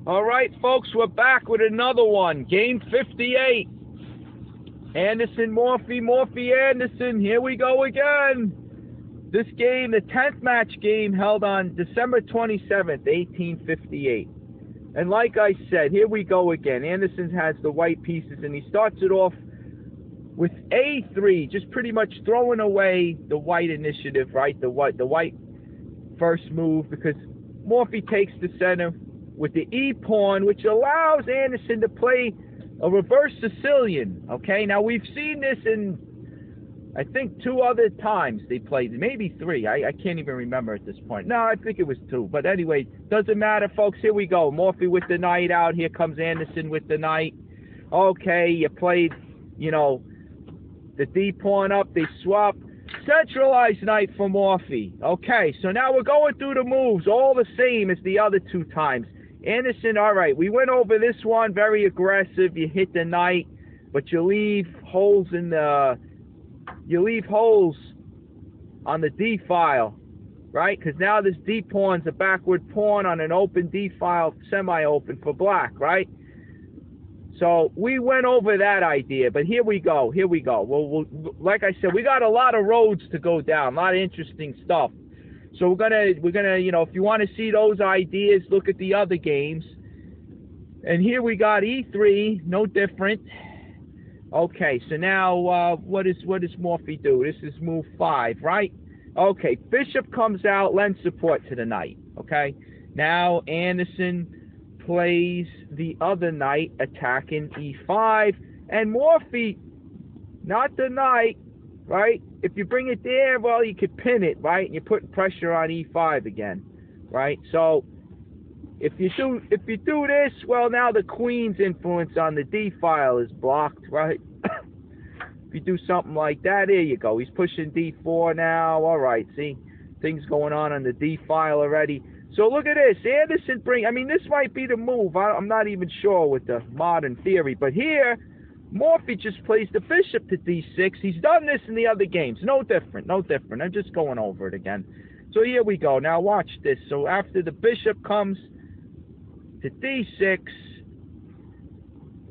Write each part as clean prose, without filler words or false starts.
All right, folks, we're back with another one. Game 58. Anderson, Morphy, Morphy, Anderson. Here we go again. This game, the 10th match game, held on December 27th, 1858. And like I said, here we go again. Anderson has the white pieces, and he starts it off with A3, just pretty much throwing away the white initiative, right? The white first move, because Morphy takes the center with the E pawn, which allows Anderson to play a reverse Sicilian. Okay, now we've seen this in, I think, 2 other times they played, maybe 3. I can't even remember at this point. No, I think it was 2. But anyway, doesn't matter, folks. Here we go. Morphy with the knight out. Here comes Anderson with the knight. Okay, you played, you know, the D pawn up. They swap. Centralized knight for Morphy. Okay, so now we're going through the moves, all the same as the other 2 times. Anderson, all right, we went over this one, very aggressive. You hit the knight, but you leave holes in the, on the D file, right? Because now this D pawn's a backward pawn on an open D file, semi-open for black, right? So we went over that idea, but here we go. Well, like I said, we got a lot of roads to go down, a lot of interesting stuff. So we're gonna, you know, if you want to see those ideas, look at the other games. And here we got E3, no different. Okay, so now what does Morphy do? This is move 5, right? Okay, bishop comes out, lends support to the knight. Okay, now Anderson plays the other knight attacking E5, and Morphy, not the knight, right? If you bring it there, well, you could pin it, right? And you're putting pressure on E5 again, right? So if you do this, well, now the queen's influence on the D file is blocked, right? If you do something like that, there you go. He's pushing D4 now. All right, see, things going on the D file already. So look at this. Anderson I mean, this might be the move. I'm not even sure with the modern theory. But here, Morphy just plays the bishop to D6. He's done this in the other games. No different. I'm just going over it again. So here we go. Now watch this. So after the bishop comes to D6,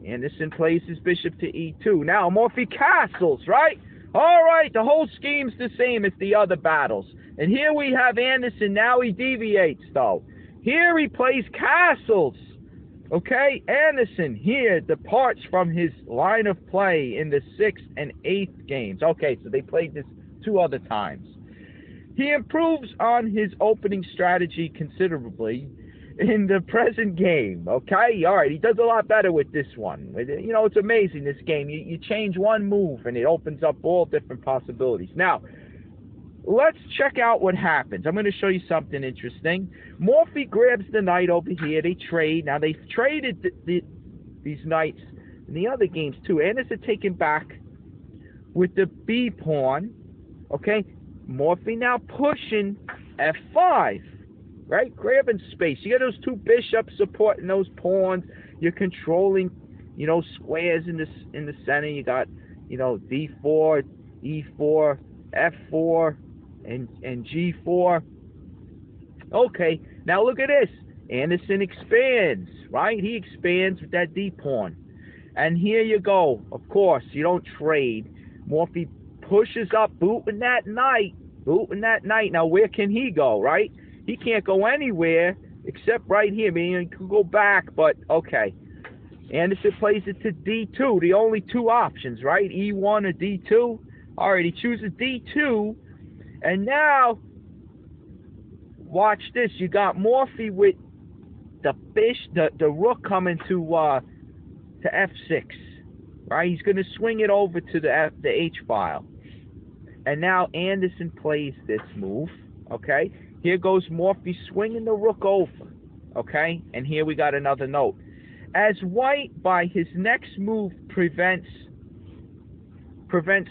Anderson plays his bishop to E2. Now Morphy castles, right? All right, the whole scheme's the same as the other battles. And here we have Anderson. Now he deviates, though. Here he plays castles. Okay, Anderson here departs from his line of play in the 6th and 8th games. Okay, so they played this 2 other times. He improves on his opening strategy considerably in the present game. Okay, all right, he does a lot better with this one. You know, it's amazing, this game. You change one move, and it opens up all different possibilities. Now, let's check out what happens. I'm going to show you something interesting. Morphy grabs the knight over here. They trade. Now, they've traded these knights in the other games, too. Anderson taken back with the B pawn. Okay, Morphy now pushing F5. Right? Grabbing space. You got those 2 bishops supporting those pawns. You're controlling, you know, squares in the center. You got, you know, D4, E4, F4, and G4. Okay, now look at this. Anderson expands, right? He expands with that D pawn. And here you go. Of course, you don't trade. Morphy pushes up, booting that knight. Now, where can he go, right? He can't go anywhere except right here. I mean, he could go back, but okay. Anderson plays it to D2, the only 2 options, right? E1 or D2. All right, he chooses D2, and now watch this. You got Morphy with the rook coming to F6, right? He's going to swing it over to the H file, and now Anderson plays this move. Okay. Here goes Morphy swinging the rook over, okay? And here we got another note. As white, by his next move, prevents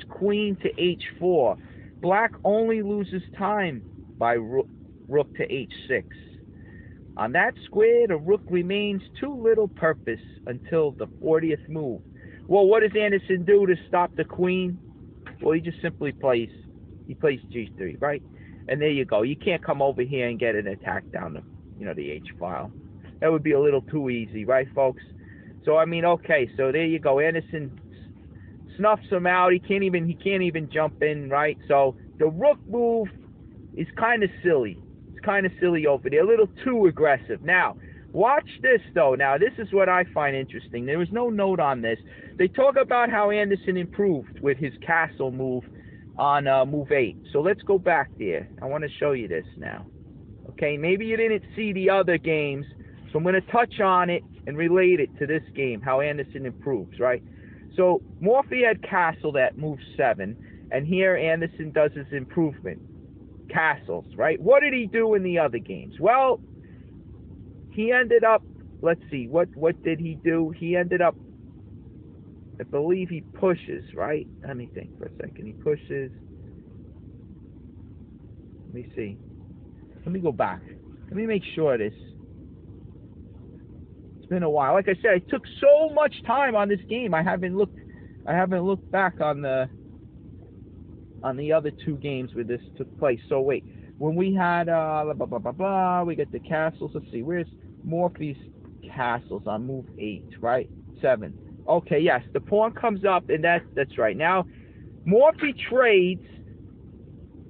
queen to H4, black only loses time by rook to H6. On that square, the rook remains to little purpose until the 40th move. Well, what does Anderson do to stop the queen? Well, he just simply plays G3, right? And there you go. You can't come over here and get an attack down the, the H file. that would be a little too easy, right, folks? So I mean, okay, so there you go. Anderson snuffs him out. He can't even jump in, right? So the rook move is kind of silly. It's kind of silly over there, a little too aggressive. Now, watch this though. Now, this is what I find interesting. There was no note on this. They talk about how Anderson improved with his castle move on move 8. So let's go back there. I want to show you this now. Okay, maybe you didn't see the other games, so I'm going to touch on it and relate it to this game, how Anderson improves, right? So Morphy had castled at move 7, and here Anderson does his improvement. Castles, right? What did he do in the other games? Well, he ended up, let's see, what did he do? He ended up, I believe he pushes, right? Let me think for a second. He pushes. Let me see. Let me go back. Let me make sure this. It's been a while. Like I said, it took so much time on this game. I haven't looked back on the other 2 games where this took place. So wait, when we had blah blah blah blah blah, we get the castles. Let's see, where's Morphy's castles on move 8, right? 7. Okay, yes, the pawn comes up, and that's right. Now, Morphy trades.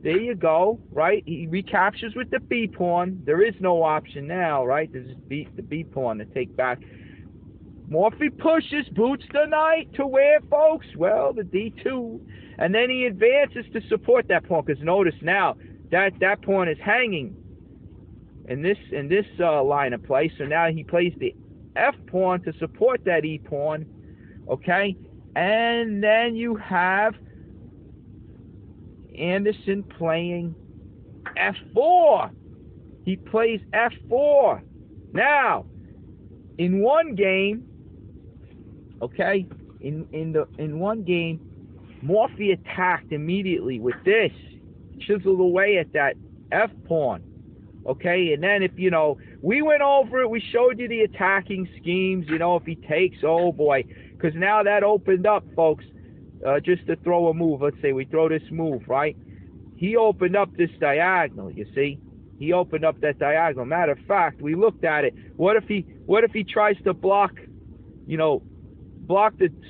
There you go, right? He recaptures with the B pawn. There is no option now, right? There's the B pawn to take back. Morphy pushes, boots the knight to where, folks? Well, the D2. And then he advances to support that pawn, because notice now, that pawn is hanging in this line of play. So now he plays the F pawn to support that E pawn, okay? And then you have Anderson playing F4. He plays F4. Now, in one game, okay, in one game, Morphy attacked immediately with this, chiseled away at that F pawn. Okay, and then if we went over it, we showed you the attacking schemes. If he takes, oh boy, because now that opened up, folks. Just to throw a move, let's say we throw this move, right? He opened up this diagonal, you see? He opened up that diagonal. Matter of fact, we looked at it. What if he tries to block,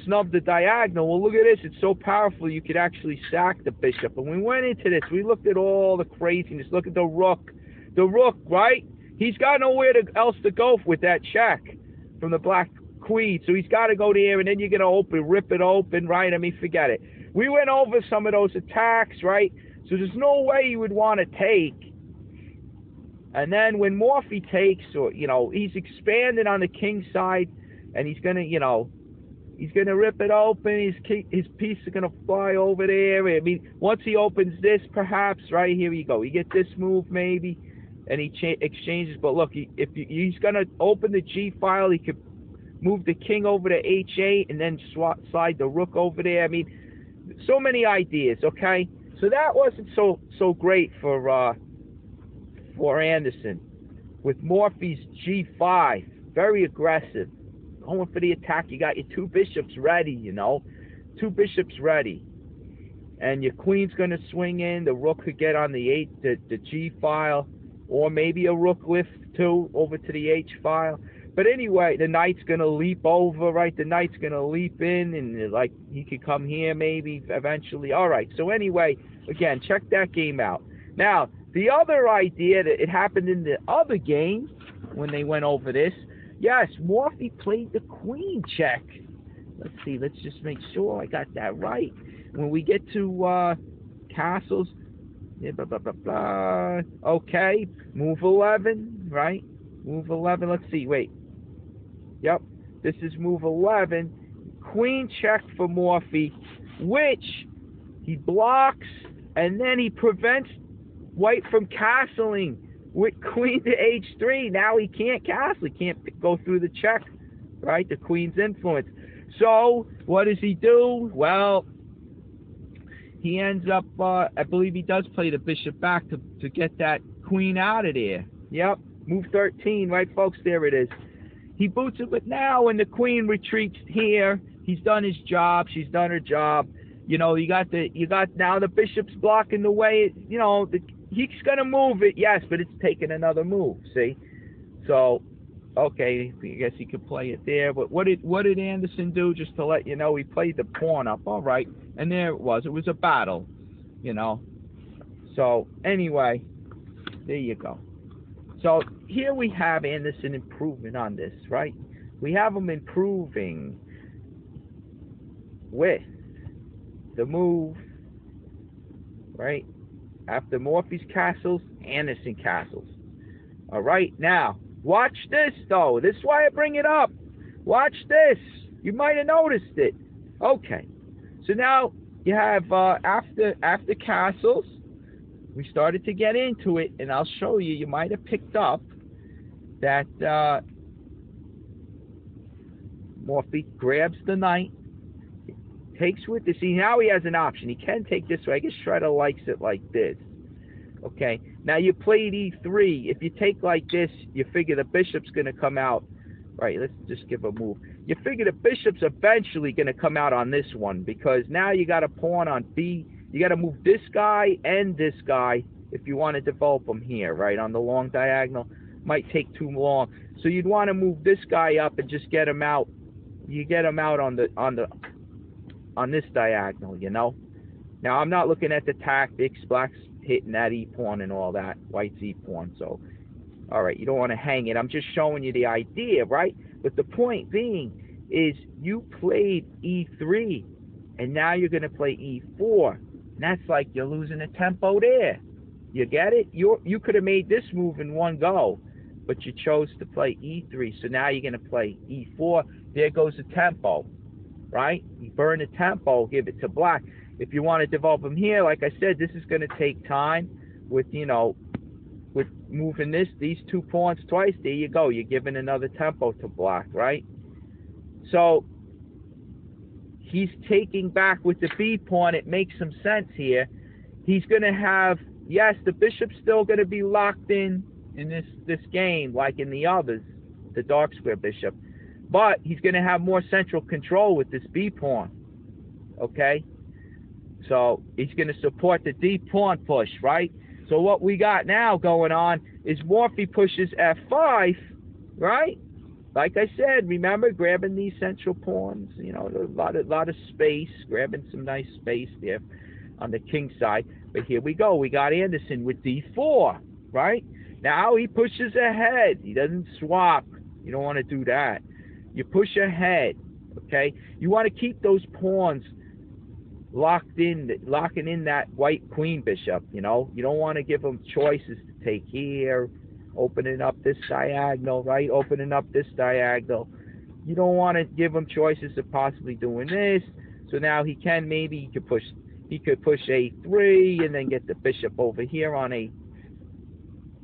snub the diagonal? Well, look at this. It's so powerful you could actually sack the bishop. And we went into this. We looked at all the craziness. Look at the rook. The rook, right? He's got nowhere else to go with that check from the black queen, so he's got to go there, and then you're going to rip it open, right? I mean, forget it. We went over some of those attacks, right? So there's no way you would want to take. And then when Morphy takes, or he's expanding on the king side, and he's going to rip it open. His piece is going to fly over there. I mean, once he opens this, perhaps, right, here you go. You get this move maybe, and he exchanges. But look, if he's going to open the G file, he could move the king over to H8 and then slide the rook over there. I mean, so many ideas, okay? So that wasn't so great for Anderson. With Morphy's G5, very aggressive. Going for the attack, you got your 2 bishops ready, 2 bishops ready. And your queen's going to swing in. The rook could get on the G file, or maybe a rook lift too over to the H file. But anyway, the knight's going to leap over, right? The knight's going to leap in, and like he could come here maybe eventually. All right, so anyway, again, check that game out. Now, the other idea that it happened in the other game when they went over this, yes, Morphy played the queen check. Let's see, let's just make sure I got that right. When we get to castles, blah, blah, blah, blah. Okay, move 11, right? Move 11, let's see, wait. Yep, this is move 11. Queen check for Morphy, which he blocks, and then he prevents white from castling with queen to H3. Now he can't castle. He can't go through the check, right? The queen's influence. So what does he do? Well, he ends up, I believe he does play the bishop back to get that queen out of there. Yep, move 13, right, folks? There it is. He boots it, but now when the queen retreats here, he's done his job. She's done her job. You got now the bishop's blocking the way. He's gonna move it, yes, but it's taking another move. See, so Okay, I guess he could play it there. But what did Anderson do? Just to let you know, he played the pawn up. All right, and there it was. It was a battle, you know. So anyway, there you go. So here we have Anderson improving on this, right? We have him improving with the move, right? After Morphy's castles, Anderson castles. All right, now watch this though. This is why I bring it up. Watch this. You might have noticed it. Okay, so now you have after castles, we started to get into it, and I'll show you. You might have picked up that Morphy grabs the knight, takes with this. See, now he has an option. He can take this way. I guess Shredder likes it like this. Okay, now you played e3. If you take like this, you figure the bishop's going to come out. Right, let's just give a move. You figure the bishop's eventually going to come out on this one, because now you got a pawn on b. You got to move this guy and this guy if you want to develop them here, right, on the long diagonal. Might take too long. So you'd want to move this guy up and just get him out. You get him out on this diagonal, you know. Now I'm not looking at the tactics. Black's hitting that e-pawn and all that. White's e-pawn. So, all right, you don't want to hang it. I'm just showing you the idea, right? But the point being is you played e3, and now you're going to play e4. And that's like you're losing the tempo there. You get it? You could have made this move in one go, but you chose to play e3. So now you're going to play e4. There goes the tempo, right? You burn the tempo, give it to black. If you want to develop them here, like I said, this is going to take time with, you know, with moving these two pawns twice. There you go. You're giving another tempo to black, right? So he's taking back with the b pawn. It makes some sense here. He's going to have, yes, the bishop's still going to be locked in this game like in the others, the dark square bishop, but he's going to have more central control with this b pawn. Okay, so he's going to support the d pawn push, right? So what we got now going on is Morphy pushes f5, right? Like I said, remember, grabbing these central pawns, you know, a lot of space, grabbing some nice space there on the king side. But here we go. We got Anderson with d4, right? Now he pushes ahead. He doesn't swap. You don't want to do that. You push ahead, okay? You want to keep those pawns locking in that white queen bishop, you know? You don't want to give them choices to take here, opening up this diagonal, right? Opening up this diagonal. You don't want to give him choices of possibly doing this. So now he can, maybe he could push a3 and then get the bishop over here on a,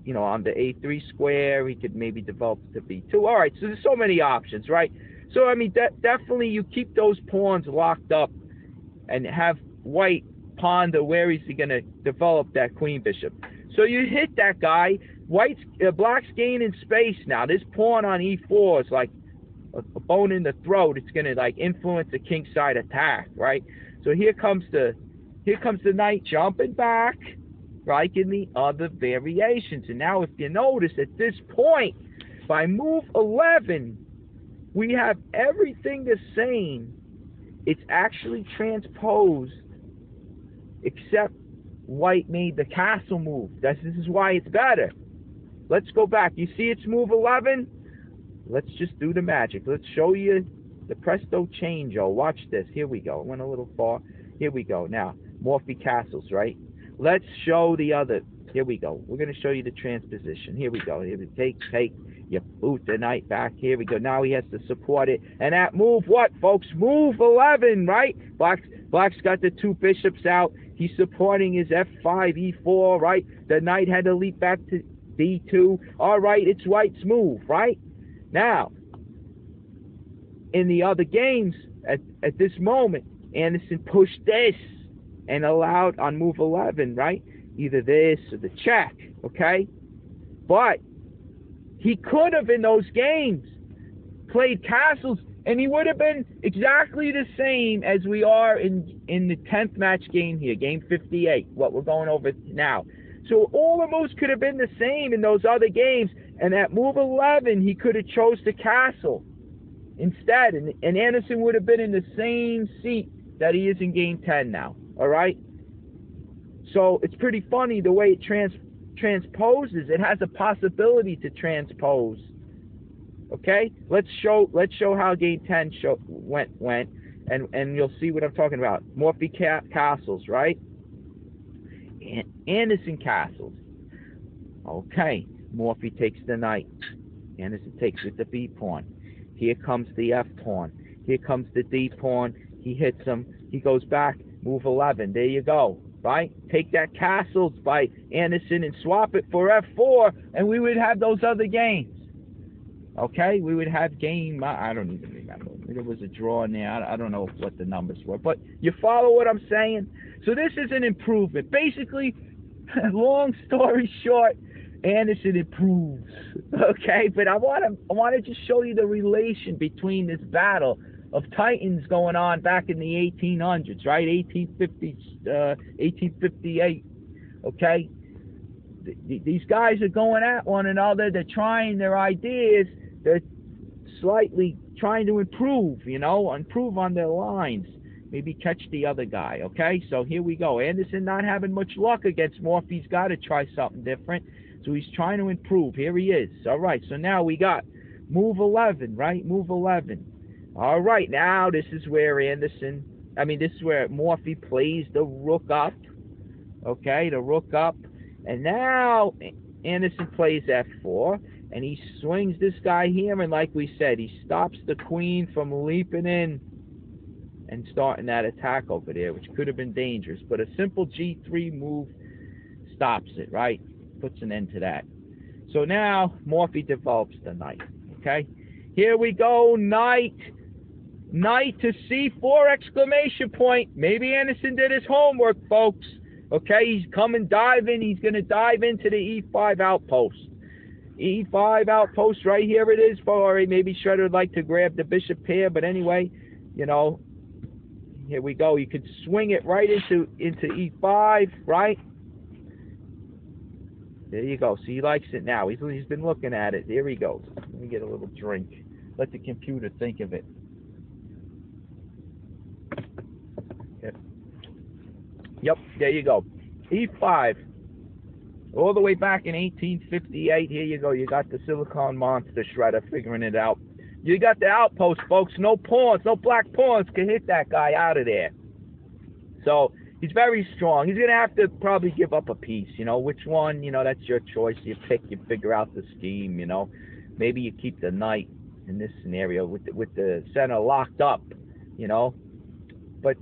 you know, on the a3 square. He could maybe develop to b2. All right, so there's so many options, right? So I mean, definitely you keep those pawns locked up and have white ponder where is he going to develop that queen bishop. So you hit that guy. Black's gaining space now. This pawn on e4 is like a bone in the throat. It's going to like influence the king side attack, right? So here comes the knight jumping back, like in the other variations. And now if you notice at this point, by move 11, we have everything the same. It's actually transposed, except white made the castle move. This is why it's better. Let's go back. You see it's move 11? Let's just do the magic. Let's show you the presto changeo. Watch this. Here we go. It went a little far. Here we go. Now, Morphy castles, right? Let's show the other. Here we go. We're going to show you the transposition. Here we go. Here we take. You boot the knight back. Here we go. Now he has to support it. And that move, what, folks? Move 11, right? Black's got the two bishops out. He's supporting his f5, e4, right? The knight had to leap back to d2. All right, it's white's move, right? Now, in the other games, at this moment, Anderson pushed this and allowed on move 11, right? Either this or the check, okay? But he could have, in those games, played castles, and he would have been exactly the same as we are in the 10th match game here, game 58, what we're going over now. So all the moves could have been the same in those other games, And at move 11, he could have chose the castle instead, and Anderson would have been in the same seat that he is in game 10 now. All right. So it's pretty funny the way it transposes. It has a possibility to transpose. Okay. Let's show how game 10 went, and you'll see what I'm talking about. Morphy castles, right? Anderson castles. Okay. Morphy takes the knight. Anderson takes with the B pawn. Here comes the F pawn. Here comes the D pawn. He hits him. He goes back. Move 11. There you go. Right? Take that castles by Anderson and swap it for F4, and we would have those other games. Okay? We would have game, I don't even remember. There was a draw in there. I don't know what the numbers were. But you follow what I'm saying? So this is an improvement. Basically, long story short, Anderson improves. Okay? But I want to just show you the relation between this battle of titans going on back in the 1800s, right? 1858. Okay? These guys are going at one another. They're trying their ideas. They're slightly trying to improve, improve on their lines. Maybe catch the other guy, okay? So here we go. Anderson not having much luck against Morphy. He's got to try something different. So he's trying to improve. Here he is. All right, so now we got move 11, right? Move 11. All right, now this is where Morphy plays the rook up. Okay, the rook up. And now Anderson plays F4, and he swings this guy here, and like we said, he stops the queen from leaping in and starting that attack over there, which could have been dangerous. But a simple G3 move stops it, right? Puts an end to that. So now Morphy develops the knight. Okay, here we go, knight to C4 exclamation point. Maybe Anderson did his homework, folks. Okay, he's coming diving. He's going to dive into the E5 outpost. E5 outpost, right here it is. Maybe Shredder would like to grab the bishop here, but anyway, here we go. You could swing it right into E5, right? There you go. So he likes it now. He's been looking at it. There he goes. Let me get a little drink. Let the computer think of it. Yep, there you go. E5. All the way back in 1858. Here you go. You got the Silicon Monster Shredder figuring it out. You got the outpost, folks. No pawns, no black pawns can hit that guy out of there. So he's very strong. He's going to have to probably give up a piece. Which one? That's your choice. You pick. You figure out the scheme. Maybe you keep the knight in this scenario with the center locked up. But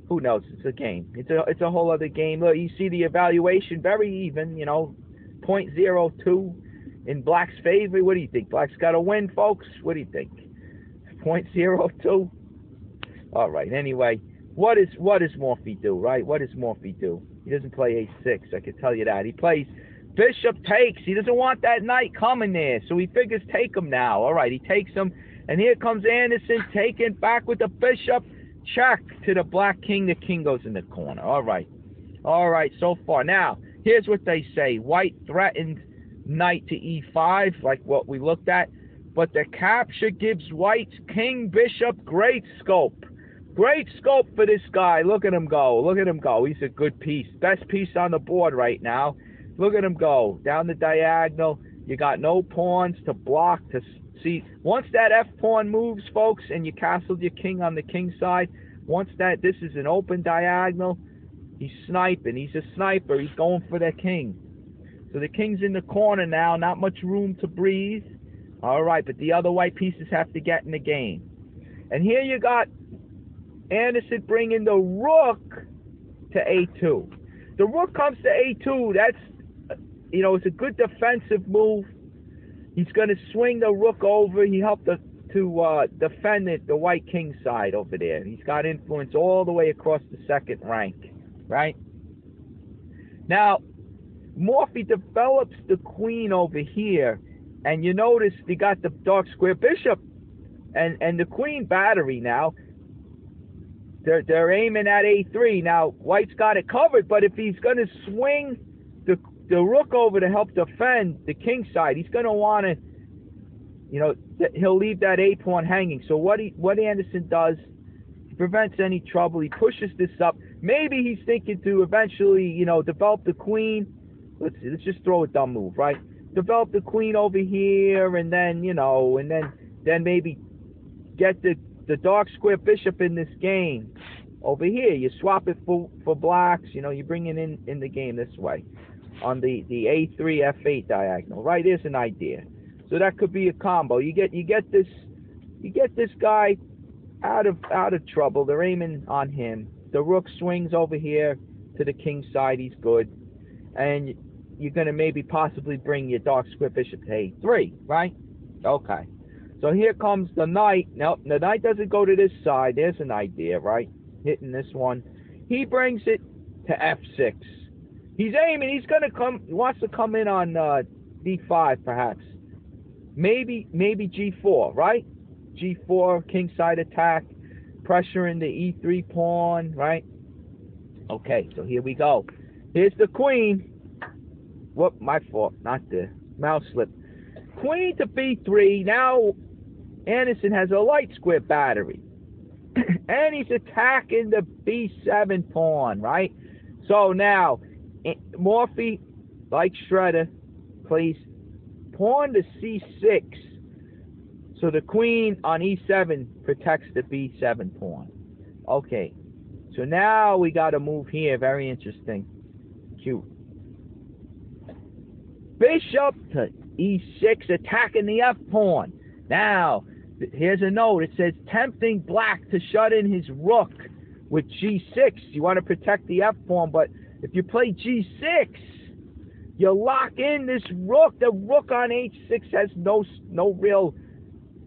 who knows? It's a game. It's a whole other game. Look, you see the evaluation very even. 0.02 in Black's favor. What do you think? Black's got to win, folks. What do you think? 0.02. All right. Anyway, what does Morphy do? Right? What does Morphy do? He doesn't play A6. I can tell you that. He plays bishop takes. He doesn't want that knight coming there, so he figures take him now. All right. He takes him, and here comes Anderson taking back with the bishop. Check to the black king. The king goes in the corner. All right. So far. Now, here's what they say. White threatened knight to E5, like what we looked at. But the capture gives White's king bishop great scope. Great scope for this guy. Look at him go. Look at him go. He's a good piece. Best piece on the board right now. Look at him go. Down the diagonal. You got no pawns to block to see. Once that F pawn moves, folks, and you castled your king on the king side, this is an open diagonal, he's sniping. He's a sniper. He's going for the king. So the king's in the corner now. Not much room to breathe. All right, but the other white pieces have to get in the game. And here you got Anderson bringing the rook to A2. The rook comes to A2. That's, it's a good defensive move. He's going to swing the rook over. He helped to defend the white king side over there. He's got influence all the way across the second rank, right? Now, Morphy develops the queen over here, and you notice they got the dark square bishop and the queen battery now. They're aiming at A3. Now, White's got it covered, but if he's going to swing the rook over to help defend the king side. He's going to want to, you know, he'll leave that a pawn hanging. So what Anderson does, he prevents any trouble. He pushes this up. Maybe he's thinking to eventually, you know, develop the queen. Let's just throw a dumb move, right? Develop the queen over here, and then, you know, and then maybe get the dark square bishop in this game over here. You swap it for blacks. You know, you bring it in the game this way on the a3 f8 diagonal, right? There's an idea. So that could be a combo. You get this guy out of trouble. They're aiming on him. The rook swings over here to the king side. He's good, and you're gonna maybe possibly bring your dark square bishop to a3, right? Okay. So here comes the knight. Nope, the knight doesn't go to this side. There's an idea, right? Hitting this one. He brings it to f6. He's aiming. He's gonna come. He wants to come in on d5, perhaps. Maybe g4, right? g4, king side attack, pressuring the e3 pawn, right? Okay, so here we go. Here's the queen. Whoop, my fault, not the mouse slip. Queen to b3. Now Anderson has a light square battery. And he's attacking the b7 pawn, right? So now, Morphy, like Shredder, plays pawn to c6. So the queen on e7 protects the b7 pawn. Okay, so now we got a move here. Very interesting. Cute. Bishop to e6, attacking the f pawn. Now, here's a note. It says, tempting black to shut in his rook with g6. You want to protect the f pawn, but if you play g6, you lock in this rook. The rook on h6 has no real,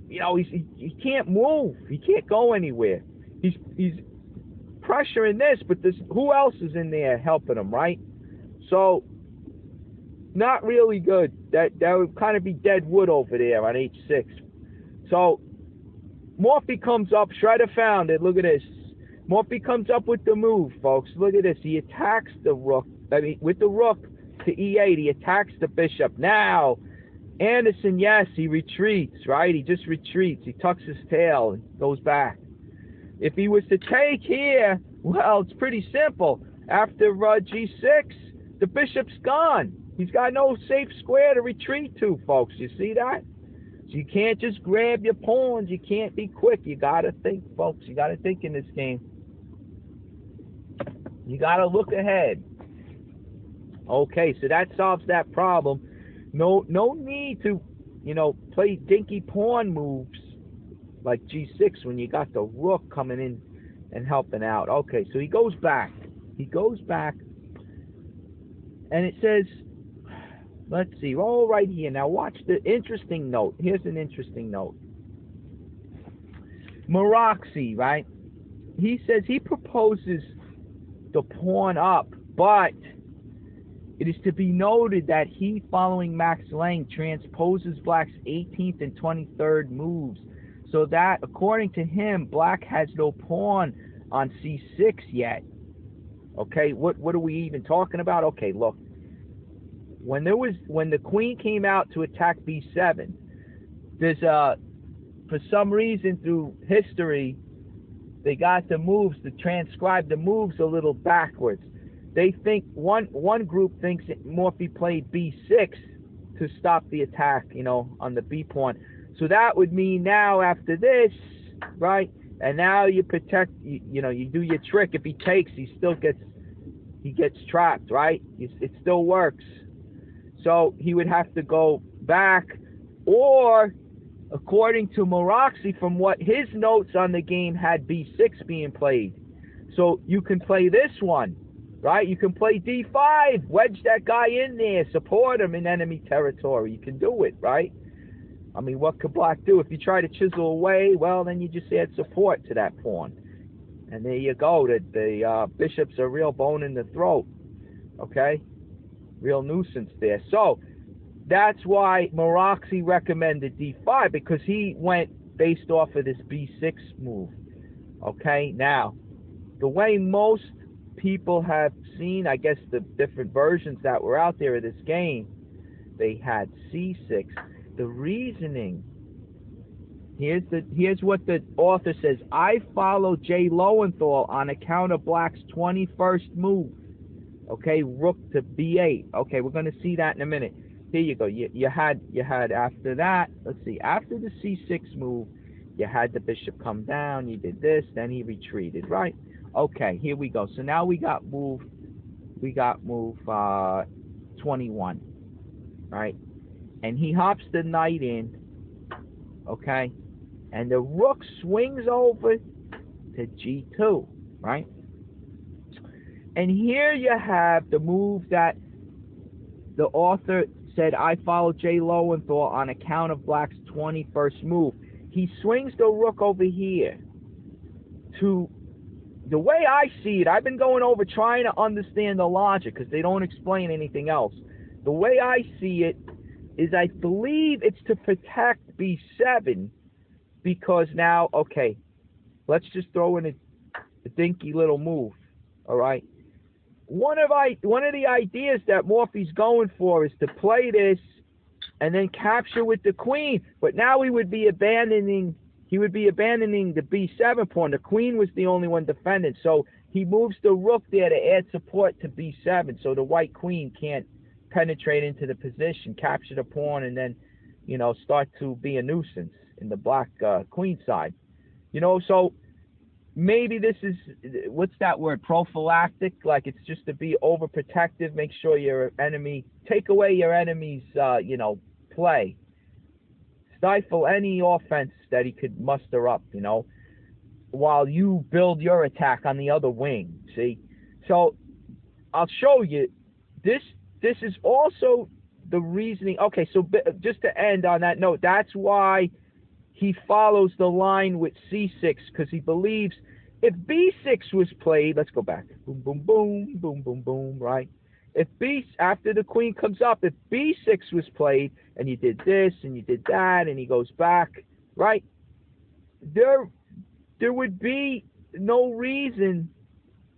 you know, he can't move. He can't go anywhere. He's pressuring this, but who else is in there helping him, right? So, not really good. That would kind of be dead wood over there on h6. So, Morphy comes up. Shredder found it. Look at this. Morphy comes up with the move, folks. Look at this. He attacks the rook. I mean, with the rook to e8, he attacks the bishop. Now, Anderson, yes, he retreats, right? He just retreats. He tucks his tail and goes back. If he was to take here, well, it's pretty simple. After g6, the bishop's gone. He's got no safe square to retreat to, folks. You see that? So you can't just grab your pawns. You can't be quick. You got to think, folks. You got to think in this game. You got to look ahead. Okay, so that solves that problem. No need to, you know, play dinky pawn moves like g6 when you got the rook coming in and helping out. Okay, so he goes back. He goes back, and it says, let's see, all right here. Now watch the interesting note. Here's an interesting note. Morphy, right? He says he proposes the pawn up, but it is to be noted that he, following Max Lang, transposes black's 18th and 23rd moves, so that, according to him, black has no pawn on c6 yet. Okay, what are we even talking about? Okay, look. When the queen came out to attack b7, there's for some reason through history, they got the moves to transcribe the moves a little backwards. They think one group thinks Morphy played b6 to stop the attack, you know, on the b pawn. So that would mean now after this, right? And now you protect, you know, you do your trick. If he takes, he gets trapped, right? It still works. So he would have to go back, or according to Morphy, from what his notes on the game had b6 being played. So you can play this one, right? You can play d5, wedge that guy in there, support him in enemy territory. You can do it, right? I mean, what could black do? If you try to chisel away, well, then you just add support to that pawn. And there you go. The bishop's a real bone in the throat, okay? Real nuisance there. So that's why Morphy recommended d5, because he went based off of this b6 move. Okay, now the way most people have seen, I guess, the different versions that were out there of this game, they had c6. The reasoning, here's what the author says. I follow Jay Lowenthal on account of black's 21st move. Okay, rook to b8. Okay, we're going to see that in a minute. Here you go. You had after that, let's see, after the c6 move, you had the bishop come down, you did this, then he retreated, right? Okay, here we go. So now we got move 21, right? And he hops the knight in, okay? And the rook swings over to g2, right? And here you have the move that the author said, I follow Jay Lowenthal on account of black's 21st move. He swings the rook over here to, the way I see it, I've been going over trying to understand the logic because they don't explain anything else. The way I see it is I believe it's to protect b7 because now, okay, let's just throw in a dinky little move, all right? One of the ideas that Morphy's going for is to play this and then capture with the queen. But now he would be abandoning the b7 pawn. The queen was the only one defending. So he moves the rook there to add support to b7 so the white queen can't penetrate into the position, capture the pawn, and then, you know, start to be a nuisance in the black queen side. You know, so maybe this is, what's that word, prophylactic, like it's just to be overprotective, make sure your enemy, take away your enemy's, you know, play, stifle any offense that he could muster up, you know, while you build your attack on the other wing, see? So I'll show you, this is also the reasoning. Okay, so just to end on that note, that's why he follows the line with c6, because he believes if b6 was played, let's go back, boom, boom, boom, boom, boom, boom, right? If after the queen comes up, if b6 was played, and you did this, and you did that, and he goes back, right? There would be no reason,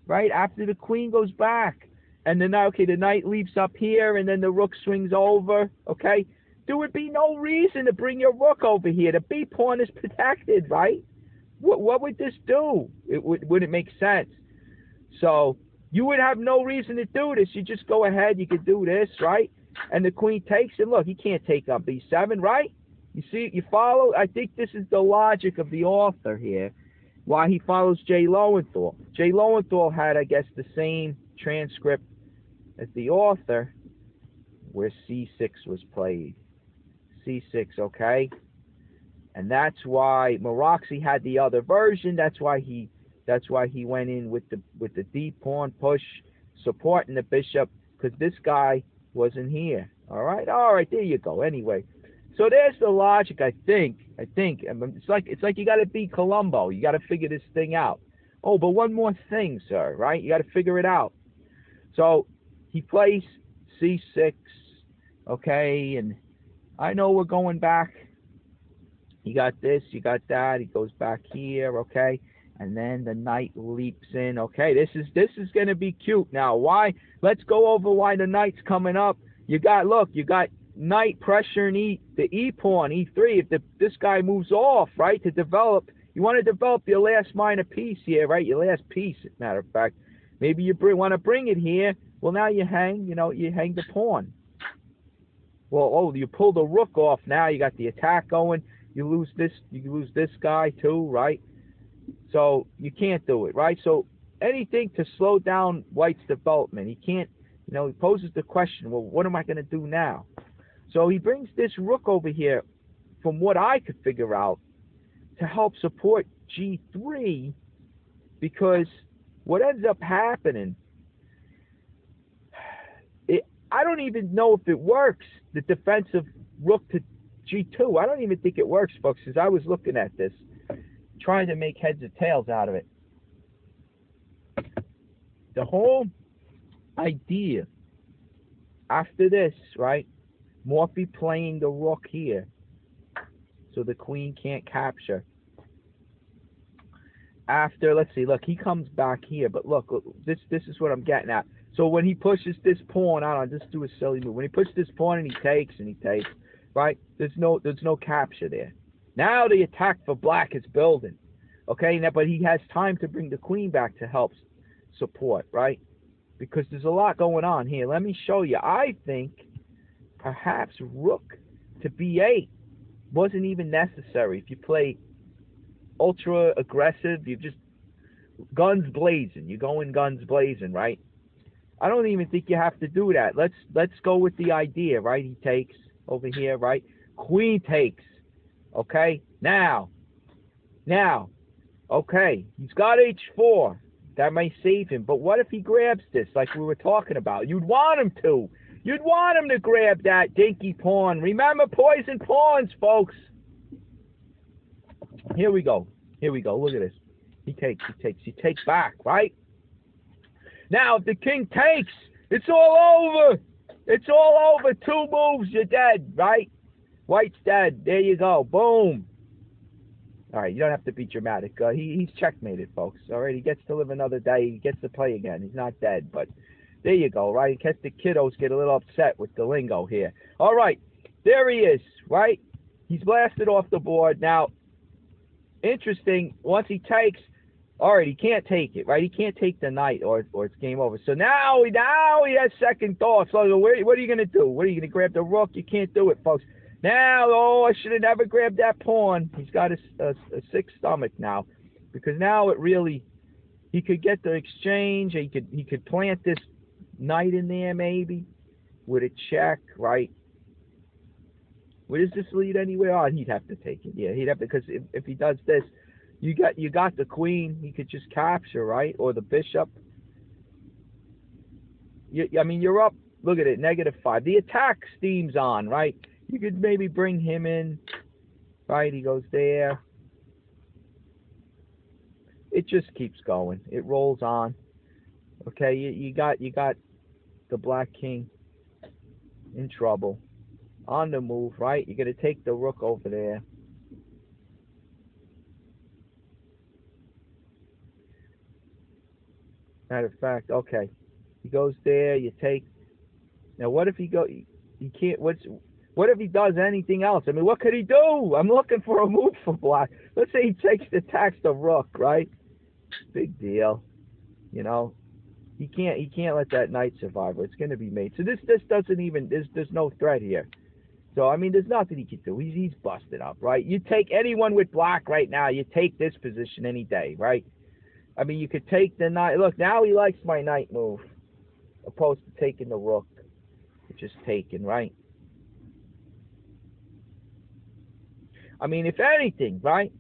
right, after the queen goes back, and then, okay, the knight leaps up here, and then the rook swings over, okay? There would be no reason to bring your rook over here. The b pawn is protected, right? What would this do? Would it make sense? So you would have no reason to do this. You just go ahead. You could do this, right? And the queen takes it. Look, he can't take on b7, right? You see, you follow? I think this is the logic of the author here, why he follows Jay Lowenthal. Jay Lowenthal had, I guess, the same transcript as the author, where c6 was played. c6, okay? And that's why Morphy had the other version. That's why he went in with the d pawn push, supporting the bishop, because this guy wasn't here. All right, there you go. Anyway, so there's the logic. I think it's like you got to be Columbo. You got to figure this thing out. Oh, but one more thing, sir. Right? You got to figure it out. So he plays c6, okay, and I know we're going back. You got this, you got that. He goes back here, okay, and then the knight leaps in. Okay, this is going to be cute. Now, why? Let's go over why the knight's coming up. You got knight pressuring the e pawn, e3. If this guy moves off, right, to develop, you want to develop your last minor piece here, right? Your last piece, as a matter of fact. Maybe you want to bring it here. Well, now you hang the pawn. Well, you pull the rook off. Now you got the attack going. You lose this guy too, right? So you can't do it, right? So anything to slow down White's development. He can't, he poses the question, well, what am I going to do now? So he brings this rook over here, from what I could figure out, to help support g3, because what ends up happening, I don't even know if it works, the defensive rook to g2. I don't even think it works, folks, because I was looking at this, trying to make heads or tails out of it. The whole idea after this, right, Morphy playing the rook here so the queen can't capture. after, let's see, look, he comes back here, but look, this is what I'm getting at. So when he pushes this pawn, I don't know, just do a silly move. When he pushes this pawn and he takes, right? There's no capture there. Now the attack for black is building. Okay, now, but he has time to bring the queen back to help support, right? Because there's a lot going on here. Let me show you. I think perhaps rook to b8 wasn't even necessary. If you play ultra aggressive, you just guns blazing. You go in guns blazing, right? I don't even think you have to do that. Let's go with the idea, right? He takes over here, right? Queen takes. Okay, now, okay, he's got h4. That may save him. But what if he grabs this, like we were talking about? You'd want him to. You'd want him to grab that dinky pawn. Remember, poison pawns, folks. Here we go. Look at this. He takes. He takes back, right? Now, if the king takes, it's all over. It's all over. 2 moves, you're dead, right? White's dead. There you go. Boom. All right, you don't have to be dramatic. He's checkmated, folks. All right, he gets to live another day. He gets to play again. He's not dead, but there you go, right? In case the kiddos get a little upset with the lingo here. All right, there he is, right? He's blasted off the board. Now, interesting, once he takes, all right, he can't take it, right? He can't take the knight or it's game over. So now he has second thoughts. So what are you going to do? What are you going to grab the rook? You can't do it, folks. Now, oh, I should have never grabbed that pawn. He's got a sick stomach now, because now it really, he could get the exchange. He could plant this knight in there maybe with a check, right? Where does this lead anywhere? Oh, he'd have to take it. Yeah, he'd have to, because if he does this, you got the queen. He could just capture, right, or the bishop. I mean, you're up. Look at it, -5. The attack steam's on, right? You could maybe bring him in, right? He goes there. It just keeps going. It rolls on. Okay, you got the black king in trouble, on the move, right? You're gonna take the rook over there. Matter of fact, okay, he goes there. You take. Now, what if he can't. What if he does anything else? I mean, what could he do? I'm looking for a move for black. Let's say he attacks the rook, right? Big deal. You know, he can't let that knight survive. It's going to be made. So this doesn't even, there's no threat here. So, I mean, there's nothing he can do. He's busted up, right? You take anyone with black right now, you take this position any day, right? I mean, you could take the knight. Look, now he likes my knight move, opposed to taking the rook. It's just taken, right? I mean, if anything, right,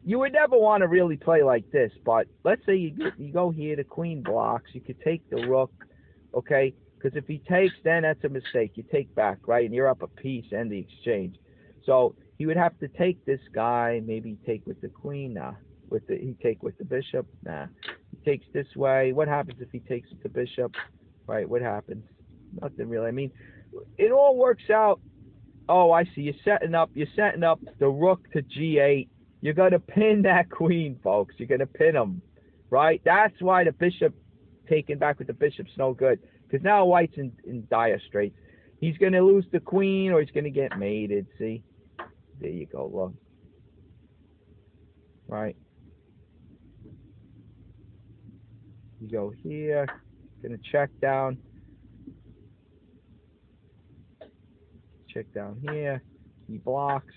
you would never want to really play like this, but let's say you go here, the queen blocks, you could take the rook, okay, because if he takes, then that's a mistake. You take back, right, and you're up a piece and the exchange. So he would have to take this guy, maybe take with the queen, nah. He take with the bishop, nah. He takes this way. What happens if he takes with the bishop, right? What happens? Nothing really. I mean, it all works out. Oh, I see. You're setting up the rook to g8. You're going to pin that queen, folks. You're going to pin him, right? That's why the bishop taken back with the bishop's no good, because now white's in dire straits. He's going to lose the queen, or he's going to get mated. See? There you go. Look. Right? You go here. Going to check down. Check down here. He blocks.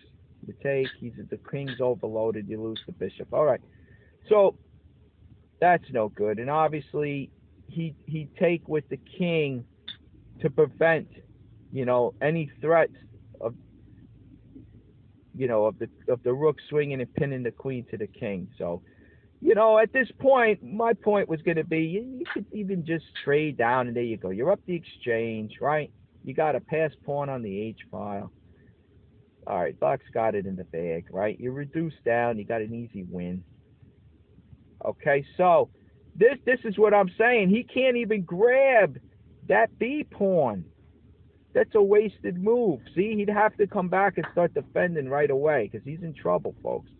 You take. The king's overloaded. You lose the bishop. All right. So that's no good. And obviously he take with the king to prevent, you know, any threats of, you know, of the rook swinging and pinning the queen to the king. So, you know, at this point, my point was going to be you could even just trade down, and there you go. You're up the exchange, right? You got a pass pawn on the H file. All right, black's got it in the bag, right? You reduce down, you got an easy win. Okay, so this is what I'm saying. He can't even grab that B pawn. That's a wasted move. See, he'd have to come back and start defending right away, because he's in trouble, folks.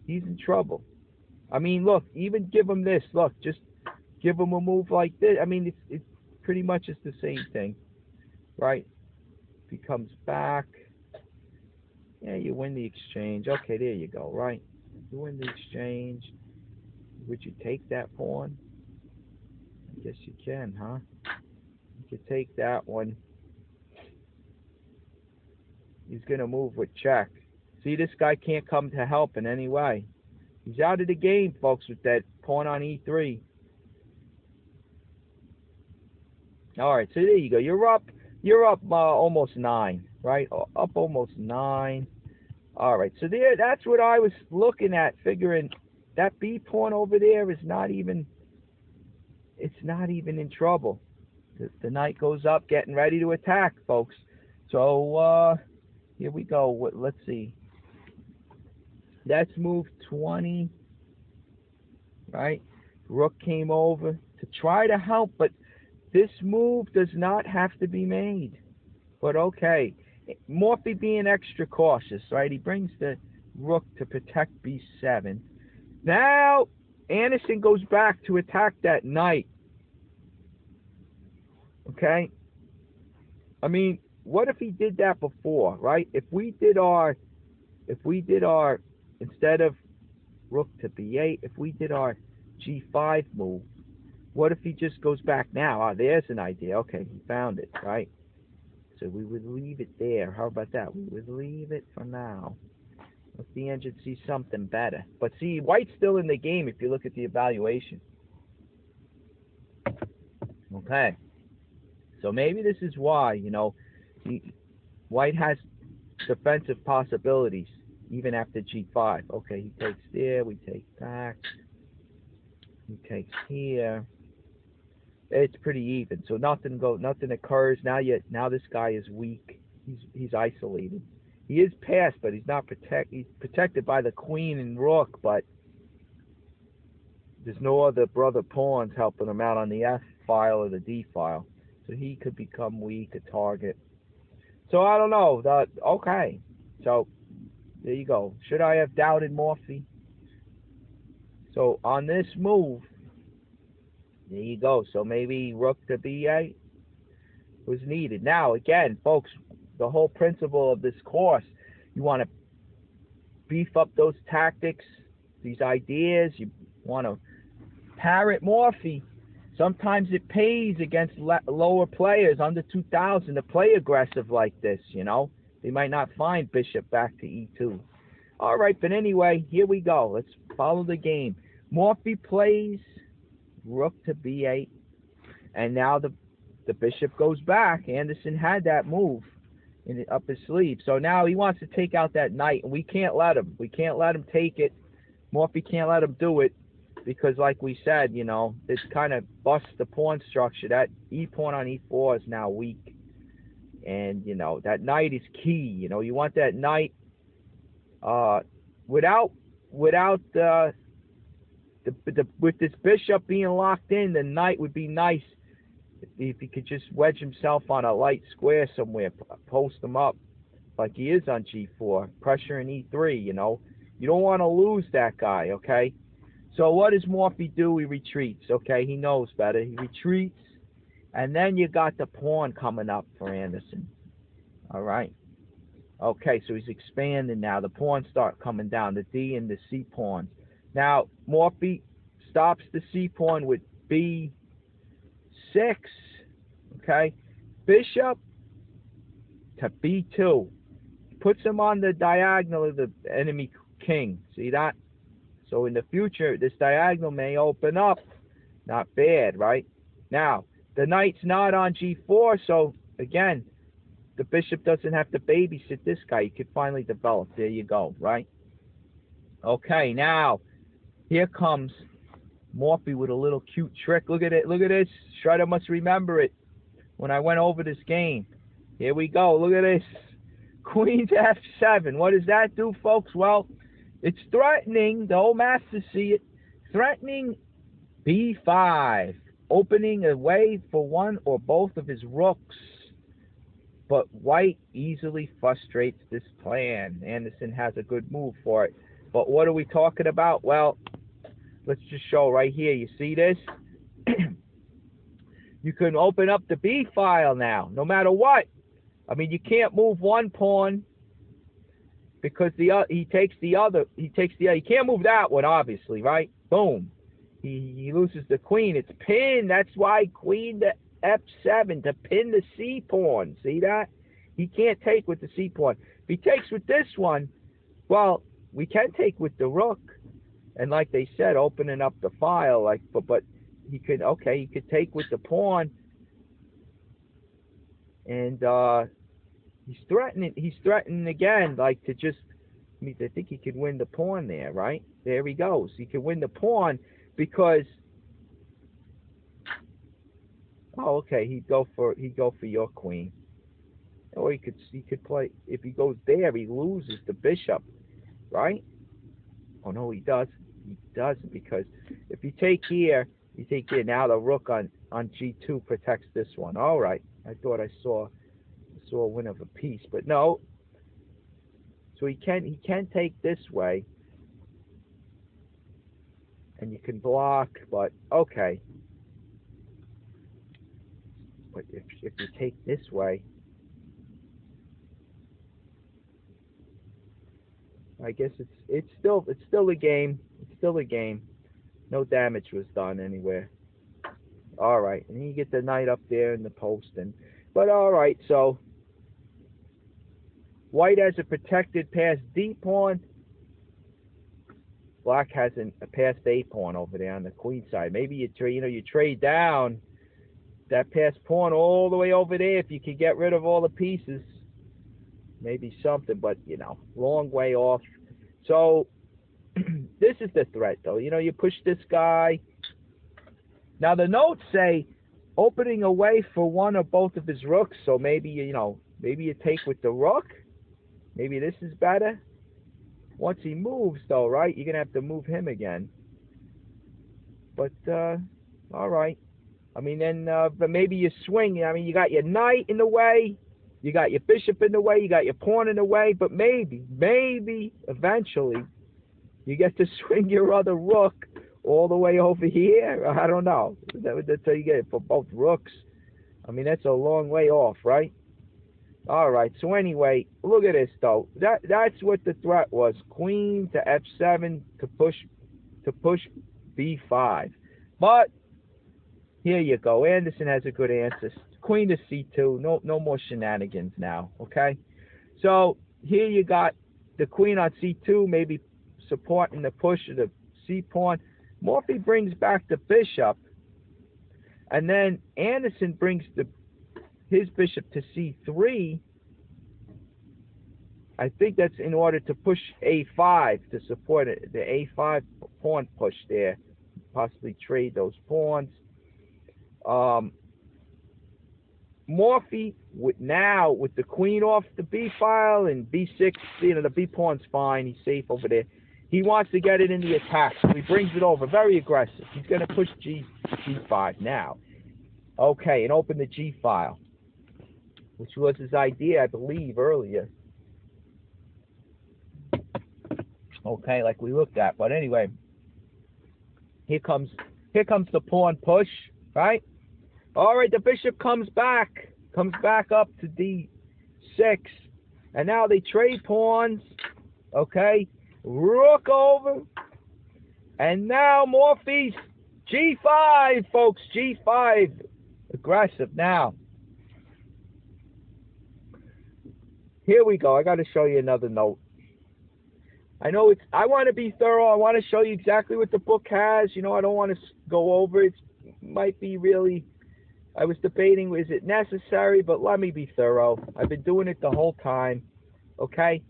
He's in trouble. I mean, look, even give him this. Look, just give him a move like this. I mean, it's pretty much it's the same thing, right? If he comes back, yeah, you win the exchange. Okay, there you go, right? You win the exchange. Would you take that pawn? I guess you can, huh? You could take that one. He's going to move with check. See, this guy can't come to help in any way. He's out of the game, folks, with that pawn on e3. All right, so there you go. You're up almost 9, right? Up almost 9. All right, so there, that's what I was looking at, figuring that B pawn over there is not even, it's not even in trouble. The knight goes up, getting ready to attack, folks. So here we go. Let's see. That's move 20, right? Rook came over to try to help, but this move does not have to be made. But okay, Morphy being extra cautious, right? He brings the rook to protect b7. Now Anderson goes back to attack that knight. Okay? I mean, what if he did that before, right? If we did our, instead of rook to b8, if we did our g5 move, what if he just goes back now? Ah, there's an idea. Okay, he found it, right? So we would leave it there. How about that? We would leave it for now. Let the engine see something better. But see, white's still in the game if you look at the evaluation. Okay. So maybe this is why, you know, white has defensive possibilities even after g5. Okay, he takes there, we take back. He takes here. It's pretty even. So nothing occurs. Now this guy is weak. He's isolated. He is passed, but he's not he's protected by the queen and rook, but there's no other brother pawns helping him out on the F file or the D file. So he could become weak, a target. So I don't know. Okay. So there you go. Should I have doubted Morphy? So on this move, there you go. So maybe rook to b8 was needed. Now, again, folks, the whole principle of this course, you want to beef up those tactics, these ideas. You want to parrot Morphy. Sometimes it pays against lower players under 2,000 to play aggressive like this, you know. They might not find bishop back to e2. All right, but anyway, here we go. Let's follow the game. Morphy plays rook to b8, and now the bishop goes back. Anderson had that move up his sleeve, so now he wants to take out that knight, and we can't let him. We can't let him take it. Morphy can't let him do it because, like we said, you know, this kind of busts the pawn structure. That e pawn on e4 is now weak, and you know that knight is key. You know, you want that knight without with this bishop being locked in, the knight would be nice if he could just wedge himself on a light square somewhere, post him up like he is on g4, pressure in e3, you know. You don't want to lose that guy, okay? So what does Morphy do? He retreats, okay? He knows better. He retreats, and then you got the pawn coming up for Anderson, all right? Okay, so he's expanding now. The pawns start coming down, the D and the C pawns. Now, Morphy stops the C pawn with B6, okay? Bishop to B2. Puts him on the diagonal of the enemy king. See that? So in the future, this diagonal may open up. Not bad, right? Now, the knight's not on G4, so again, the bishop doesn't have to babysit this guy. He could finally develop. There you go, right? Okay, now, here comes Morphy with a little cute trick. Look at it. Look at this. Shredder must remember it when I went over this game. Here we go. Look at this. Queen to F7. What does that do, folks? Well, it's threatening, the whole masters see it, threatening B5, opening a way for one or both of his rooks. But white easily frustrates this plan. Anderson has a good move for it. But what are we talking about? Well, let's just show right here. You see this? You can open up the B file now, no matter what. I mean, you can't move one pawn because he takes the other. He can't move that one, obviously, right? Boom. He loses the queen. It's pinned. That's why queen to F7 to pin the C pawn. See that? He can't take with the C pawn. If he takes with this one, well, we can take with the rook. And like they said, opening up the file, like, but he could, okay, he could take with the pawn. And he's threatening again, like to just, I think he could win the pawn there, right? There he goes. He could win the pawn because, oh, okay, he'd go for your queen. Or he could play, if he goes there, he loses the bishop, right? Oh no, he doesn't. He doesn't, because if you take here, now the rook on G2 protects this one. All right, I thought I saw a win of a piece, but no. So he can take this way, and you can block, but okay. But if you take this way, I guess it's still a game. It's still a game. No damage was done anywhere. All right, and then you get the knight up there in the post, but all right. So white has a protected passed D pawn. Black has a passed A pawn over there on the queen side. Maybe you trade down that passed pawn all the way over there if you could get rid of all the pieces. Maybe something, but long way off. So this is the threat, though. You push this guy. Now the notes say opening away for one or both of his rooks. So maybe you take with the rook. Maybe this is better. Once he moves, though, right? You're gonna have to move him again. But all right. I mean, then, but maybe you swing. I mean, you got your knight in the way. You got your bishop in the way, you got your pawn in the way, but maybe, eventually, you get to swing your other rook all the way over here. I don't know. That's how you get it for both rooks. I mean, that's a long way off, right? All right, so anyway, look at this, though. That's what the threat was. Queen to F7 to push B5. But here you go. Anderson has a good answer. Queen to C2. No more shenanigans now. Okay. So here you got the queen on C2, maybe supporting the push of the C pawn. Morphy brings back the bishop, and then Anderson brings his bishop to C3. I think that's in order to push A5 to support it, the A5 pawn push there. Possibly trade those pawns. Morphy with the queen off the B file and B6, the B pawn's fine. He's safe over there. He wants to get it in the attack, so he brings it over. Very aggressive. He's going to push G5 now. Okay, and open the G file, which was his idea, I believe, earlier. Okay, like we looked at. But anyway, here comes the pawn push, right? All right, the bishop comes back up to D6, and now they trade pawns. Okay, rook over, and now Morphy's G5, folks. G5, aggressive now. Here we go. I got to show you another note. I know I want to be thorough. I want to show you exactly what the book has. I don't want to go over it. It might be really. I was debating, is it necessary? But let me be thorough. I've been doing it the whole time. Okay.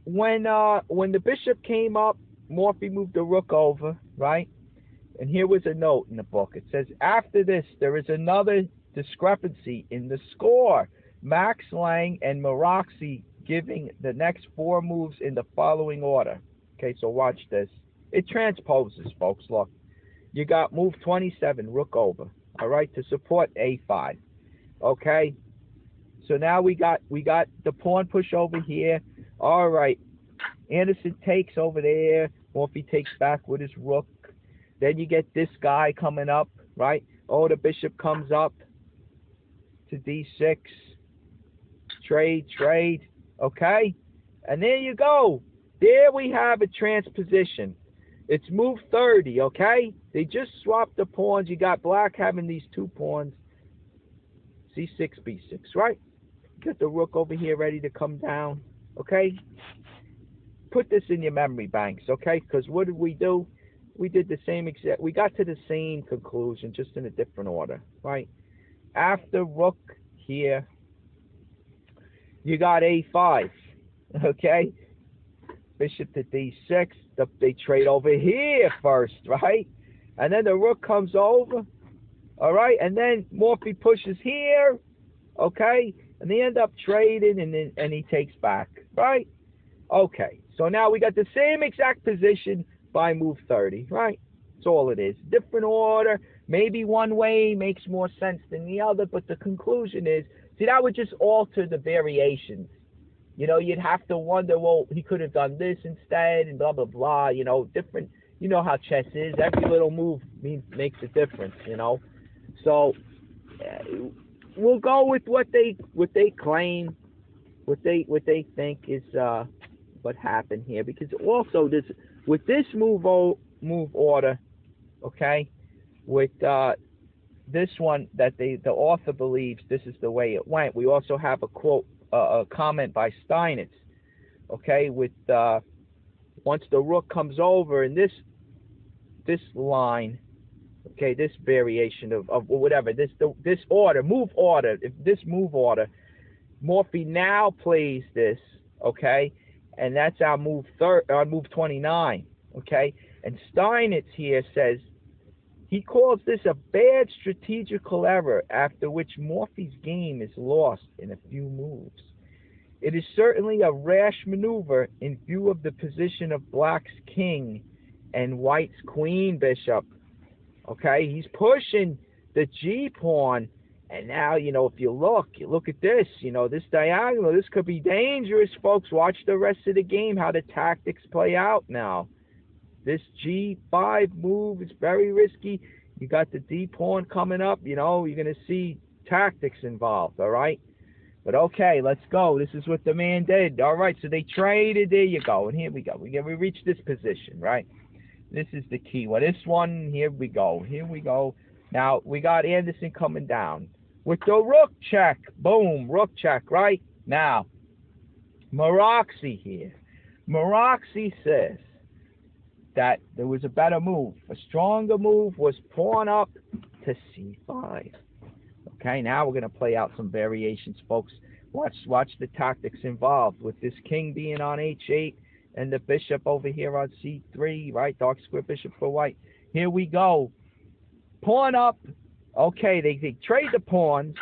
When the bishop came up, Morphy moved the rook over, right? And here was a note in the book. It says, after this, there is another discrepancy in the score. Max Lang and Maroxy giving the next 4 moves in the following order. Okay, so watch this. It transposes, folks. Look, you got move 27, rook over. All right, to support A5. Okay, so now we got the pawn push over here. All right, Anderson takes over there. Morphy takes back with his rook. Then you get this guy coming up, right? Oh, the bishop comes up to d6. Trade. Okay? And there you go. There we have a transposition. It's move 30, okay? They just swapped the pawns. You got black having these two pawns. c6, b6, right? Got the rook over here ready to come down, okay? Put this in your memory banks, okay? Because what did we do? We did the same exact. We got to the same conclusion, just in a different order, right? After rook here, you got a5, okay? Bishop to d6. They trade over here first, right? And then the rook comes over, all right? And then Morphy pushes here, okay? And they end up trading, and he takes back, right? Okay, so now we got the same exact position by move 30, right? That's all it is. Different order. Maybe one way makes more sense than the other, but the conclusion is, see, that would just alter the variations. You know, you'd have to wonder, well, he could have done this instead, and blah, blah, blah, you know, different. You know how chess is. Every little move makes a difference, you know. So, we'll go with what they claim, what they think is what happened here, because also with this move order, okay, with this one that the author believes this is the way it went. We also have a quote, a comment by Steinitz, okay, with once the rook comes over in this line, okay, this variation of whatever, this order, move order, if this move order, Morphy now plays this, okay, and that's our move 29, okay, and Steinitz here says he calls this a bad strategical error after which Morphy's game is lost in a few moves. It is certainly a rash maneuver in view of the position of Black's king and White's queen bishop. Okay, he's pushing the G pawn, and now, you know, if you look at this, you know, this diagonal, this could be dangerous, folks. Watch the rest of the game, how the tactics play out now. This G5 move is very risky. You got the D pawn coming up, you know, you're going to see tactics involved, all right? But okay, let's go. This is what the man did. All right, so they traded. There you go. And here we go. We reached this position, right? This is the key. Well, this one, here we go. Here we go. Now, we got Anderson coming down with the rook check. Boom, rook check, right? Now, Maroxy here. Maroxy says that there was a better move. A stronger move was pawn up to c5. Okay, now we're going to play out some variations, folks. Watch the tactics involved with this king being on h8 and the bishop over here on c3, right? Dark square bishop for white. Here we go. Pawn up. Okay, they trade the pawns.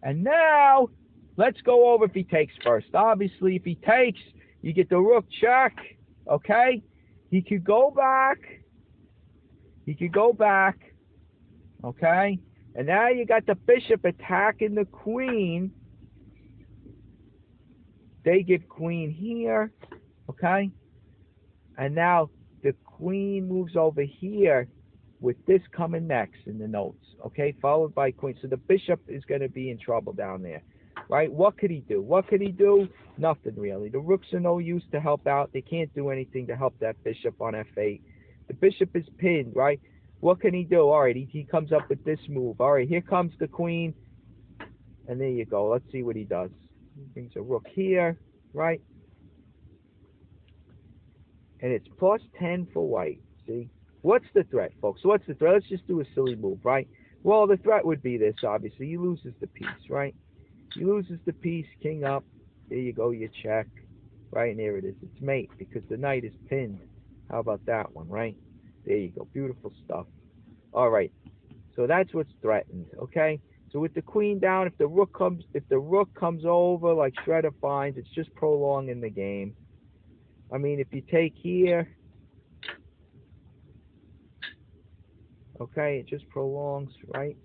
And now, let's go over if he takes first. Obviously, if he takes, you get the rook check. Okay? He could go back. Okay? And now you got the bishop attacking the queen. They give queen here. Okay? And now the queen moves over here with this coming next in the notes. Okay? Followed by queen. So the bishop is going to be in trouble down there. Right? What could he do? Nothing really. The rooks are no use to help out. They can't do anything to help that bishop on f8. The bishop is pinned, right? What can he do? All right, he comes up with this move. All right, here comes the queen. And there you go. Let's see what he does. He brings a rook here, right? And it's plus 10 for white. See? What's the threat, folks? What's the threat? Let's just do a silly move, right? Well, the threat would be this, obviously. He loses the piece, right? He loses the piece, king up. There you go, you check. Right, and there it is. It's mate, because the knight is pinned. How about that one, right? There you go. Beautiful stuff. All right. So that's what's threatened, okay? So with the queen down, if the rook comes over like Shredder finds, it's just prolonging the game. I mean, if you take here, okay, it just prolongs, right?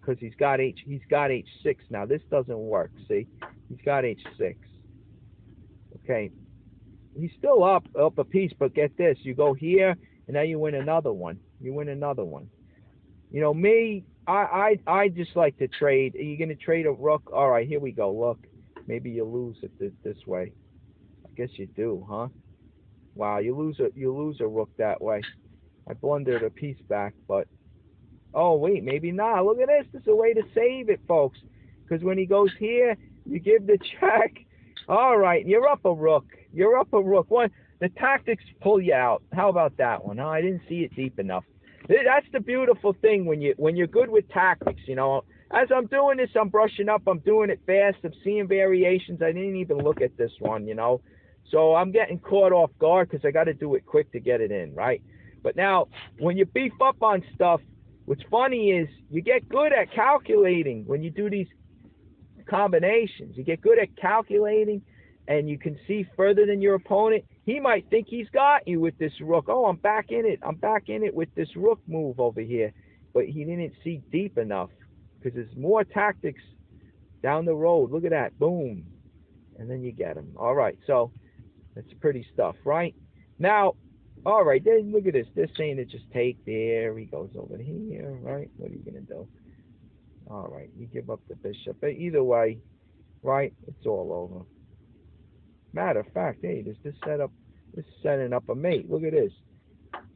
Because he's got h6 now. This doesn't work, see? He's got h6. Okay. He's still up a piece, but get this. You go here, and now you win another one. You win another one. You know, me, I just like to trade. Are you going to trade a rook? All right, here we go. Look, maybe you lose it this way. I guess you do, huh? Wow, you lose a rook that way. I blundered a piece back, but oh wait, maybe not. Look at this. This is a way to save it, folks. Because when he goes here, you give the check. All right, you're up a rook. You're up a rook. One, the tactics pull you out. How about that one? Oh, I didn't see it deep enough. That's the beautiful thing when you're good with tactics. You know, as I'm doing this, I'm brushing up. I'm doing it fast. I'm seeing variations. I didn't even look at this one. You know, so I'm getting caught off guard because I got to do it quick to get it in, right? But now, when you beef up on stuff, what's funny is you get good at calculating when you do these combinations. You get good at calculating, and you can see further than your opponent. He might think he's got you with this rook. Oh, I'm back in it. I'm back in it with this rook move over here. But he didn't see deep enough because there's more tactics down the road. Look at that. Boom. And then you get him. All right. So that's pretty stuff, right? Now, all right. Then look at this. They're saying to just take there. He goes over here, right? What are you going to do? All right. You give up the bishop. But either way, right? It's all over. Matter of fact, hey, there's this setup. This is setting up a mate. Look at this.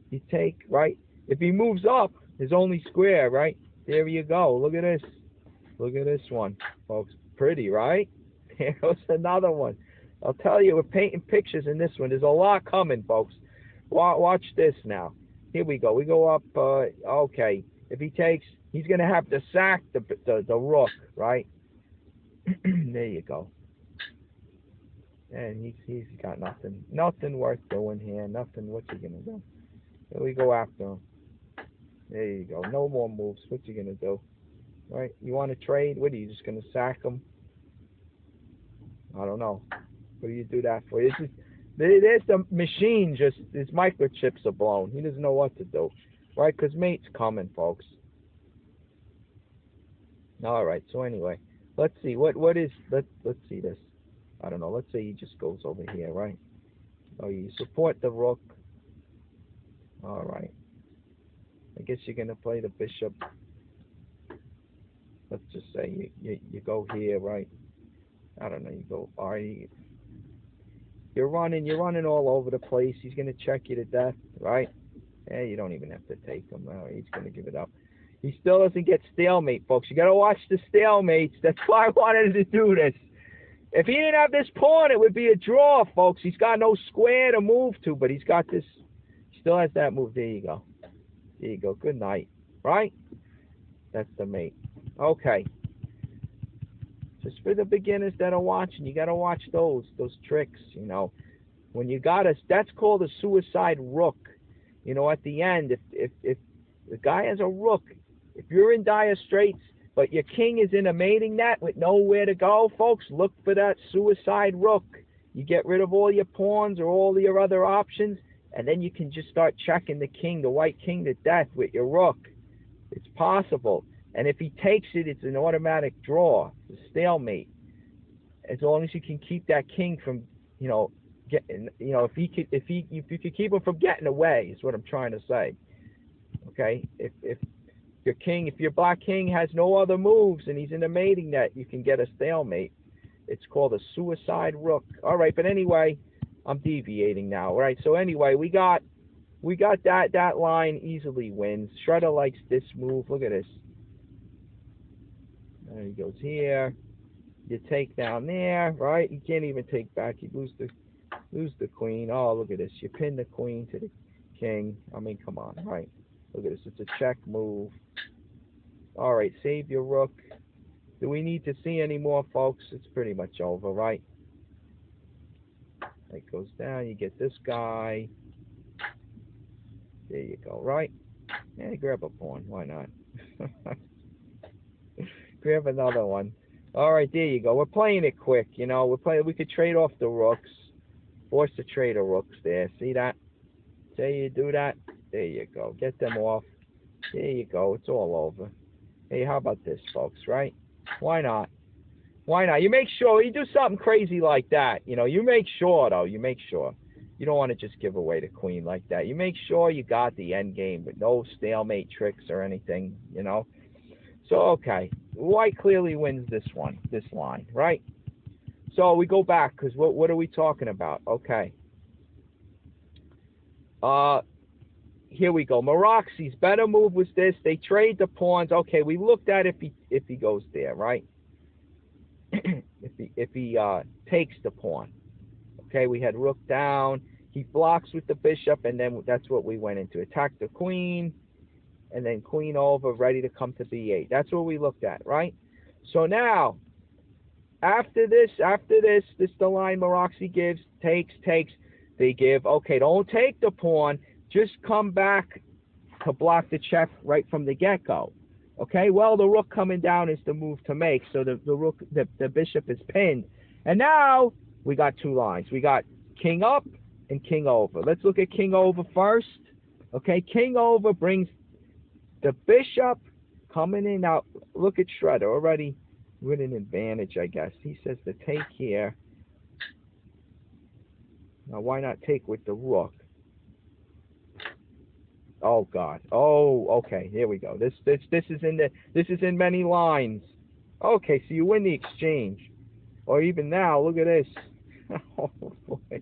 You take, right? If he moves up, his only square, right? There you go. Look at this. Look at this one, folks. Pretty, right? Here goes another one. I'll tell you, we're painting pictures in this one. There's a lot coming, folks. Watch this now. Here we go. We go up. Okay. If he takes, he's going to have to sack the rook, right? There you go. And he's got nothing worth doing here. Nothing. What's he gonna do? Here we go after him. There you go. No more moves. What's he gonna do? Right? You want to trade? What are you just gonna sack him? I don't know. What do you do that for? There's the machine. Just his microchips are blown. He doesn't know what to do. Right? Because mate's coming, folks. All right. So anyway, let's see. What is? Let's see this. I don't know. Let's say he just goes over here, right? Oh, you support the rook. All right. I guess you're going to play the bishop. Let's just say you go here, right? I don't know. You go. All right. You're running all over the place. He's going to check you to death, right? Yeah, you don't even have to take him. All right, he's going to give it up. He still doesn't get stalemate, folks. You got to watch the stalemates. That's why I wanted to do this. If he didn't have this pawn, it would be a draw, folks. He's got no square to move to, but he's got this. He still has that move. There you go. There you go. Good night. Right? That's the mate. Okay. Just for the beginners that are watching, you got to watch those tricks, you know. When you got us, that's called a suicide rook. You know, at the end, if the guy has a rook, if you're in dire straits, but your king is in a mating net with nowhere to go, folks, look for that suicide rook. You get rid of all your pawns or all your other options, and then you can just start checking the king, the white king, to death with your rook. It's possible. And if he takes it, it's an automatic draw. It's a stalemate. As long as you can keep that king from, you know, getting, you know, if you could keep him from getting away, is what I'm trying to say. Okay? If your black king has no other moves and he's in a mating net, you can get a stalemate. It's called a suicide rook. All right, but anyway, I'm deviating now. All right, so anyway, we got that line easily wins. Shredder likes this move. Look at this. There he goes here. You take down there, right? You can't even take back. You lose the queen. Oh, look at this. You pin the queen to the king. I mean, come on, right? Look at this. It's a check move. All right, save your rook. Do we need to see any more, folks? It's pretty much over, right? It goes down. You get this guy. There you go, right? Yeah, grab a pawn. Why not? Grab another one. All right, there you go. We're playing it quick, you know. We could trade off the rooks. Force the trade of rooks there. See that? Say you do that. There you go. Get them off. There you go. It's all over. Hey, how about this, folks, right? Why not? Why not? You make sure. You do something crazy like that. You know, you make sure, though. You make sure. You don't want to just give away the queen like that. You make sure you got the end game with no stalemate tricks or anything, you know. So, okay. White clearly wins this one, this line, right? So we go back, because what are we talking about? Okay. Here we go. Maroxi's better move was this. They trade the pawns. Okay, we looked at if he goes there, right? if he takes the pawn. Okay, we had rook down. He blocks with the bishop, and then that's what we went into. Attack the queen, and then queen over, ready to come to b8. That's what we looked at, right? So now, after this, this is the line Maroxi gives, takes. They give, okay, don't take the pawn. Just come back to block the check right from the get-go. Okay, well, the rook coming down is the move to make, so the bishop is pinned. And now we got two lines. We got king up and king over. Let's look at king over first. Okay, king over brings the bishop coming in. Now, look at Shredder already with an advantage, I guess. He says to take here. Now, why not take with the rook? Oh God! Oh, okay. Here we go. This is in many lines. Okay, so you win the exchange, or even now. Look at this. Oh boy!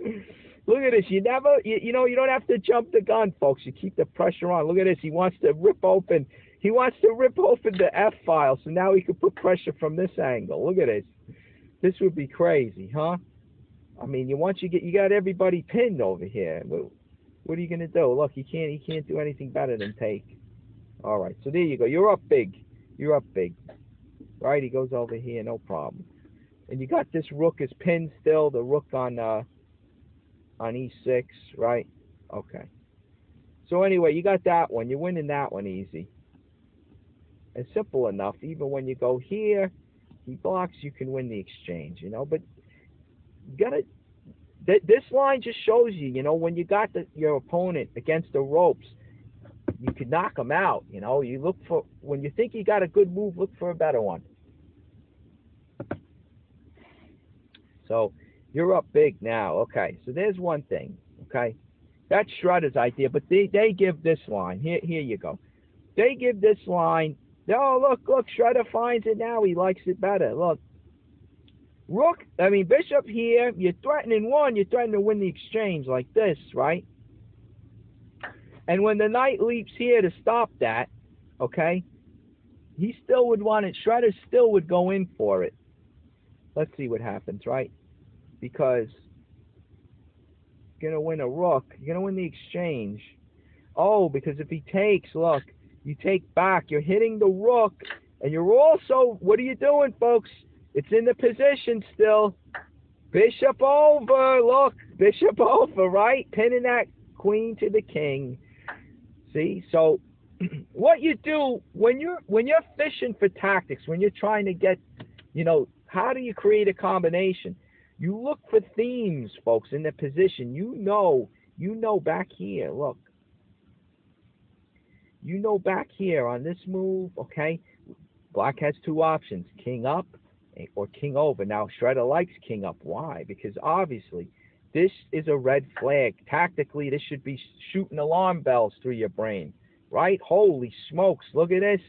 Look at this. You never, you know, you don't have to jump the gun, folks. You keep the pressure on. Look at this. He wants to rip open. He wants to rip open the F file, so now he can put pressure from this angle. Look at this. This would be crazy, huh? I mean, once you got everybody pinned over here. What are you gonna do? Look, he can't do anything better than take. All right, so there you go. You're up big. You're up big. Right? He goes over here, no problem. And you got this rook is pinned still. The rook on e6, right? Okay. So anyway, you got that one. You're winning that one easy. And simple enough. Even when you go here, he blocks. You can win the exchange. You know, but you gotta. This line just shows you, you know, when you got your opponent against the ropes, you can knock him out. You know, you look for, when you think you got a good move, look for a better one. So you're up big now. Okay, so there's one thing. Okay, that's Shredder's idea, but they give this line. Here you go. They give this line. Oh, look, Shredder finds it now. He likes it better. Look. Bishop here, you're threatening one, you're threatening to win the exchange like this, right? And when the knight leaps here to stop that, okay, he still would want it, Shredder still would go in for it. Let's see what happens, right? Because you're going to win a rook, you're going to win the exchange. Oh, because if he takes, look, you take back, you're hitting the rook, and you're also, what are you doing, folks? It's in the position still. Bishop over. Look, bishop over, right? Pinning that queen to the king. See? So what you do when you're fishing for tactics, when you're trying to get, you know, how do you create a combination? You look for themes, folks, in the position. You know back here, look. You know back here on this move, okay? Black has two options, king up or king over. Now, Shredder likes king up. Why? Because obviously, this is a red flag. Tactically, this should be shooting alarm bells through your brain, right? Holy smokes, look at this.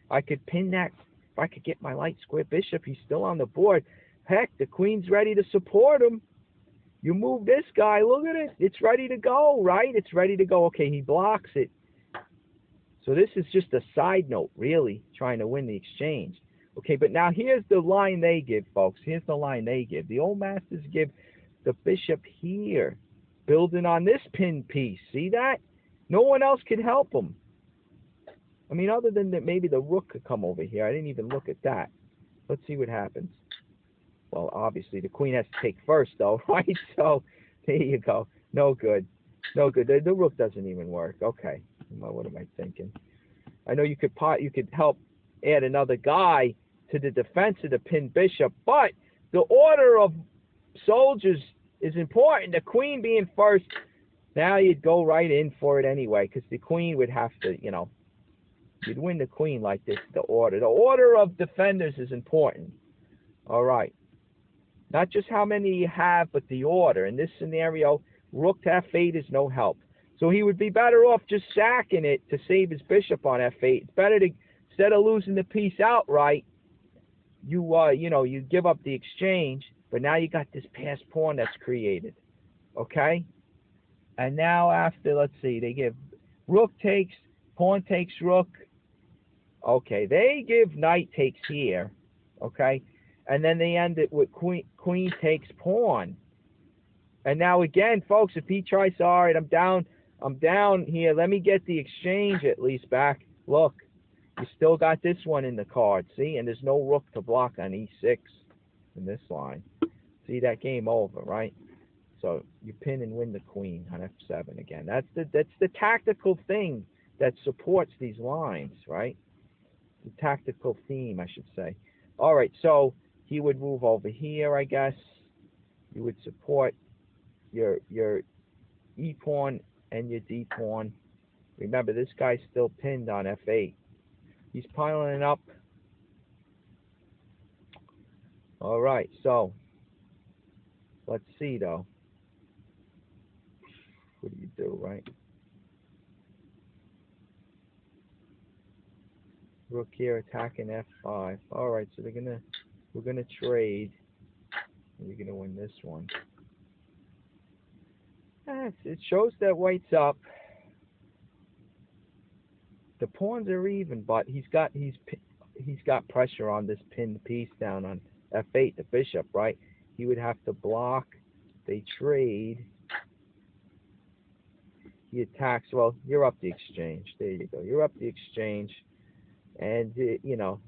I could pin that. If I could get my light square bishop, he's still on the board. Heck, the queen's ready to support him. You move this guy, look at it. It's ready to go, right? It's ready to go. Okay, he blocks it. So this is just a side note, really, trying to win the exchange. Okay, but now here's the line they give, folks. Here's the line they give. The old masters give the bishop here, building on this pin piece. See that? No one else could help him. I mean, other than that, maybe the rook could come over here. I didn't even look at that. Let's see what happens. Well, obviously, the queen has to take first, though, right? So, there you go. No good. No good. The rook doesn't even work. Okay. What am I thinking? I know you could help add another guy to the defense of the pinned bishop, but the order of soldiers is important. The queen being first, now you'd go right in for it anyway, because the queen would have to, you know, you'd win the queen like this, the order. The order of defenders is important. All right. Not just how many you have, but the order. In this scenario, rook to f8 is no help. So he would be better off just sacking it to save his bishop on f8. It's better to, instead of losing the piece outright, you give up the exchange, but now you got this passed pawn that's created. Okay? And now after, let's see, they give rook takes, pawn takes rook. Okay, they give knight takes here. Okay? And then they end it with queen takes pawn. And now again, folks, if he tries, all right, I'm down here, let me get the exchange at least back. Look, you still got this one in the card, see? And there's no rook to block on e6 in this line. See, that game over, right? So you pin and win the queen on f7 again. That's the tactical thing that supports these lines, right? The tactical theme, I should say. All right, so he would move over here, I guess. You would support your e pawn and your d pawn. Remember, this guy's still pinned on f8. He's piling it up. All right, so let's see though. What do you do, right? Rook here attacking f5. All right, so we're gonna trade. You're gonna win this one. It shows that white's up. The pawns are even, but he's got pressure on this pinned piece down on f8, the bishop, right? He would have to block. They trade. He attacks. Well, you're up the exchange. There you go. You're up the exchange, and you know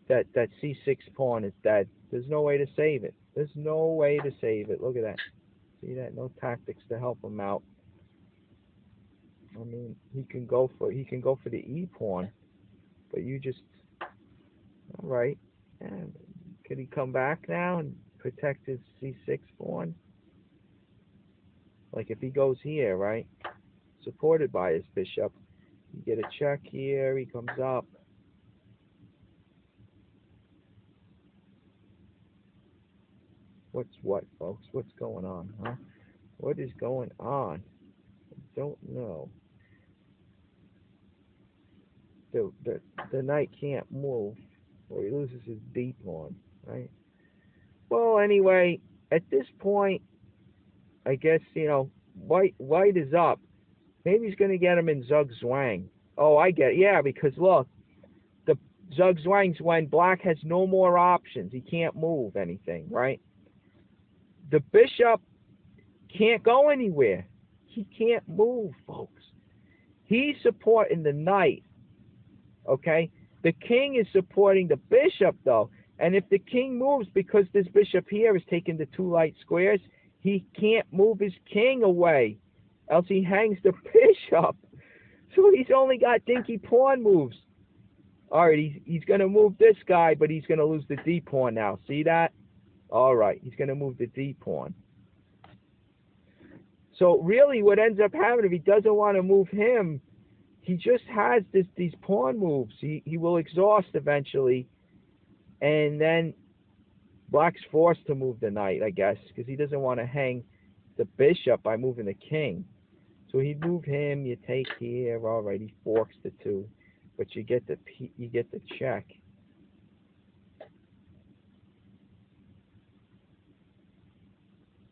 that c6 pawn is dead. There's no way to save it. There's no way to save it. Look at that. See that? No tactics to help him out. I mean, he can go for the e pawn, but you just all right. And could he come back now and protect his c6 pawn? Like if he goes here, right, supported by his bishop, you get a check here. He comes up. What's what, folks? What's going on, huh? What is going on? I don't know. The knight can't move, or he loses his d pawn, right? Well, anyway, at this point, I guess white is up. Maybe he's going to get him in zugzwang. Oh, I get it. Yeah, because look, the zugzwang's when black has no more options. He can't move anything, right? The bishop can't go anywhere. He can't move, folks. He's supporting the knight. Okay? The king is supporting the bishop, though. And if the king moves, because this bishop here is taking the two light squares, he can't move his king away. Else he hangs the bishop. So he's only got dinky pawn moves. All right, he's going to move this guy, but he's going to lose the d pawn now. See that? All right, he's going to move the d pawn. So really what ends up happening, if he doesn't want to move him, he just has these pawn moves. He will exhaust eventually, and then black's forced to move the knight, I guess, because he doesn't want to hang the bishop by moving the king. So he'd move him. You take here. All right, he forks the two, but you get the check.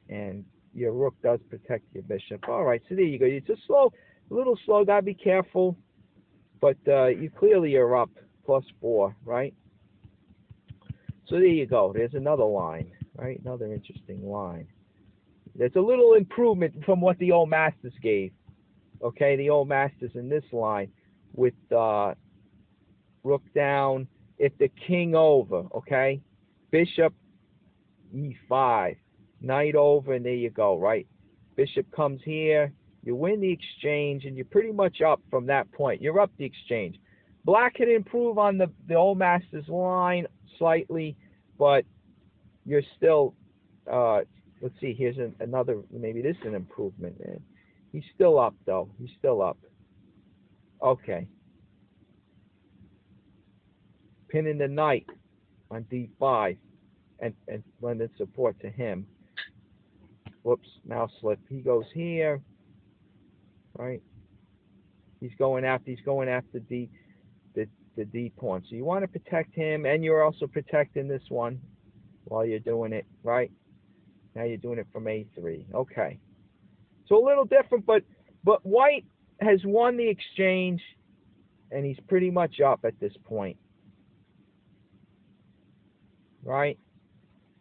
And your rook does protect your bishop. All right, so there you go. It's a little slow. Gotta be careful, but you clearly are up +4, right? So there you go. There's another line, right? Another interesting line. There's a little improvement from what the old masters gave. Okay, the old masters in this line with rook down, if the king over, okay? Bishop e5, knight over, and there you go, right? Bishop comes here, you win the exchange, and you're pretty much up from that point. You're up the exchange. Black can improve on the old masters line slightly, but you're still, let's see, here's another, maybe this is an improvement. He's still up, though. He's still up. Okay. Pinning the knight. on D5 and lending support to him. Whoops, mouse slip. He goes here, right? He's going after the D pawn. So you want to protect him, and you're also protecting this one while you're doing it, right? Now you're doing it from A3. Okay. So a little different, but white has won the exchange, and he's pretty much up at this point. Right?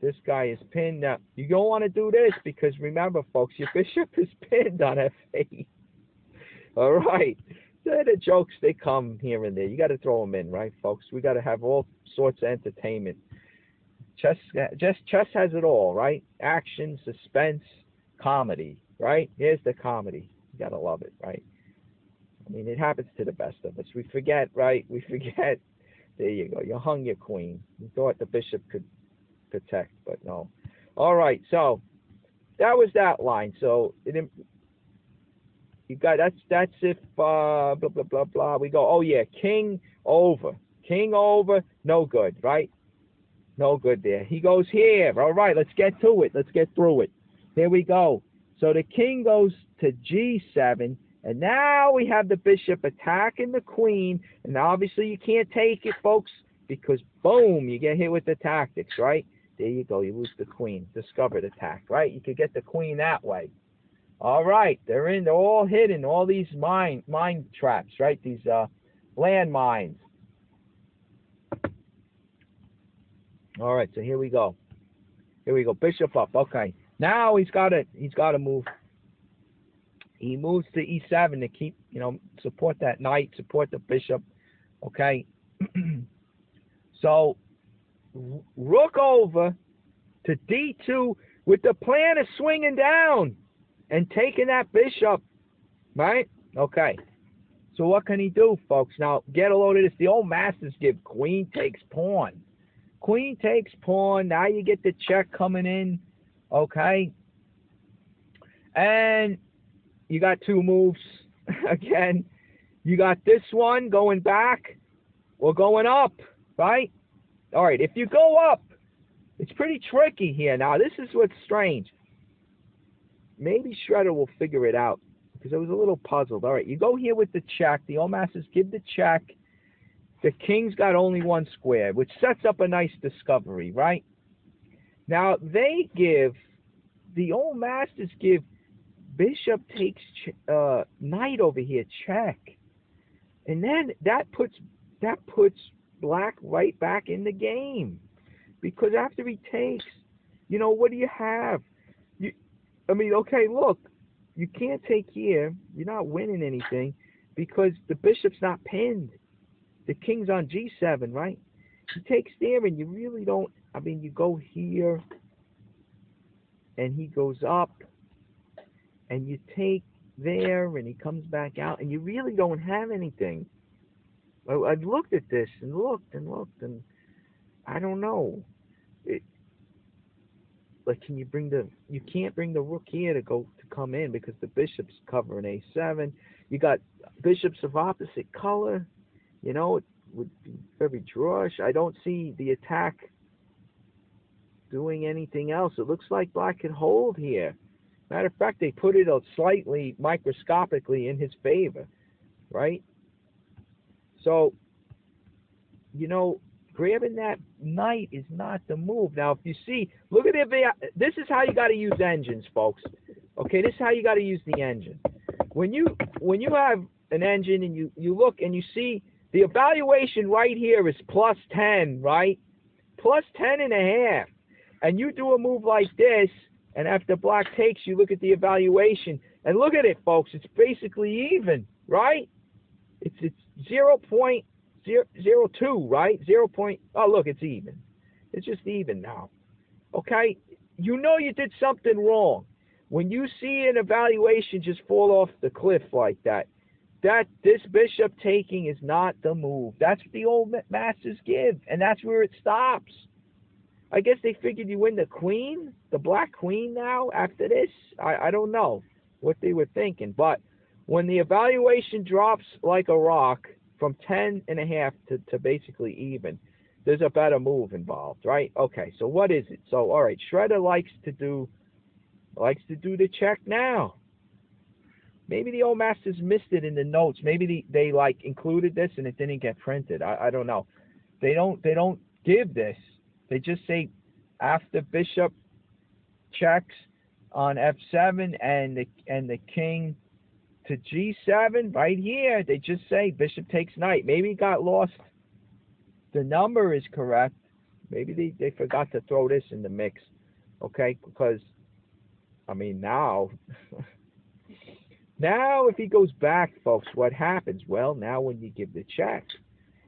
This guy is pinned. Now, you don't want to do this because remember, folks, your bishop is pinned on F8. All right. The jokes, they come here and there. You got to throw them in, right, folks? We got to have all sorts of entertainment. Chess has it all, right? Action, suspense, comedy, right? Here's the comedy. You got to love it, right? I mean, it happens to the best of us. We forget, right? We forget. There you go. You hung your queen. You thought the bishop could protect, but no. All right, so that was that line. So you got that's if blah blah blah blah. We go. Oh yeah, king over, no good, right? No good there. He goes here. All right, let's get to it. Let's get through it. There we go. So the king goes to G7, and now we have the bishop attacking the queen, and obviously you can't take it, folks, because boom, you get hit with the tactics, right? There you go. You lose the queen. Discovered attack, right? You could get the queen that way. All right, they're all hidden, all these mine traps, right? These land mines. All right, so here we go. Here we go. Bishop up. Okay. Now he's got to move. He moves to E7 to keep, support that knight, support the bishop. Okay. So rook over to D2 with the plan of swinging down and taking that bishop, right? Okay. So what can he do, folks? Now, get a load of this. The old masters give queen takes pawn. Queen takes pawn. Now you get the check coming in, okay? And you got two moves. Again, you got this one going back or going up, right? All right, if you go up, it's pretty tricky here. Now, this is what's strange. Maybe Shredder will figure it out because I was a little puzzled. All right, you go here with the check. The old masters give the check. The king's got only one square, which sets up a nice discovery, right? Now, the old masters give bishop takes knight over here, check. And then that puts black right back in the game. Because after he takes, what do you have? Okay, look, you can't take here. You're not winning anything because the bishop's not pinned. The king's on G7, right? He takes there, and you really don't. You go here, and he goes up, and you take there, and he comes back out, and you really don't have anything. I've looked at this and looked, and I don't know. You can't bring the rook here to come in because the bishop's covering A7. You got bishops of opposite color. It would be very drawish. I don't see the attack doing anything else. It looks like black can hold here. Matter of fact, they put it slightly microscopically in his favor, right? So, grabbing that knight is not the move. Now, if you see, look at it. This is how you got to use engines, folks. Okay, this is how you got to use the engine. When you have an engine and you look and you see the evaluation right here is plus 10, right? Plus 10 and a half. And you do a move like this, and after black takes, you look at the evaluation, and look at it, folks. It's basically even, right? It's 0.02, right? Oh, look, it's even. It's just even now. Okay? You did something wrong. When you see an evaluation just fall off the cliff like that, this bishop taking is not the move. That's what the old masters give, and that's where it stops. I guess they figured you win the queen, the black queen now after this. I don't know what they were thinking, but when the evaluation drops like a rock from 10 and a half to basically even, there's a better move involved, right? Okay, so what is it? So all right, Shredder likes to do the check now. Maybe the old masters missed it in the notes. Maybe they like included this and it didn't get printed. I don't know. They don't give this. They just say after bishop checks on f7 and the king to g7 right here. They just say bishop takes knight. Maybe it got lost. The number is correct. Maybe they forgot to throw this in the mix. Okay, because I mean now. Now, if he goes back, folks, what happens? Well, now when you give the check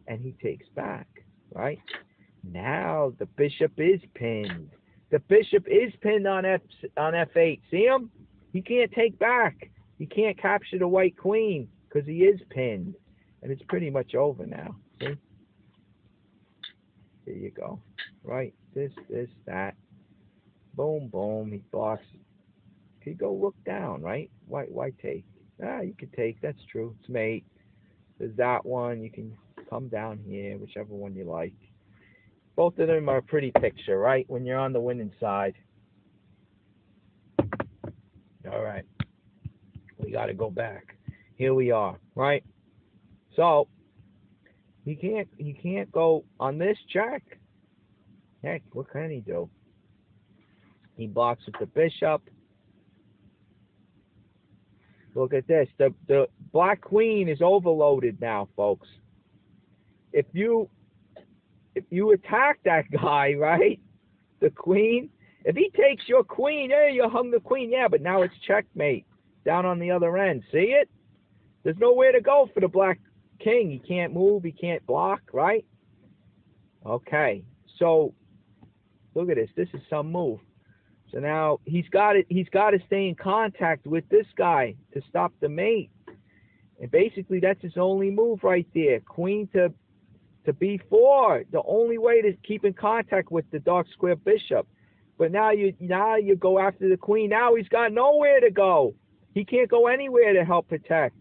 and he takes back, right? Now the bishop is pinned. The bishop is pinned on f8. See him? He can't take back. He can't capture the white queen because he is pinned. And it's pretty much over now. See? There you go. Right? This, that. Boom, boom. He blocks. He go rook down, right? Why take? You could take. That's true. It's mate. There's that one. You can come down here, whichever one you like. Both of them are a pretty picture, right? When you're on the winning side. All right. We got to go back. Here we are, right? So he can't go on this check. Heck, what can he do? He blocks with the bishop. Look at this. The black queen is overloaded now, folks. If you attack that guy, right? The queen. If he takes your queen, hey, you hung the queen, yeah, but now it's checkmate down on the other end. See it? There's nowhere to go for the black king. He can't move. He can't block, right? Okay. So look at this. This is some move. So now he's got to stay in contact with this guy to stop the mate. And basically that's his only move right there. Queen to b4. The only way to keep in contact with the dark square bishop. But now you go after the queen. Now he's got nowhere to go. He can't go anywhere to help protect.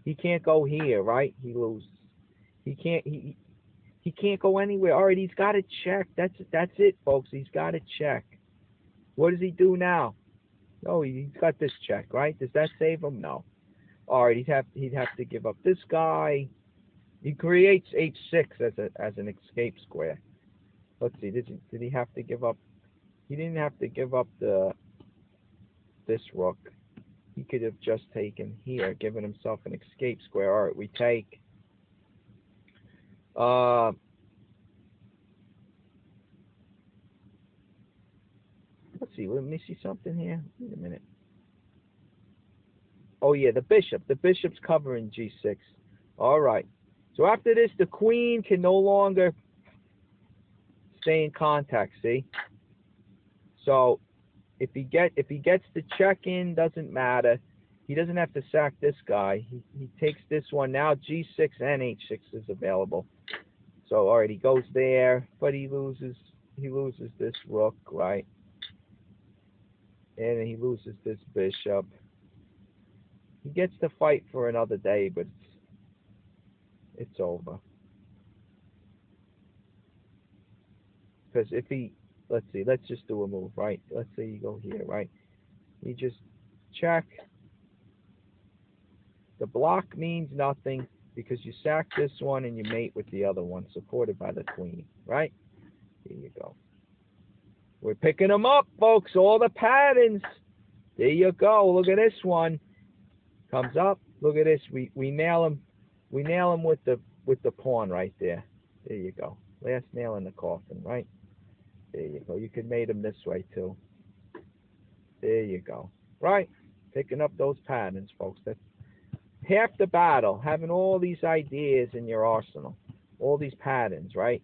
He can't go here, right? He loses. He can't go anywhere. All right, he's got to check. That's it, folks. He's got to check. What does he do now? Oh, he's got this check, right? Does that save him? No. All right, he'd have to give up this guy. He creates h6 as an escape square. Let's see. Did he have to give up? He didn't have to give up this rook. He could have just taken here, given himself an escape square. All right, we take. Let's see. Let me see something here. Wait a minute. Oh yeah, the bishop. The bishop's covering g6. All right. So after this, the queen can no longer stay in contact. See. So if he gets the check in, doesn't matter. He doesn't have to sack this guy. He takes this one now. G6 and H6 is available. So all right, he goes there, but he loses this rook, right? And he loses this bishop. He gets to fight for another day, but it's over. Because if he, let's see, let's just do a move, right? Let's say you go here, right? You just check. The block means nothing because you sack this one and you mate with the other one, supported by the queen, right? Here you go. We're picking them up, folks. All the patterns. There you go. Look at this one. Comes up. Look at this. We nail him. We nail him with the pawn right there. There you go. Last nail in the coffin, right? There you go. You could mate him this way too. There you go. Right? Picking up those patterns, folks. That's half the battle. Having all these ideas in your arsenal. All these patterns, right?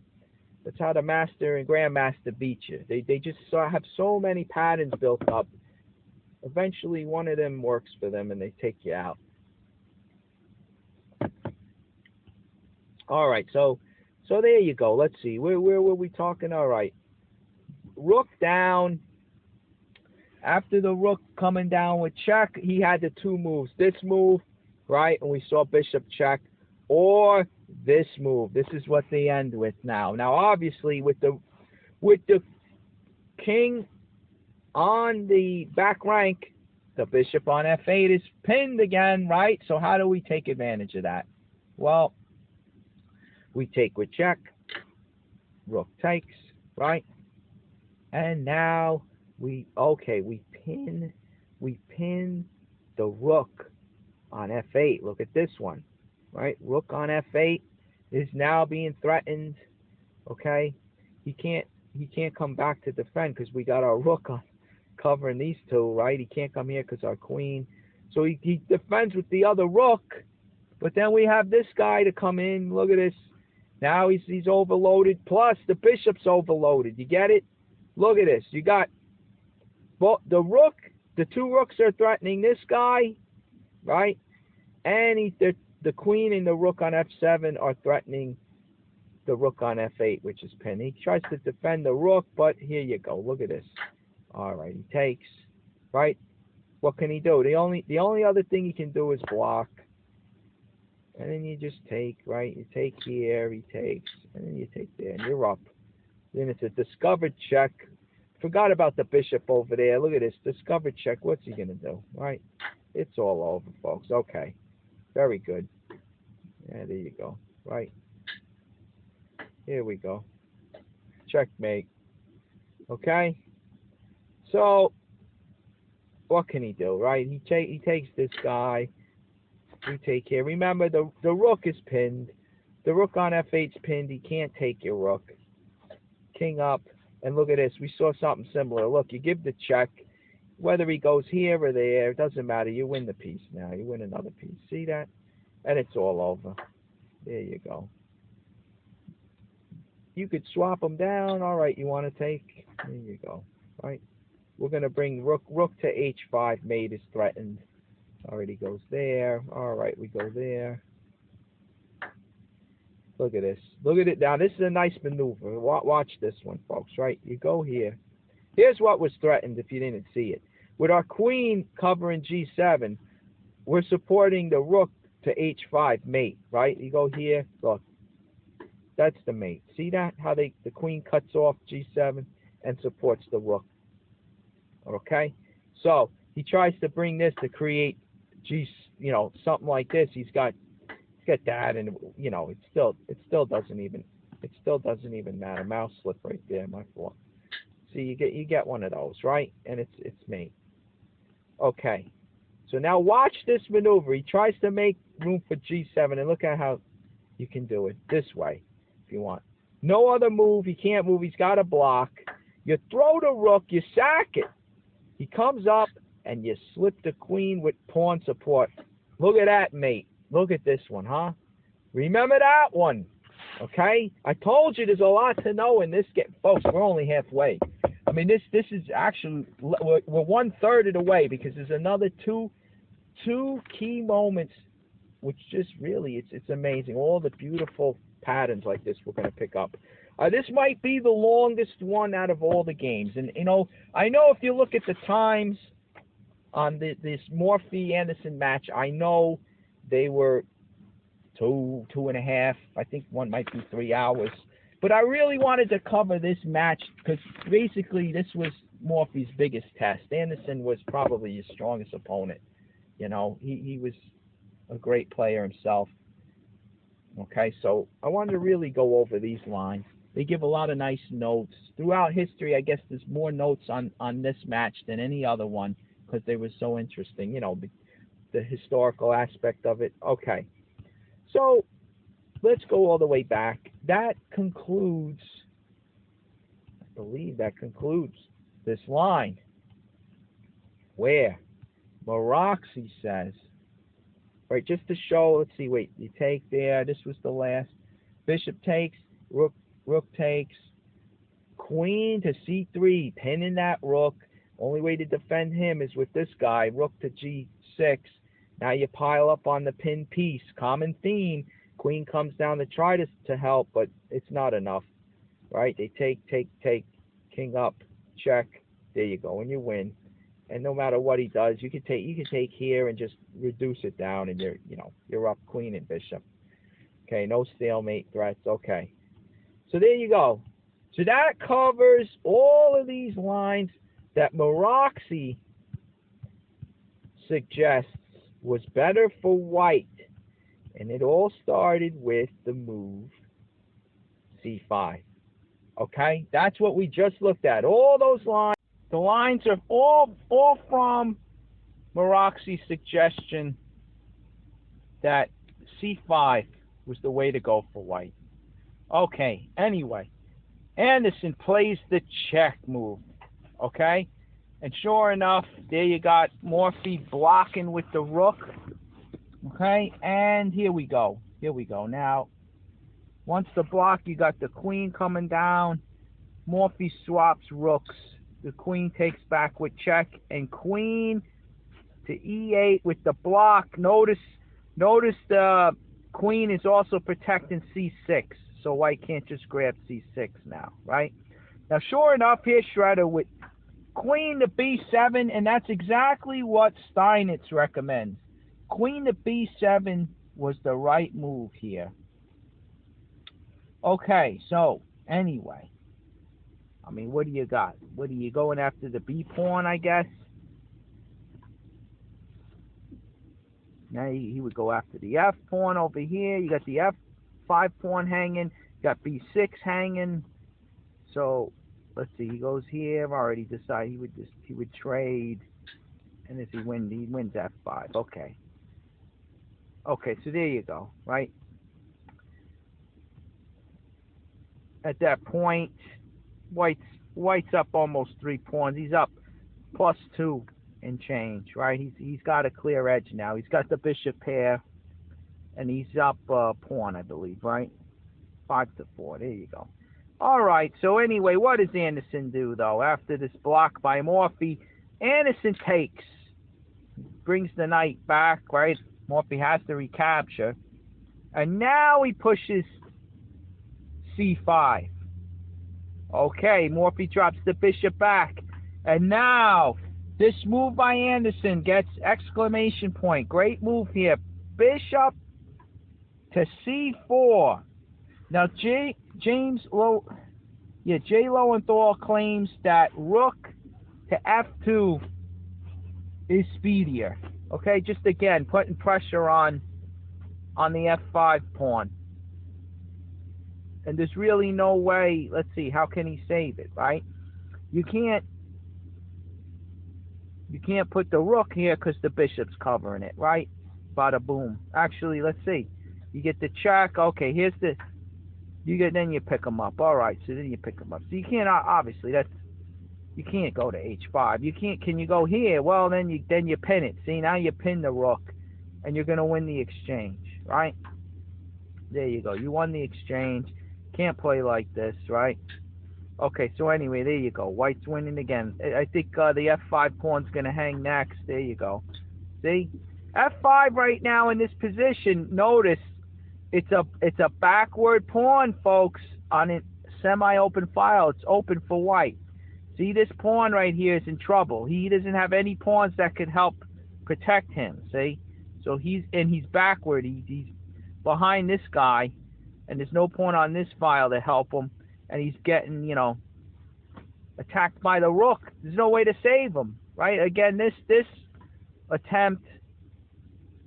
That's how the master and grandmaster beat you. They just have so many patterns built up. Eventually, one of them works for them, and they take you out. All right, so there you go. Let's see. Where were we talking? All right. Rook down. After the rook coming down with check, he had the two moves. This move, right? And we saw bishop check. or this move. This is what they end with now. Now, obviously, with the king on the back rank, the bishop on f8 is pinned again, right? So how do we take advantage of that? Well, we take with check, rook takes, right? And now we pin the rook on f8. Look at this one, right? Rook on f8 is now being threatened. Okay, he can't come back to defend because we got our rook on covering these two, right? He can't come here because our queen. So he defends with the other rook, but then we have this guy to come in. Look at this. Now he's overloaded. Plus the bishop's overloaded. You get it? Look at this. You got the rook. The two rooks are threatening this guy, right? And the queen and the rook on f7 are threatening the rook on f8, which is pinned. He tries to defend the rook, but here you go. Look at this. All right, he takes, right? What can he do? The only other thing he can do is block. And then you just take, right? You take here, he takes, and then you take there, and you're up. Then it's a discovered check. Forgot about the bishop over there. Look at this. Discovered check. What's he going to do? Right? It's all over, folks. Okay. Very good. Yeah, there you go. Right. Here we go. Checkmate. Okay? So, what can he do, right? He takes this guy. We take here. Remember, the rook is pinned. The rook on f8 is pinned. He can't take your rook. King up. And look at this. We saw something similar. Look, you give the check. Whether he goes here or there, it doesn't matter. You win the piece now. You win another piece. See that? And it's all over. There you go. You could swap them down. All right, you want to take? There you go. Right? We're going to bring rook to h5. Mate is threatened. Already goes there. All right, we go there. Look at this. Look at it now. This is a nice maneuver. Watch this one, folks, right? You go here. Here's what was threatened if you didn't see it. With our queen covering g7, we're supporting the rook to h5 mate, right? You go here. Look. That's the mate. See that? How the queen cuts off g7 and supports the rook. Okay? So, he tries to bring this to create something like this. He's got that, and it still doesn't even matter. Mouse slip right there, my fault. See, you get one of those, right? And it's mate. Okay. So now watch this maneuver. He tries to make room for g7, and look at how you can do it this way if you want. No other move. He can't move. He's got a block. You throw the rook. You sack it. He comes up, and you slip the queen with pawn support. Look at that, mate. Look at this one, huh? Remember that one, okay? I told you there's a lot to know in this game. Folks, we're only halfway. I mean, this is actually, we're 1/3 of the way because there's another two key moments, which just really, it's amazing. All the beautiful patterns like this we're going to pick up. This might be the longest one out of all the games. And, I know if you look at the times on this Morphy-Anderson match, I know they were 2.5. I think one might be 3 hours. But I really wanted to cover this match because basically this was Morphy's biggest test. Anderson was probably his strongest opponent. He was a great player himself. Okay, so I wanted to really go over these lines. They give a lot of nice notes. Throughout history, I guess there's more notes on this match than any other one because they were so interesting, the historical aspect of it. Okay, so let's go all the way back. That concludes, I believe that concludes this line where Moroxy says, right, just to show, let's see, wait, you take there, this was the last, bishop takes, rook takes, queen to c3, pinning that rook. Only way to defend him is with this guy, rook to g6. Now you pile up on the pinned piece. Common theme. Queen comes down to try to help, but it's not enough, right? They take, king up, check. There you go, and you win. And no matter what he does, you can take here and just reduce it down, and you're up queen and bishop. Okay, no stalemate threats. Okay. So there you go. So that covers all of these lines that Morphy suggests was better for white. And it all started with the move c5. Okay? That's what we just looked at. All those lines, the lines are all from Morphy's suggestion that c5 was the way to go for white. Okay, anyway, Anderson plays the check move. Okay? And sure enough, there you got Morphy blocking with the rook. Okay, and here we go. Here we go. Now, once the block, you got the queen coming down. Morphy swaps rooks. The queen takes back with check, and queen to e8 with the block. Notice the queen is also protecting c6, so white can't just grab c6 now, right? Now, sure enough, here's Shredder with queen to b7, and that's exactly what Steinitz recommends. Queen to b7 was the right move here. Okay, so anyway, I mean, what do you got? What are you going after the b pawn, I guess? Now he would go after the f pawn over here. You got the f5 pawn hanging. You got b6 hanging. So let's see. He goes here. I've already decided he would trade, and if he wins f5. Okay. Okay. So there you go. Right. At that point, White's up almost 3 pawns. He's up +2 and change, right? He's got a clear edge now. He's got the bishop pair, and he's up pawn, I believe, right? 5-4. There you go. All right. So anyway, what does Anderson do though after this block by Morphy? Anderson takes, brings the knight back, right? Morphy has to recapture, and now he pushes c5. Okay, Morphy drops the bishop back, and now this move by Anderson gets exclamation point. Great move here. Bishop to c4. Now Jay Lowenthal claims that rook to f2 is speedier. Okay, just again putting pressure on the f5 pawn. And there's really no way, let's see, how can he save it, right? You can't put the rook here because the bishop's covering it, right? Bada boom. Actually, let's see. You get the check. Okay, here's the, then you pick them up. All right, so then you pick them up. So you can't, obviously, you can't go to h5. You can't, can you go here? Well, then you pin it. See, now you pin the rook, and you're going to win the exchange, right? There you go. You won the exchange. Can't play like this, right? Okay, so anyway, there you go. White's winning again. I think the f5 pawn's going to hang next. There you go. See? f5 right now in this position, notice it's a backward pawn, folks, on a semi-open file. It's open for white. See, this pawn right here is in trouble. He doesn't have any pawns that could help protect him, see? So he's backward. He's behind this guy, and there's no pawn on this file to help him, and he's getting, you know, attacked by the rook. There's no way to save him, right? Again, this attempt,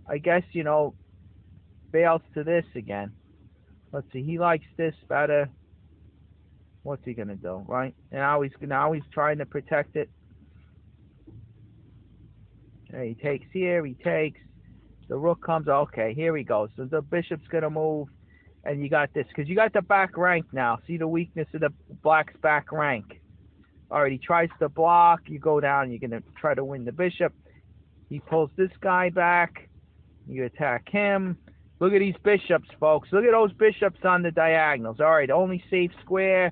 I guess, you know, fails to this again. Let's see, he likes this better. What's he gonna do, right? And now he's trying to protect it. And he takes here, he takes. The rook comes, okay, here we go. So the bishop's gonna move, and you got this, because you got the back rank now. See the weakness of the black's back rank. All right, he tries to block. You go down, you're gonna try to win the bishop. He pulls this guy back. You attack him. Look at these bishops, folks. Look at those bishops on the diagonals. All right, only safe square.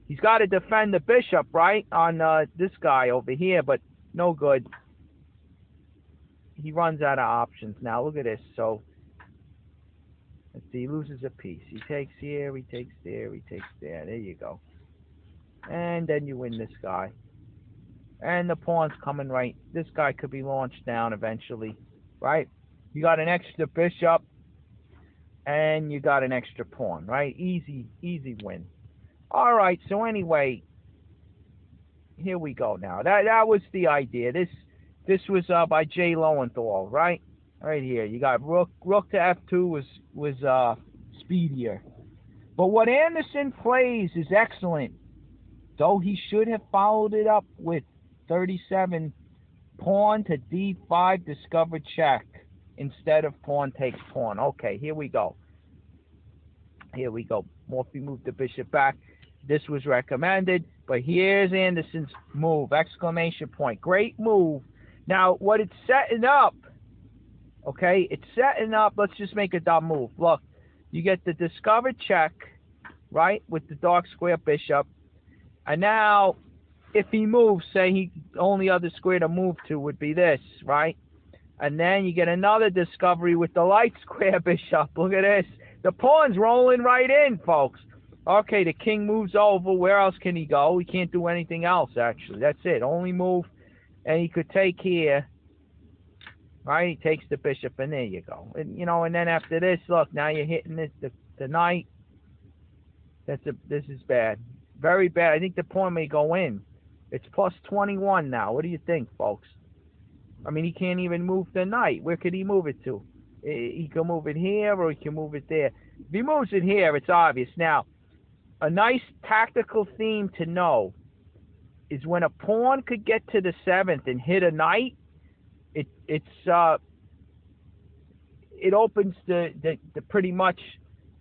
He's got to defend the bishop, right, on this guy over here, but no good. He runs out of options now. Look at this. So, let's see. He loses a piece. He takes here. He takes there. He takes there. There you go. And then you win this guy. And the pawn's coming right. This guy could be launched down eventually, right? You got an extra bishop. and you got an extra pawn, right? Easy win. All right, so anyway, here we go now. That was the idea. This was by Jay Lowenthal, right? Right here. You got rook to f2 was speedier. But what Anderson plays is excellent, though he should have followed it up with 37 pawn to d5 discovered check instead of pawn takes pawn. Okay, here we go. Here we go. Morphy moved the bishop back. This was recommended, but here's Anderson's move! Exclamation point. Great move. Now, what it's setting up, okay, it's setting up, let's just make a dumb move. Look, you get the discovered check, right, with the dark square bishop, and now, if he moves, say he only other square to move to would be this, right? And then you get another discovery with the light square bishop. Look at this. The pawn's rolling right in, folks. Okay, the king moves over. Where else can he go? He can't do anything else, actually. That's it. Only move. And he could take here. Right? He takes the bishop, and there you go. And, you know, and then after this, look, now you're hitting this, the knight. This is bad. Very bad. I think the pawn may go in. It's plus 21 now. What do you think, folks? I mean, he can't even move the knight. Where could he move it to? He can move it here, or he can move it there. If he moves it here, it's obvious. Now, a nice tactical theme to know is when a pawn could get to the 7th and hit a knight, it opens the pretty much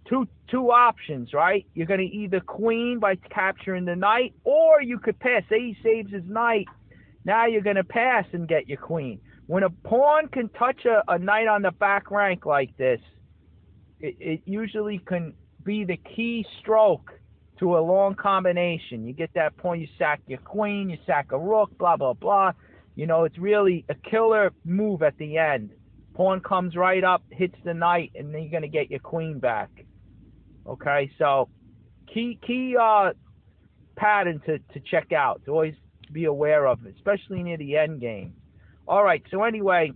two options, right? You're going to either queen by capturing the knight, or you could pass. Say he saves his knight. Now you're going to pass and get your queen. When a pawn can touch a knight on the back rank like this, it usually can be the key stroke to a long combination. You get that pawn, you sack your queen, you sack a rook, blah, blah, blah. You know, it's really a killer move at the end. Pawn comes right up, hits the knight, and then you're going to get your queen back. Okay, so key pattern to check out, to always be aware of, especially near the end game. All right, so anyway,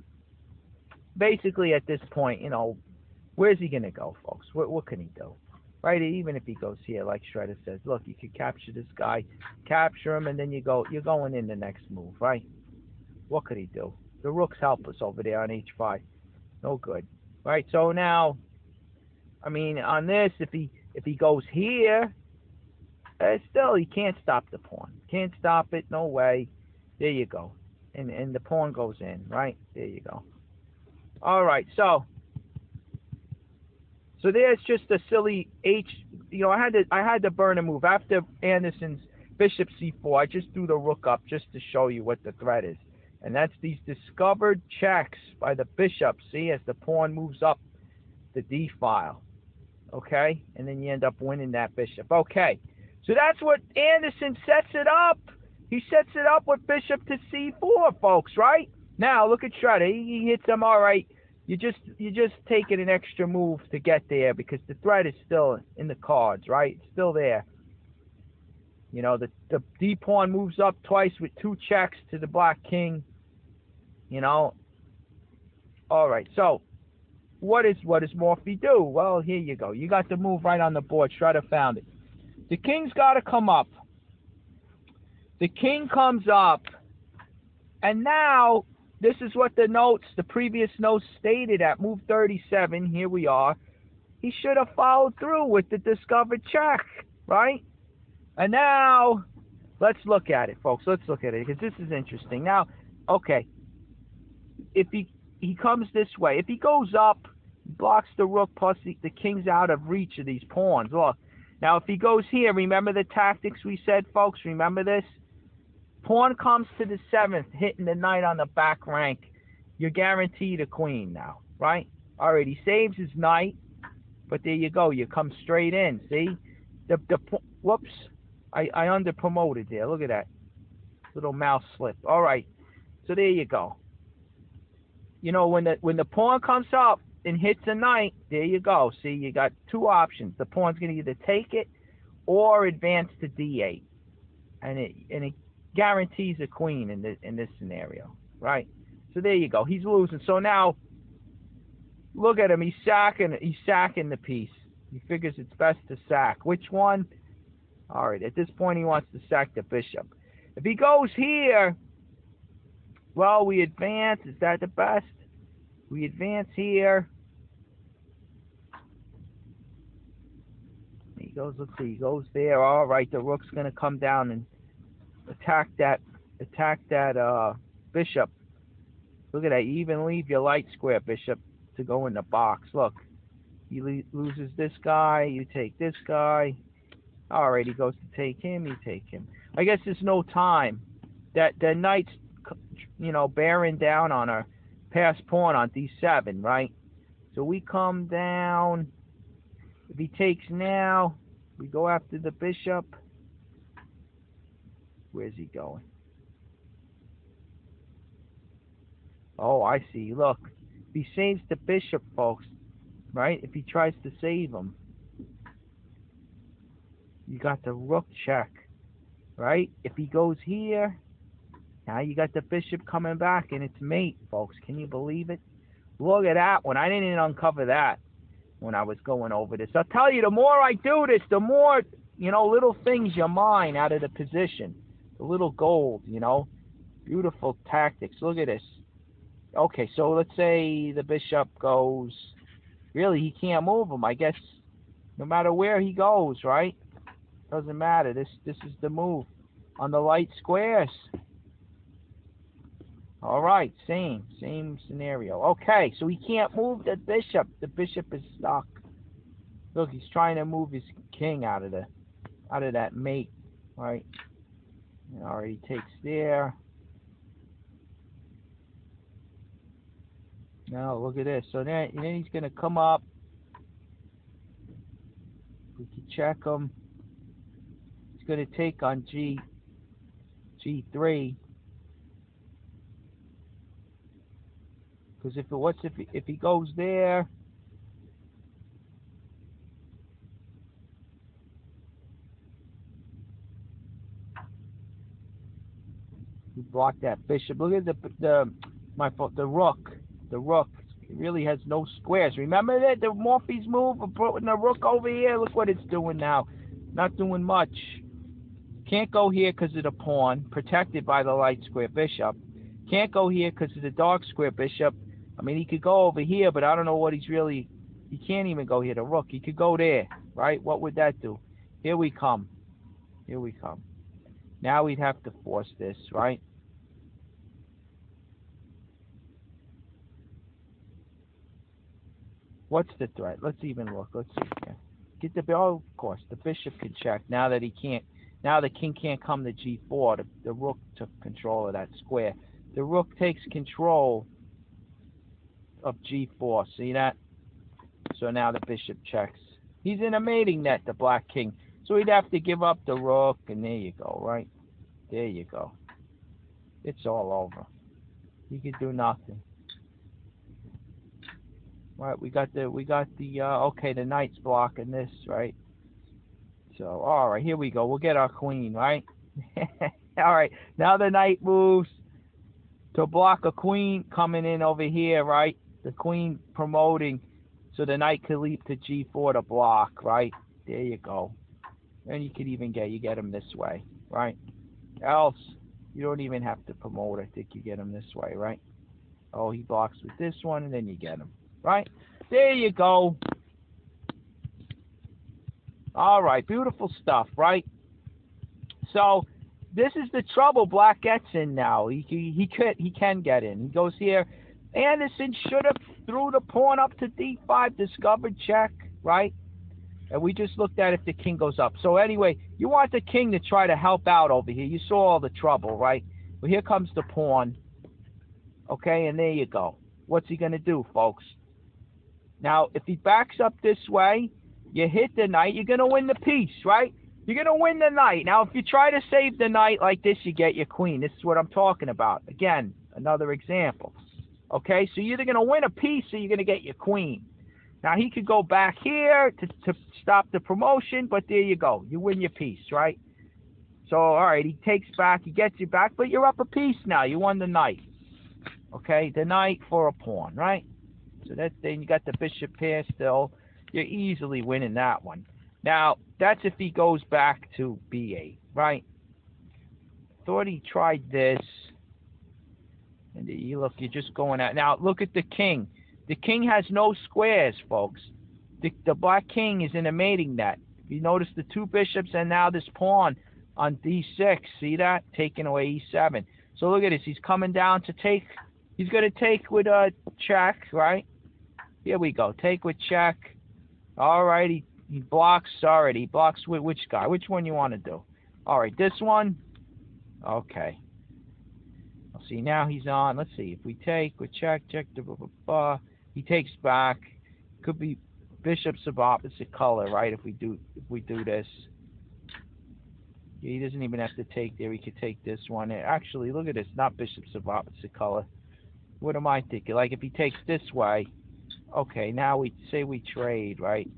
basically at this point, you know, where's he going to go, folks? What can he do? Right, even if he goes here, like Shredder says, look, you could capture this guy, capture him, and then you're going in the next move, right? What could he do? The rook's helpless over there on h5. No good. Right, so now, I mean, on this, if he goes here, still, he can't stop the pawn. Can't stop it, no way. There you go. And the pawn goes in, right? There you go. All right, so there's just a silly you know, I had to burn a move. After Anderson's bishop c4, I just threw the rook up just to show you what the threat is. And that's these discovered checks by the bishop, see, as the pawn moves up the d file. Okay? And then you end up winning that bishop. Okay. So that's what Anderson sets it up. He sets it up with bishop to c4, folks, right? Now, look at Shredder. He hits him, all right. You're just taking an extra move to get there because the threat is still in the cards, right? It's still there. You know, the d pawn moves up twice with 2 checks to the black king. You know. All right. So, what does Morphy do? Well, here you go. You got the move right on the board. Shredder found it. The king's got to come up. The king comes up, and now this is what the previous notes stated at move 37. Here we are. He should have followed through with the discovered check, right? And now, let's look at it, folks. Let's look at it, because this is interesting. Now, okay, if he comes this way, if he goes up, blocks the rook, plus the king's out of reach of these pawns. Look, now if he goes here, remember the tactics we said, folks? Remember this? Pawn comes to the 7th, hitting the knight on the back rank. You're guaranteed a queen now, right? All right, he saves his knight, but there you go. You come straight in, see? Whoops. I under-promoted there. Look at that. Little mouse slip. All right. So there you go. You know, when the pawn comes up and hits a knight, there you go. See, you got 2 options. The pawn's going to either take it or advance to d8. And it guarantees a queen in this scenario, right? So there you go. He's losing. So now Look at him. He's sacking the piece. He figures it's best to sack. Which one? All right. At this point, he wants to sack the bishop. If he goes here, well, we advance. Is that the best? We advance here. He goes. Let's see. He goes there. All right. The rook's gonna come down and attack that bishop. Look at that. You even leave your light square bishop to go in the box. Look. He loses this guy. You take this guy. All right. He goes to take him. You take him. I guess there's no time. That the knight's, bearing down on our passed pawn on d7, right? So we come down. If he takes now, we go after the bishop. Where's he going? Oh, I see. Look, if he saves the bishop, folks, right? If he tries to save him, you got the rook check, right? If he goes here, now you got the bishop coming back, and it's mate, folks. Can you believe it? Look at that one. I didn't uncover that when I was going over this. I'll tell you, the more I do this, the more, little things you mine out of the position. The little gold, Beautiful tactics. Look at this. Okay, so let's say the bishop goes. Really, he can't move him. I guess no matter where he goes, right? Doesn't matter. This is the move on the light squares. All right, same scenario. Okay, so he can't move the bishop. The bishop is stuck. Look, he's trying to move his king out of that mate, right? All right, he takes there. Now look at this. So then he's gonna come up. We can check him. He's gonna take on G3. Because if he goes there, we block that bishop. Look at the rook. The rook really has no squares. Remember that the Morphy's move of putting the rook over here. Look what it's doing now. Not doing much. Can't go here because of the pawn, protected by the light square bishop. Can't go here because of the dark square bishop. I mean, he could go over here, but I don't know what he can't even go here, the rook. He could go there, right? What would that do? Here we come. Here we come. Now we'd have to force this, right? What's the threat? Let's even look. Let's see here. Get the of course, the bishop can check. Now that he can't, now the king can't come to G4. The rook took control of that square. The rook takes control of G4. See that? So now the bishop checks. He's in a mating net, the black king. So he'd have to give up the rook, and there you go, right? There you go. It's all over. He could do nothing. Right, we got the okay, the knight's blocking this, right? So, all right, here we go. We'll get our queen, right? All right, now the knight moves to block a queen coming in over here, right? The queen promoting, so the knight could leap to G4 to block, right? There you go. And you could even get him this way, right? Else, you don't even have to promote. I think you get him this way, right? Oh, he blocks with this one, and then you get him. Right? There you go. All right. Beautiful stuff, right? So this is the trouble Black gets in now. He can get in. He goes here. Anderson should have threw the pawn up to D5, discovered check, right? And we just looked at if the king goes up. So anyway, you want the king to try to help out over here. You saw all the trouble, right? Well, here comes the pawn. Okay, and there you go. What's he going to do, folks? Now, if he backs up this way, you hit the knight, you're going to win the piece, right? You're going to win the knight. Now, if you try to save the knight like this, you get your queen. This is what I'm talking about. Again, another example. Okay, so you're either going to win a piece or you're going to get your queen. Now, he could go back here to stop the promotion, but there you go. You win your piece, right? So, all right, he takes back, he gets you back, but you're up a piece now. You won the knight. Okay, the knight for a pawn, right? So then you got the bishop pair still. You're easily winning that one. Now, that's if he goes back to b8, right? Thought he tried this. And you look, you're just going out. Now, look at the king. The king has no squares, folks. The black king is in a mating net. You notice the two bishops and now this pawn on d6. See that? Taking away e7. So look at this. He's coming down to take. He's going to take with a check, right? Here we go. Take with check. All right. He blocks. Sorry. He blocks with which guy? Which one you want to do? All right. This one. Okay. See, now he's on. Let's see. If we take with check, he takes back. Could be bishops of opposite color, right? If we do this. He doesn't even have to take there. He could take this one. Actually, look at this. Not bishops of opposite color. What am I thinking? Like if he takes this way. Okay, now we say we trade, right?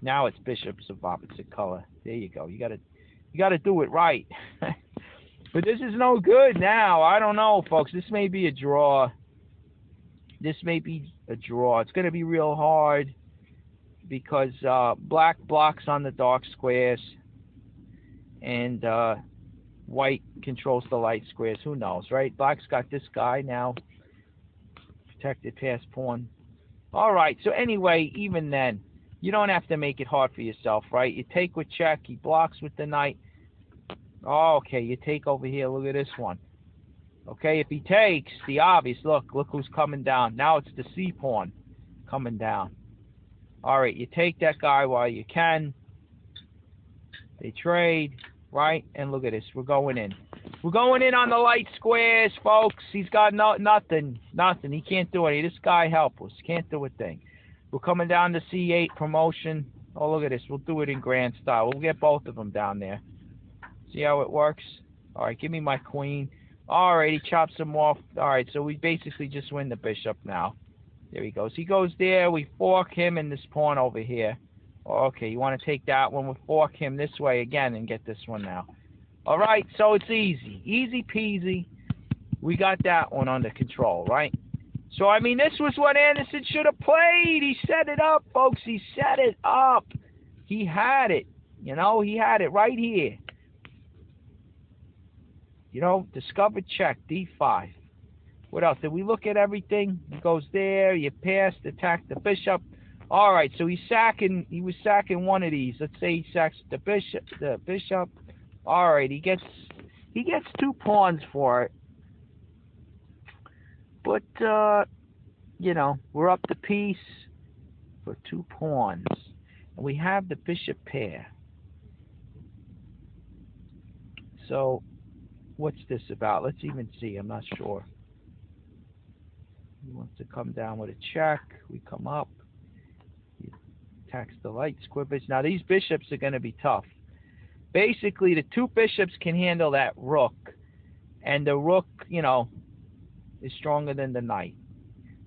Now it's bishops of opposite color. There you go. You gotta do it right. But this is no good now. I don't know, folks. This may be a draw. This may be a draw. It's going to be real hard because black blocks on the dark squares and white controls the light squares. Who knows, right? Black's got this guy now. Protected pass pawn. All right. So anyway, even then, you don't have to make it hard for yourself, right? You take with check. He blocks with the knight. Oh, okay, you take over here. Look at this one. Okay, if he takes, the obvious, look who's coming down. Now it's the C pawn coming down. All right, you take that guy while you can. They trade, right? And look at this. We're going in. We're going in on the light squares, folks. He's got nothing. He can't do anything. This guy helpless. Can't do a thing. We're coming down to C8 promotion. Oh, look at this. We'll do it in grand style. We'll get both of them down there. See how it works? All right, give me my queen. All right, he chops him off. All right, so we basically just win the bishop now. There he goes. He goes there. We fork him and this pawn over here. Okay, you want to take that one. We'll fork him this way again and get this one now. All right, so it's easy. Easy peasy. We got that one under control, right? So, I mean, this was what Anderson should have played. He set it up, folks. He set it up. He had it. You know, he had it right here. You know, discover check, d5. What else? Did we look at everything? He goes there, you passed, attack the bishop. All right, so he was sacking one of these. Let's say he sacks the bishop. All right, he gets 2 pawns for it. But, you know, we're up the piece for 2 pawns. And we have the bishop pair. So, what's this about? Let's even see. I'm not sure. He wants to come down with a check. We come up. He attacks the light squibbage. Now, these bishops are going to be tough. Basically, the 2 bishops can handle that rook. And the rook, you know, is stronger than the knight.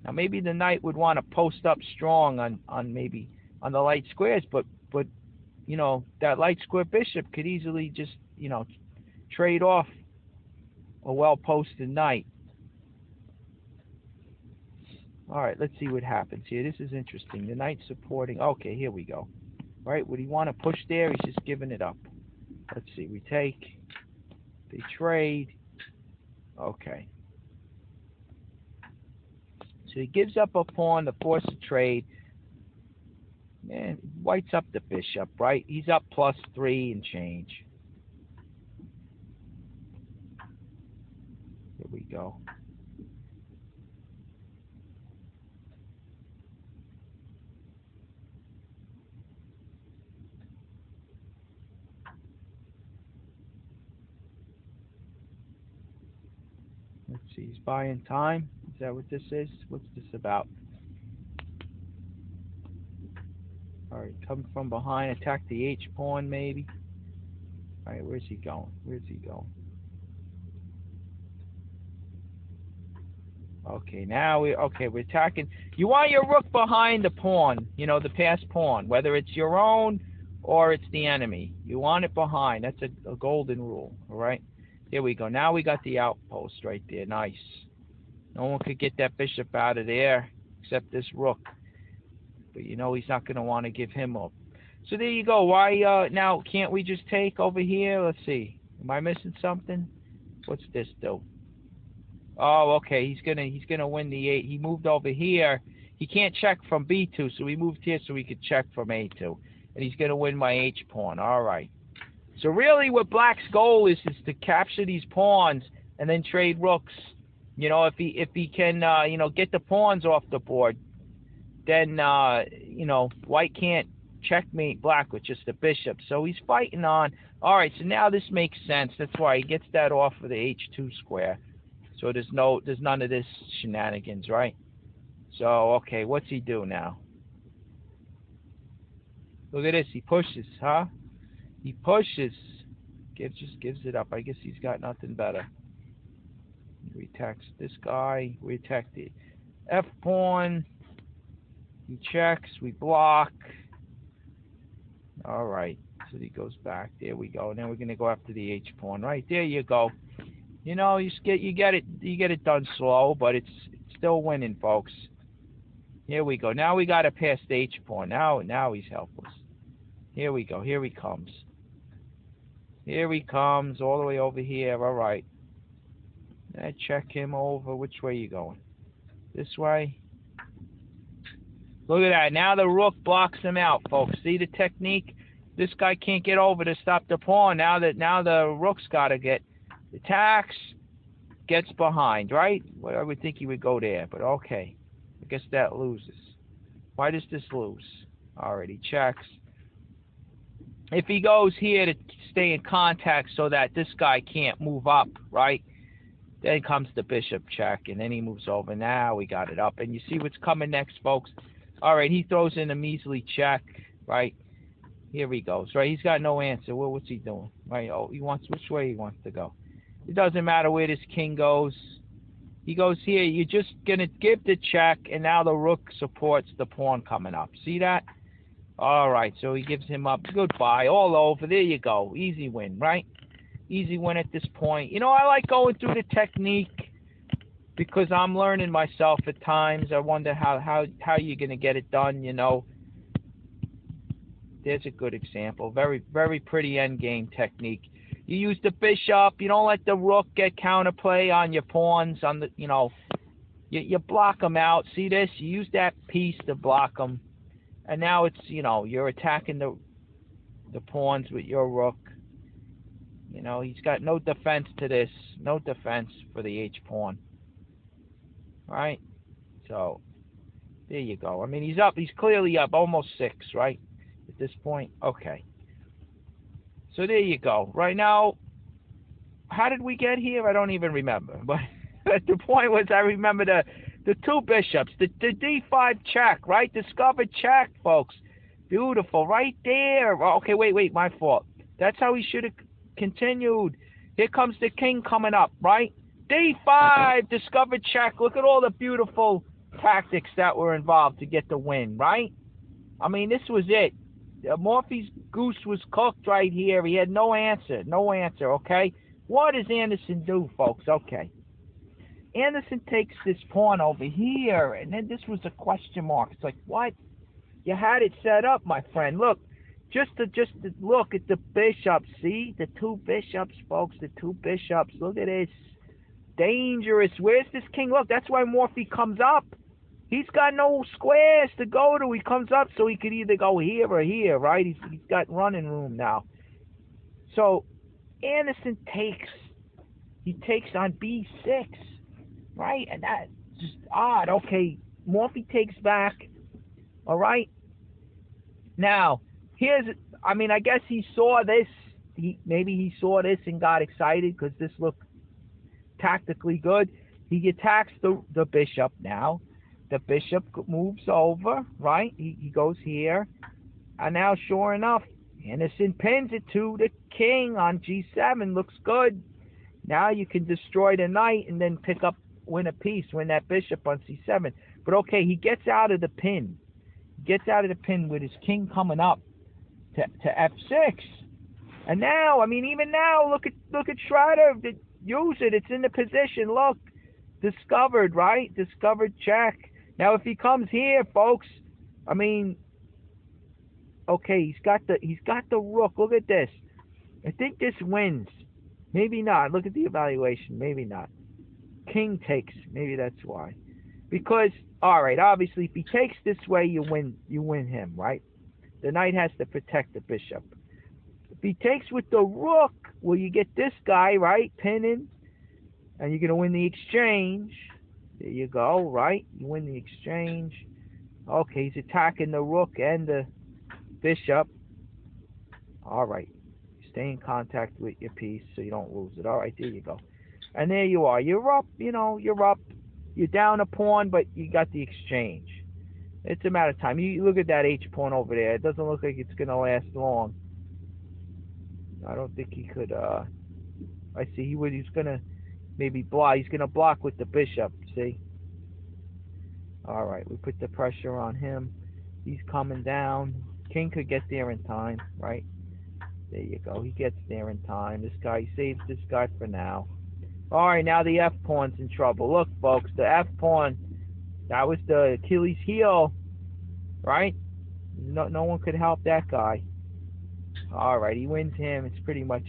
Now, maybe the knight would want to post up strong on the light squares. But you know, that light square bishop could easily just, you know, trade off a well-posted knight. All right, let's see what happens here. This is interesting. The knight supporting. Okay, here we go. All right, would he want to push there? He's just giving it up. Let's see. We take. They trade. Okay. So he gives up a pawn to force a trade. Man, white's up the bishop, right? He's up +3 and change. Here we go. Let's see, he's buying time. Is that what this is? What's this about? All right, come from behind, attack the H pawn maybe. All right, where's he going? Okay, now we're attacking. You want your rook behind the pawn, you know, the passed pawn, whether it's your own or it's the enemy. You want it behind. That's a golden rule, all right? Here we go. Now we got the outpost right there. Nice. No one could get that bishop out of there except except this rook. But you know he's not going to want to give him up. So there you go. Why now can't we just take over here? Let's see. Am I missing something? What's this do? Oh, okay. He's gonna win the 8. He moved over here. He can't check from B2, so he moved here so he could check from A2, and he's gonna win my H pawn. All right. So really, what Black's goal is to capture these pawns and then trade rooks. You know, if he can you know, get the pawns off the board, then you know, White can't checkmate Black with just the bishop. So he's fighting on. All right. So now this makes sense. That's why he gets that off of the H2 square. So there's none of this shenanigans, right? So okay, what's he do now? Look at this. He pushes, huh? He pushes. Just gives it up. I guess he's got nothing better. We attack this guy. We attack the F pawn. He checks. We block. All right. So he goes back. There we go. And then we're gonna go after the H pawn. Right there you go. You know, you get it done slow, but it's still winning, folks. Here we go. Now we gotta pass the H pawn. Now he's helpless. Here we go. Here he comes. Here he comes all the way over here. All right. I check him over. Which way you going? This way. Look at that. Now the rook blocks him out, folks. See the technique? This guy can't get over to stop the pawn. Now the rook's got to get attacks, gets behind, right? Well, I would think he would go there, but okay. I guess that loses. Why does this lose? Already checks. If he goes here to stay in contact so that this guy can't move up, right? Then comes the bishop check, and then he moves over. Now we got it up. And you see what's coming next, folks? All right, he throws in a measly check, right? Here he goes, right? He's got no answer. Well, what's he doing? Right? Oh, which way he wants to go. It doesn't matter where this king goes. He goes here. You're just going to give the check, and now the rook supports the pawn coming up. See that? All right, so he gives him up. Goodbye. All over. There you go. Easy win, right? Easy win at this point. You know, I like going through the technique because I'm learning myself at times. I wonder how you're going to get it done, you know. There's a good example. Very, very pretty endgame technique. You use the bishop. You don't let the rook get counterplay on your pawns. On the, you know, you block them out. See this? You use that piece to block them. And now it's, you know, you're attacking the pawns with your rook. You know, he's got no defense to this. No defense for the H pawn. All right? So, there you go. I mean, he's up. He's clearly up almost 6, right? At this point. Okay. So, there you go. Right now, how did we get here? I don't even remember. But the point was, I remember the 2 bishops. The D5 check, right? Discovered check, folks. Beautiful. Right there. Okay, wait. My fault. That's how he should have continued. Here comes the king coming up, right? D5, discovered check. Look at all the beautiful tactics that were involved to get the win, right? I mean, this was it. Morphy's goose was cooked right here. He had no answer, okay? What does Anderson do, folks? Okay. Anderson takes this pawn over here, and then this was a question mark. It's like, what? You had it set up, my friend. Look. Just to look at the bishops, see? The 2 bishops, folks, the 2 bishops. Look at this. Dangerous. Where's this king? Look, that's why Morphy comes up. He's got no squares to go to. He comes up so he could either go here or here, right? He's got running room now. So, Anderson takes. He takes on B6, right? And that's just odd. Okay, Morphy takes back. All right? Now, I guess he saw this. Maybe he saw this and got excited because this looked tactically good. He attacks the bishop now. The bishop moves over, right? He goes here. And now, sure enough, Anderson pins it to the king on G7. Looks good. Now you can destroy the knight and then win a piece, win that bishop on C7. But okay, he gets out of the pin. Gets out of the pin with his king coming up to F6. And now, I mean, even now, look at Schrader. Use it. It's in the position. Look. Discovered, right? Discovered check. Now, if he comes here, folks, I mean, okay, he's got the rook. Look at this. I think this wins. Maybe not. Look at the evaluation. Maybe not. King takes. Maybe that's why. Because, all right, obviously, if he takes this way, you win. You win him, right? The knight has to protect the bishop. If he takes with the rook, well, you get this guy, right, pinning, and you're gonna win the exchange. There you go, right? You win the exchange. Okay, he's attacking the rook and the bishop. All right. Stay in contact with your piece so you don't lose it. All right, there you go. And there you are. You're up, you're up. You're down a pawn, but you got the exchange. It's a matter of time. You look at that H pawn over there. It doesn't look like it's going to last long. I don't think he could, I see he's going to maybe block. He's going to block with the bishop, see? All right, we put the pressure on him. He's coming down. King could get there in time, right? There you go. He gets there in time. This guy saves this guy for now. All right, now the F pawn's in trouble. Look, folks, the F pawn, that was the Achilles heel, right? No one could help that guy. All right, he wins him. It's pretty much.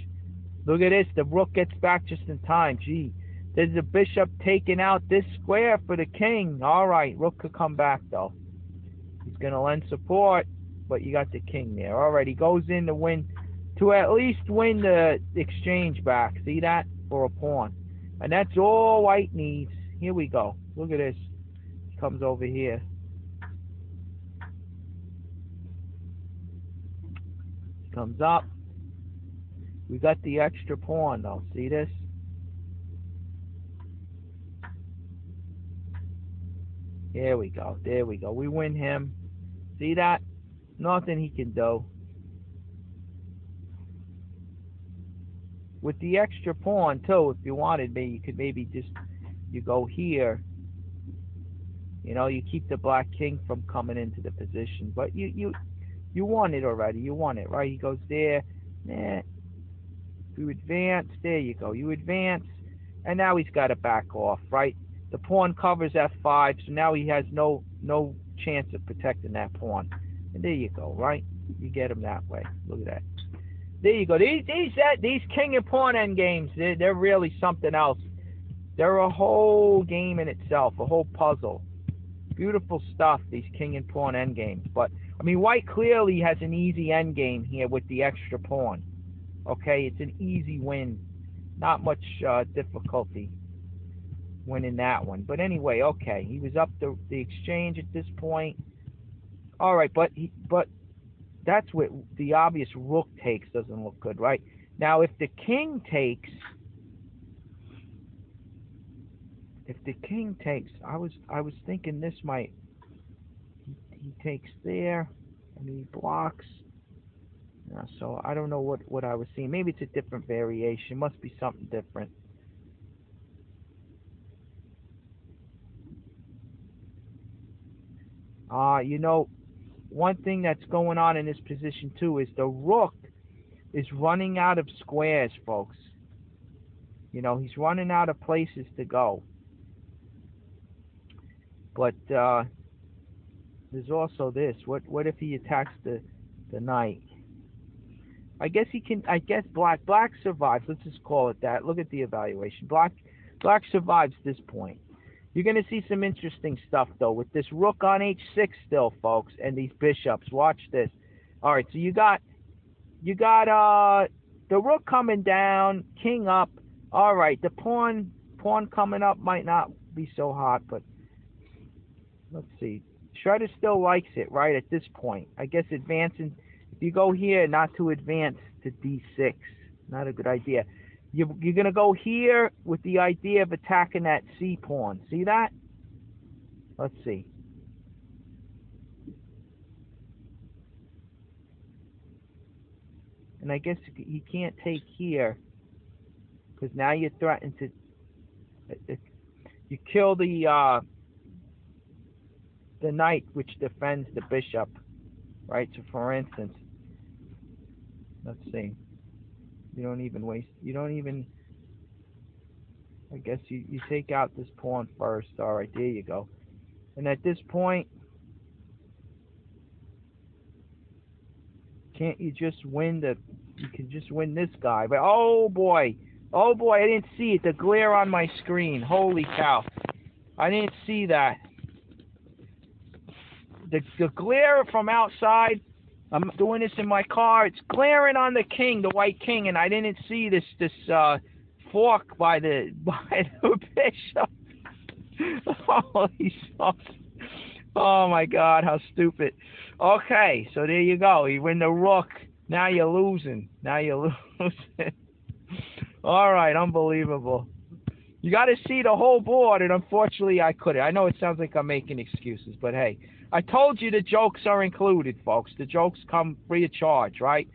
Look at this. The rook gets back just in time. Gee, there's the bishop taking out this square for the king. All right, rook could come back though. He's gonna lend support, but you got the king there. All right, he goes in to win. To at least win the exchange back. See that? For a pawn. And that's all white needs. Here we go. Look at this. He comes over here. Comes up. We got the extra pawn though. See this? Here we go. There we go. We win him. See that? Nothing he can do. With the extra pawn too, if you wanted me, you could maybe just you go here. You keep the black king from coming into the position. But you won it already. You won it, right? He goes there. Nah. You advance. There you go. You advance, and now he's got to back off, right? The pawn covers f5, so now he has no chance of protecting that pawn. And there you go, right? You get him that way. Look at that. There you go. These king and pawn end games, they're really something else. They're a whole game in itself, a whole puzzle. Beautiful stuff, these king and pawn end games. But I mean, white clearly has an easy end game here with the extra pawn. Okay, it's an easy win, not much difficulty winning that one. But anyway, okay, he was up the exchange at this point. All right, but that's what the obvious rook takes doesn't look good, right? Now, if the king takes, I was thinking this might. He takes there, and he blocks. So I don't know what I was seeing. Maybe it's a different variation. Must be something different. One thing that's going on in this position too is the rook is running out of squares, folks. He's running out of places to go. But there's also this. What if he attacks the knight? I guess he can. I guess black survives. Let's just call it that. Look at the evaluation. Black survives this point. You're going to see some interesting stuff, though, with this rook on h6 still, folks, and these bishops. Watch this. All right, so you got the rook coming down, king up. All right, the pawn coming up might not be so hot, but let's see. Shredder still likes it, right, at this point. I guess advancing, if you go here, not to advance to d6. Not a good idea. You're going to go here with the idea of attacking that C pawn. See that? Let's see. And I guess he can't take here because now you're threatening to you kill the knight which defends the bishop, right? So for instance, let's see. You don't even I guess you take out this pawn first. All right, there you go. And at this point, can't you just win the... You can just win this guy. But oh boy, I didn't see it. The glare on my screen. Holy cow. I didn't see that. The glare from outside, I'm doing this in my car, it's glaring on the king, the white king, and I didn't see this fork by the bishop. Holy smokes. Oh my God, how stupid. Okay, so there you go. You win the rook. Now you're losing. All right, unbelievable. You got to see the whole board, and unfortunately I couldn't. I know it sounds like I'm making excuses, but hey, I told you the jokes are included, folks. The jokes come free of charge, right?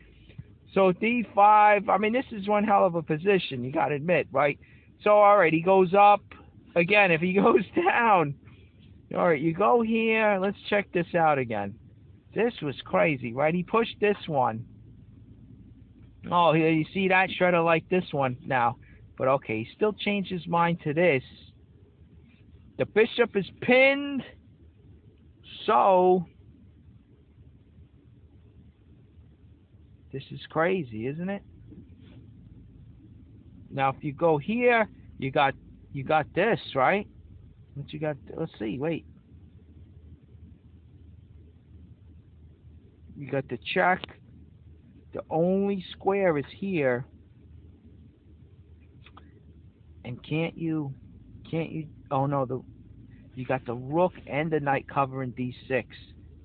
So D5, I mean, this is one hell of a position, you got to admit, right? So, all right, he goes up. Again, if he goes down, all right, you go here. Let's check this out again. This was crazy, right? He pushed this one. Oh, here, you see that? Shredder like this one now. But okay, he still changed his mind to this. The bishop is pinned. So, this is crazy, isn't it? Now, if you go here, you got this, right? What you got? Let's see. Wait. You got the check. The only square is here. And can't you? Oh no, you got the rook and the knight covering D6.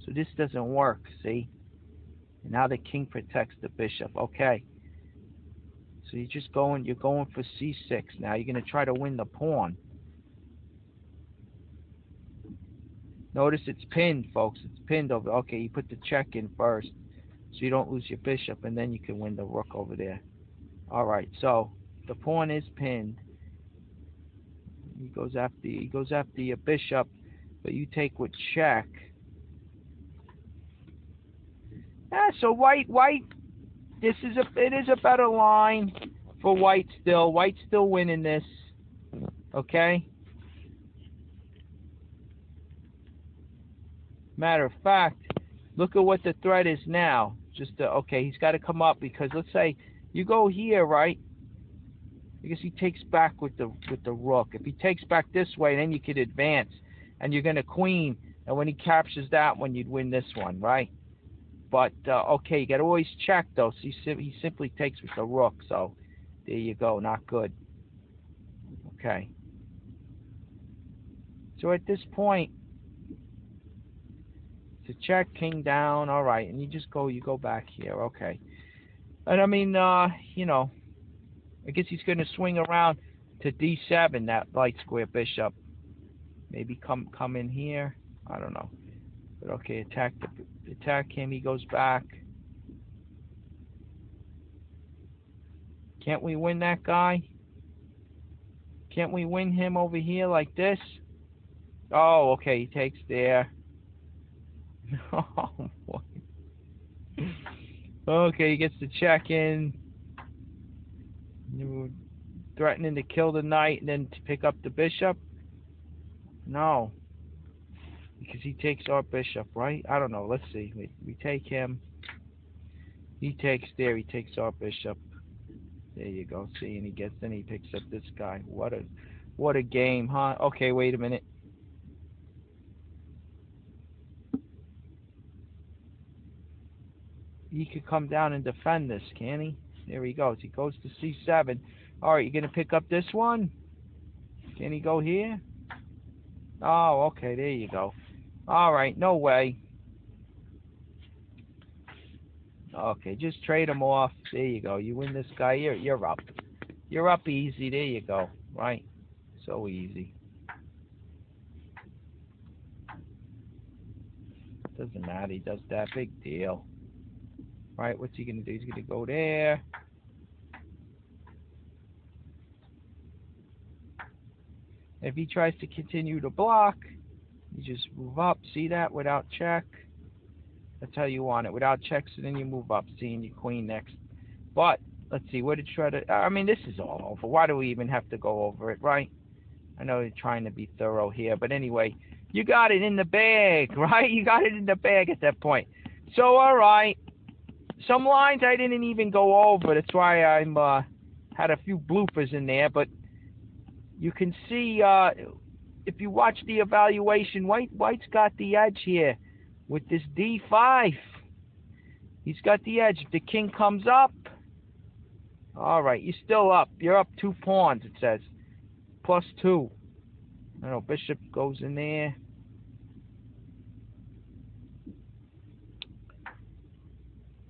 So this doesn't work. See? And now the king protects the bishop. Okay. So you're going for C6 now. You're going to try to win the pawn. Notice it's pinned, folks. It's pinned over. Okay, you put the check in first, so you don't lose your bishop, and then you can win the rook over there. All right, so the pawn is pinned. He goes after your bishop, but you take with check. Yeah, so white. It is a better line for white still. White's still winning this. Okay. Matter of fact, look at what the threat is now. Okay, he's got to come up because let's say you go here, right? Because he takes back with the rook. If he takes back this way, then you could advance, and you're gonna queen. And when he captures that one, you'd win this one, right? But okay, you got to always check though. So he simply takes with the rook. So there you go, not good. Okay. So at this point, to check, king down, all right, and you go back here, okay. And I mean, you know, I guess he's going to swing around to D7, that light square bishop. Maybe come in here, I don't know. But okay, attack him. He goes back. Can't we win that guy? Can't we win him over here like this? Oh, okay, he takes there. Oh boy. Okay, he gets the check in. You're threatening to kill the knight and then to pick up the bishop? No. Because he takes our bishop, right? I don't know. Let's see. We take him. He takes there. He takes our bishop. There you go. See, and he picks up this guy. What a game, huh? Okay, wait a minute. He could come down and defend this, can he? There he goes. He goes to C7. All right, you're going to pick up this one? Can he go here? Oh, okay, there you go. All right, no way. Okay, just trade him off. There you go. You win this guy. You're up. You're up easy. There you go. Right? So easy. Doesn't matter. He does that. Big deal. Right? What's he going to do? He's going to go there. If he tries to continue to block, you just move up. See that? Without check. That's how you want it. Without checks, and then you move up. See, and you queen next. But, let's see. What did Shredder... I mean, this is all over. Why do we even have to go over it, right? I know you're trying to be thorough here. But anyway, you got it in the bag, right? You got it in the bag at that point. So, all right. Some lines I didn't even go over. That's why I'm had a few bloopers in there. But you can see if you watch the evaluation, White's got the edge here with this D5. He's got the edge. If the king comes up, all right, you're still up. You're up 2 pawns, it says. +2. I don't know, bishop goes in there.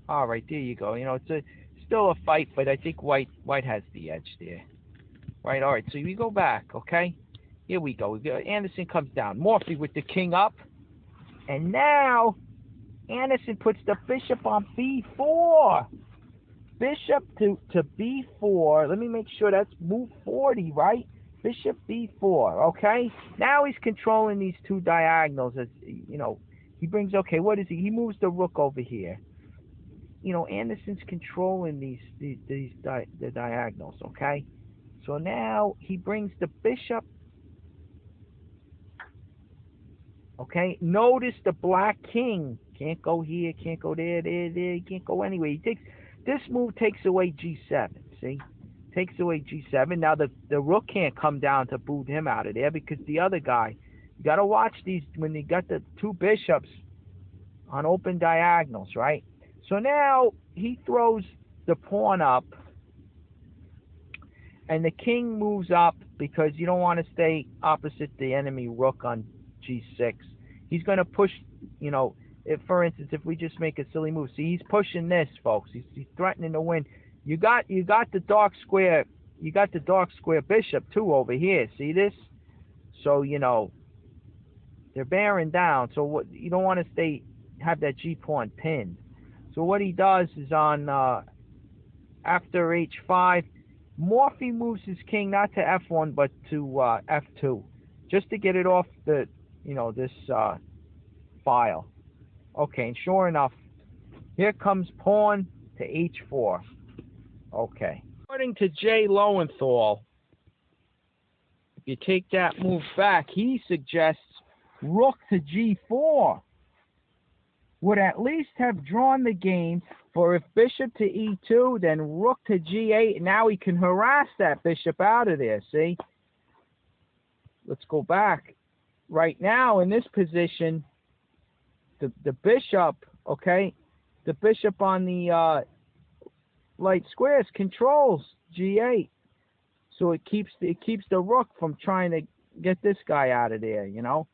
All right, there you go. You know, it's still a fight, but I think White has the edge there. Right, all right, so we go back, okay? Here we go. Anderson comes down. Morphy with the king up. And now Anderson puts the bishop on b4. Bishop to b4. Let me make sure that's move 40, right? Bishop b4, okay? Now he's controlling these 2 diagonals. As you know, he brings, okay, what is he? He moves the rook over here. You know, Anderson's controlling the diagonals, okay? So now he brings the bishop. Okay, notice the black king can't go here, can't go there, he can't go anywhere. He takes this move takes away g7. See, takes away g7. Now the rook can't come down to boot him out of there because the other guy. You got to watch these when you got the 2 bishops on open diagonals, right? So now he throws the pawn up, and the king moves up because you don't want to stay opposite the enemy rook on g6. He's going to push, you know, if, for instance, if we just make a silly move. See, he's pushing this, folks. He's threatening to win. You got the dark square. You got the dark square bishop too over here. See this? So you know they're bearing down. So what you don't want to have that g pawn pinned. So what he does is on after h5, Morphy moves his king not to f1 but to f2, just to get it off the this file. Okay, and sure enough, here comes pawn to h4. Okay. According to Jay Lowenthal, if you take that move back, he suggests rook to g4 would at least have drawn the game, for if bishop to e2, then rook to g8, now he can harass that bishop out of there, see? Let's go back. Right now, in this position, the bishop, okay, the bishop on the light squares controls g8. So it keeps the rook from trying to get this guy out of there, you know?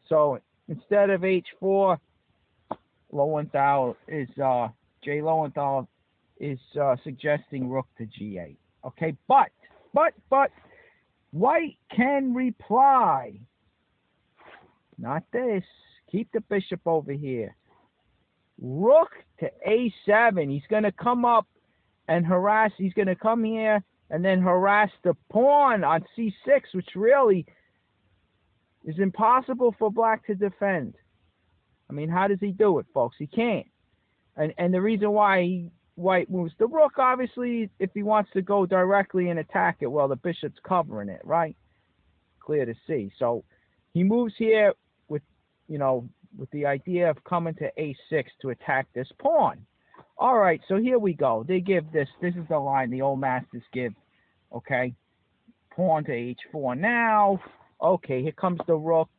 So instead of h4, Lowenthal is Jay Lowenthal is suggesting rook to g8. Okay, but White can reply. Not this. Keep the bishop over here. Rook to a7. He's going to come up and harass. He's going to come here and then harass the pawn on c6, which really is impossible for black to defend. I mean, how does he do it, folks? He can't. And the reason why White moves the rook, obviously, if he wants to go directly and attack it, well, the bishop's covering it, right? Clear to see. So he moves here with the idea of coming to a6 to attack this pawn. All right, so here we go. They give this. This is the line the old masters give, okay? Pawn to h4 now. Okay, here comes the rook.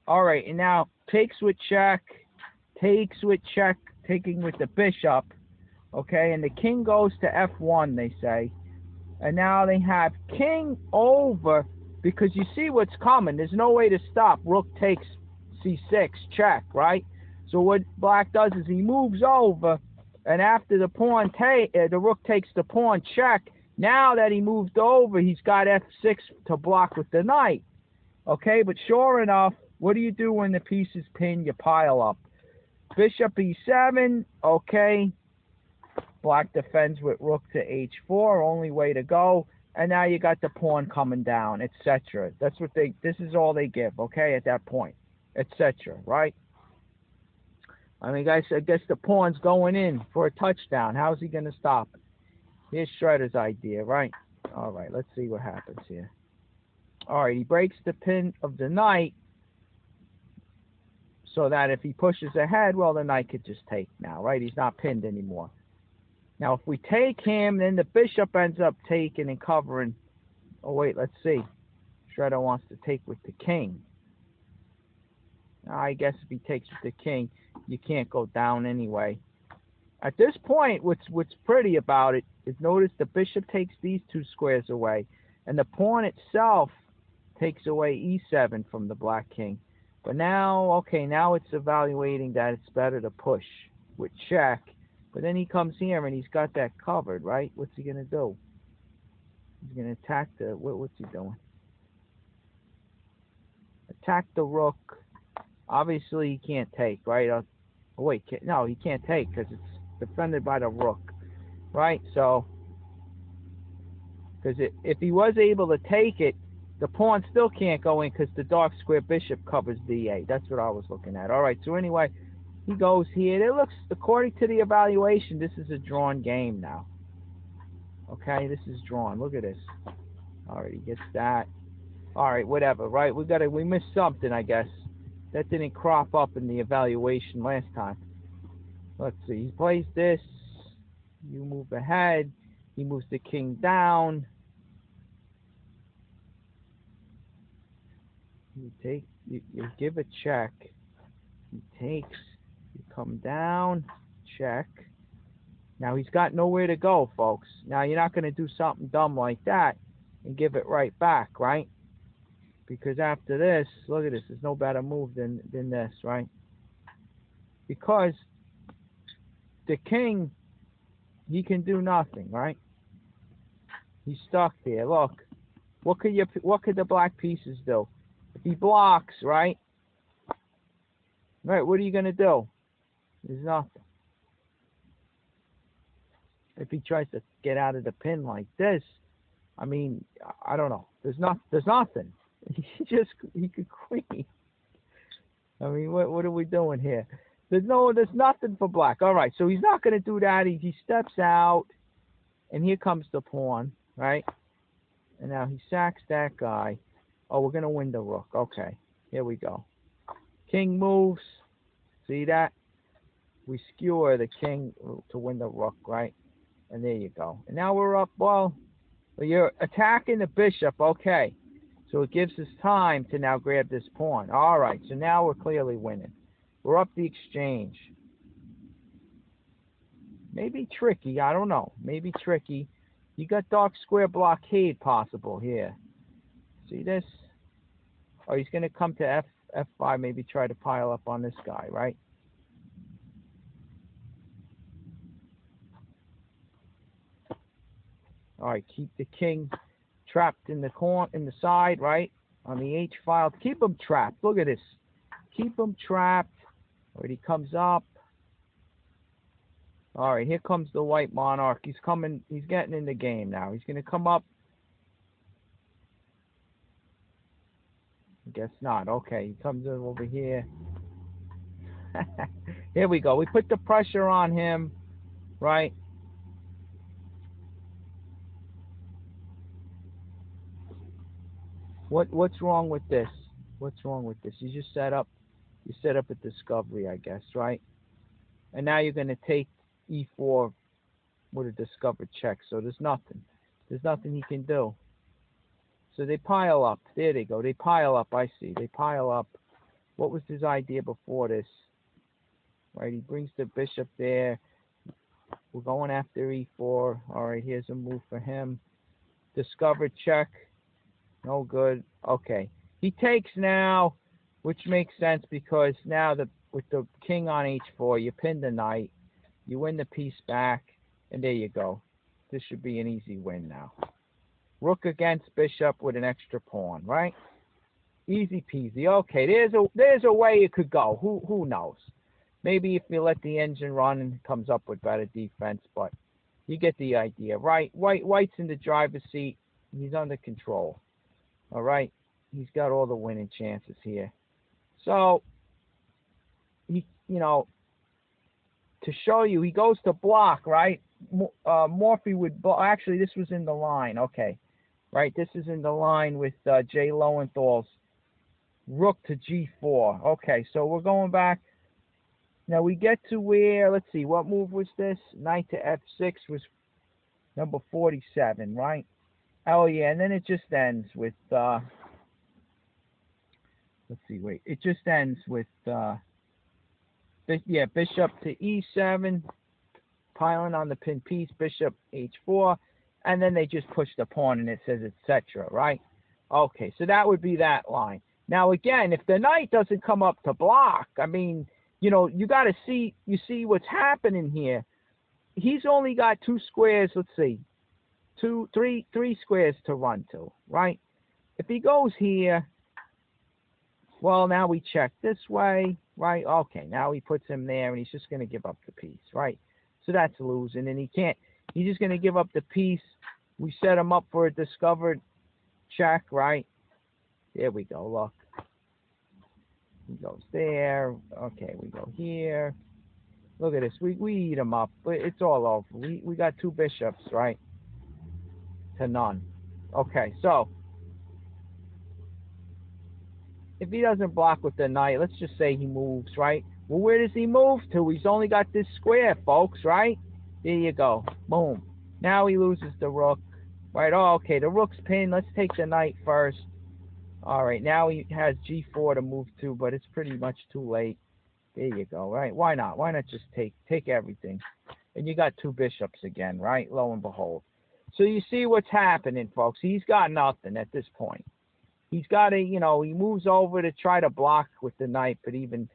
All right, and now takes with check, taking with the bishop, okay? And the king goes to f1, they say. And now they have king over, because you see what's coming. There's no way to stop. Rook takes c6, check, right? So what black does is he moves over, and after the pawn the rook takes the pawn, check. Now that he moved over, he's got f6 to block with the knight. Okay, but sure enough, what do you do when the piece is pinned? You pile up. Bishop e7, okay. Black defends with rook to h4, only way to go. And now you got the pawn coming down, etc. That's what this is all they give, okay, at that point, etc. Right? I mean, guys, I guess the pawn's going in for a touchdown. How's he going to stop it? Here's Schroeder's idea, right? All right, let's see what happens here. All right, he breaks the pin of the knight, So that if he pushes ahead, well, the knight could just take now, right? He's not pinned anymore. Now, if we take him, then the bishop ends up taking and covering. Oh, wait, let's see. Shredder wants to take with the king. I guess if he takes with the king, you can't go down anyway. At this point, what's pretty about it is notice the bishop takes these 2 squares away, and the pawn itself takes away e7 from the black king. But now, okay, now it's evaluating that it's better to push with check. But then he comes here and he's got that covered, right? What's he going to do? He's going to attack the, what's he doing? Attack the rook. Obviously, he can't take, right? Oh, wait, no, he can't take because it's defended by the rook, right? So, because if he was able to take it, the pawn still can't go in because the dark square bishop covers d8. That's what I was looking at. All right, so anyway, he goes here. It looks, according to the evaluation, this is a drawn game now. Okay, this is drawn. Look at this. All right, he gets that. All right, whatever, right? We missed something, I guess. That didn't crop up in the evaluation last time. Let's see. He plays this. You move ahead. He moves the king down. You take. You give a check. He takes. You come down. Check. Now he's got nowhere to go, folks. Now you're not going to do something dumb like that and give it right back, right? Because after this, look at this. There's no better move than this, right? Because the king, he can do nothing, right? He's stuck there. Look, what could the black pieces do? If he blocks, right? Right, what are you going to do? There's nothing. If he tries to get out of the pin like this, I mean, I don't know. There's nothing. He could queen. I mean, what are we doing here? There's nothing for black. All right, so he's not going to do that. He steps out, and here comes the pawn, right? And now he sacks that guy. Oh, we're going to win the rook. Okay, here we go. King moves. See that? We skewer the king to win the rook, right? And there you go. And now we're up. Well, you're attacking the bishop. Okay. So it gives us time to now grab this pawn. All right, so now we're clearly winning. We're up the exchange. Maybe tricky, I don't know. Maybe tricky. You got dark square blockade possible here. See this? Oh, he's going to come to F5, maybe try to pile up on this guy, right? All right, keep the king trapped in the corner, in the side, right? On the H file. Keep him trapped. Look at this. Keep him trapped. All right, he comes up. All right, here comes the white monarch. He's coming. He's getting in the game now. He's going to come up. I guess not. Okay, he comes over here. Here we go. We put the pressure on him, right? What's wrong with this? What's wrong with this? You just set up a discovery, I guess, right? And now you're going to take e4 with a discovered check. So there's nothing. There's nothing he can do. So they pile up. There they go. They pile up. I see. They pile up. What was his idea before this? Right, he brings the bishop there. We're going after e4. All right, here's a move for him. Discovered check. No good. Okay. He takes now, which makes sense because now with the king on h4, you pin the knight, you win the piece back, and there you go. This should be an easy win now. Rook against bishop with an extra pawn, right? Easy peasy. Okay, there's a way it could go. Who knows? Maybe if you let the engine run and it comes up with better defense, but you get the idea, right? White's in the driver's seat. He's under control. All right, he's got all the winning chances here. So, to show you, he goes to block, right? Morphy would block. Actually, this was in the line. Okay, right? This is in the line with Jay Lowenthal's rook to g4. Okay, so we're going back. Now we get to where, let's see, what move was this? Knight to f6 was number 47, right? Oh, yeah, and then it just ends with, let's see, wait. It just ends with, yeah, bishop to e7, piling on the pin piece, bishop h4, and then they just push the pawn and it says etc., right? Okay, so that would be that line. Now, again, if the knight doesn't come up to block, I mean, you know, you got to see, you see what's happening here. He's only got 2 squares, let's see, three squares to run to, right? If he goes here, well, now we check this way, right? Okay, now he puts him there, and he's just going to give up the piece, right? So that's losing, and he can't, he's just going to give up the piece. We set him up for a discovered check, right? There we go, look. He goes there. Okay, we go here. Look at this. We eat him up. It's all over. We got 2 bishops, right? To none. Okay, so if he doesn't block with the knight, let's just say he moves, right? Well, where does he move to? He's only got this square, folks, right? There you go. Boom. Now he loses the rook. Right, oh, okay, the rook's pinned. Let's take the knight first. All right, now he has g4 to move to, but it's pretty much too late. There you go, right? Why not? Why not just take everything? And you got 2 bishops again, right? Lo and behold. So you see what's happening, folks. He's got nothing at this point. He's got to, you know, he moves over to try to block with the knight, but even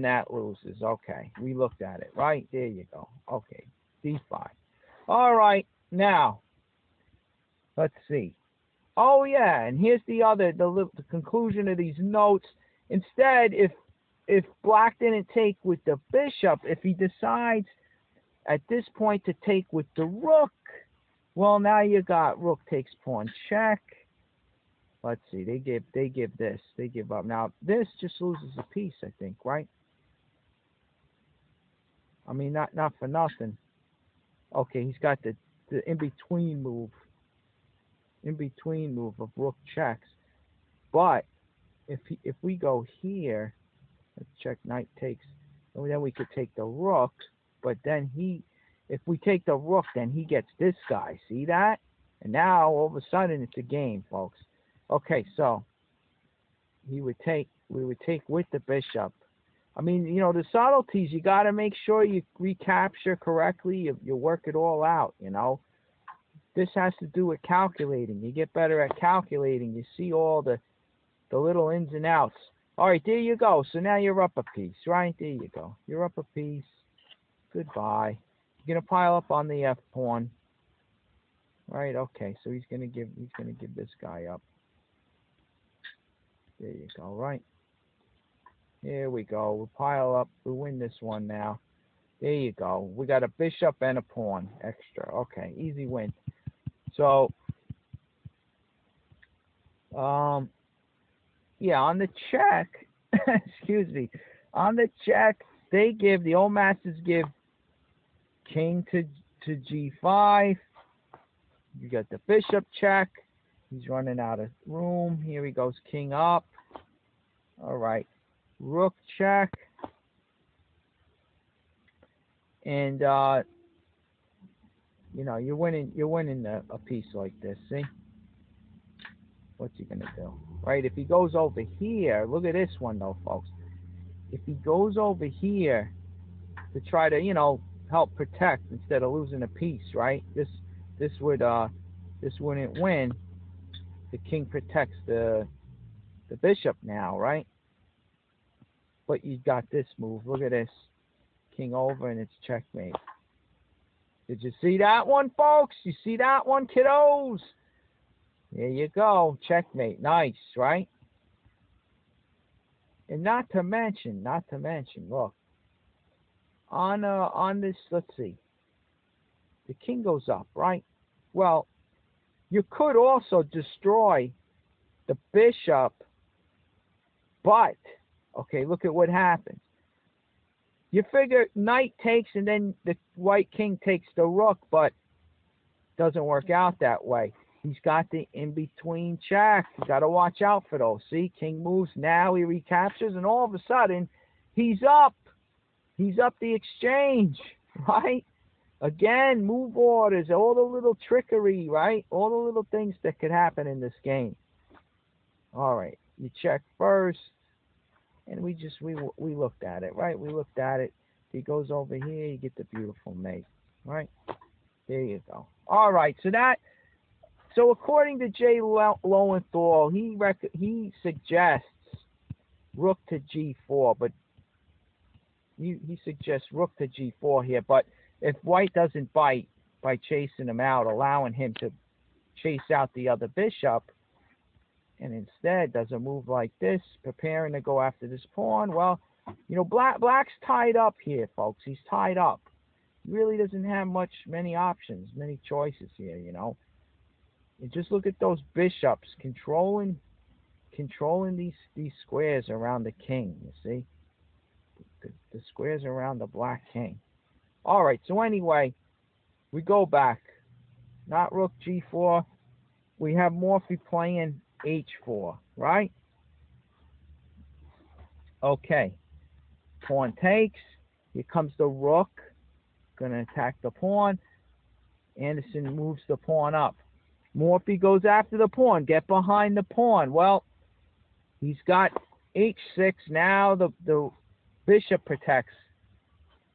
that loses. Okay, we looked at it, right? There you go. Okay, d5. All right, now, let's see. Oh, yeah, and here's the conclusion of these notes. Instead, if black didn't take with the bishop, if he decides at this point to take with the rook, well, now you got rook takes pawn check. Let's see, they give this. They give up. Now, this just loses a piece, I think, right? I mean, not for nothing. Okay, he's got the in-between move. In-between move of rook checks. But if we go here, let's check knight takes, and then we could take the rook, but then if we take the rook, then he gets this guy. See that? And now all of a sudden it's a game, folks. Okay, so we would take with the bishop. I mean, you know, the subtleties, you got to make sure you recapture correctly. You work it all out, you know. This has to do with calculating. You get better at calculating. You see all the little ins and outs. All right, there you go. So now you're up a piece, right? There you go. You're up a piece. Goodbye. You're gonna pile up on the F pawn. Right? Okay. So he's gonna give this guy up. There you go. Right. Here we go. We'll pile up. We win this one now. There you go. We got a bishop and a pawn extra. Okay, easy win. So, yeah, on the check, excuse me, on the check, the old masters give king to g5. You got the bishop check. He's running out of room. Here he goes, king up. All right, rook check. And you know, you're winning a piece like this. See, what's he gonna do? Right? If he goes over here, look at this one though, folks. If he goes over here to try to, you know, help protect instead of losing a piece, right? This wouldn't win. The king protects the bishop now, right? But you got this move. Look at this. King over, and it's checkmate. Did you see that one, folks? You see that one, kiddos? There you go. Checkmate. Nice, right? And not to mention, look. On this, let's see. The king goes up, right? Well, you could also destroy the bishop, but, okay, look at what happens. You figure knight takes and then the white king takes the rook, but doesn't work out that way. He's got the in-between check. You got to watch out for those. See, king moves. Now he recaptures, and all of a sudden, he's up. He's up the exchange, right? Again, move orders, all the little trickery, right? All the little things that could happen in this game. All right, you check first, and we looked at it, right? We looked at it. He goes over here, you get the beautiful mate, right? There you go. All right, so according to Jay Lowenthal, he suggests rook to g4, but he suggests rook to g4 here, but if white doesn't bite by chasing him out, allowing him to chase out the other bishop, and instead does a move like this, preparing to go after this pawn, well, you know, black's tied up here, folks. He's tied up. He really doesn't have many options, many choices here, you know. And just look at those bishops controlling these squares around the king, you see? The squares around the black king. All right, so anyway, we go back. Not rook g4. We have Morphy playing h4, right? Okay. Pawn takes. Here comes the rook. Going to attack the pawn. Anderson moves the pawn up. Morphy goes after the pawn. Get behind the pawn. Well, he's got h6. Now the bishop protects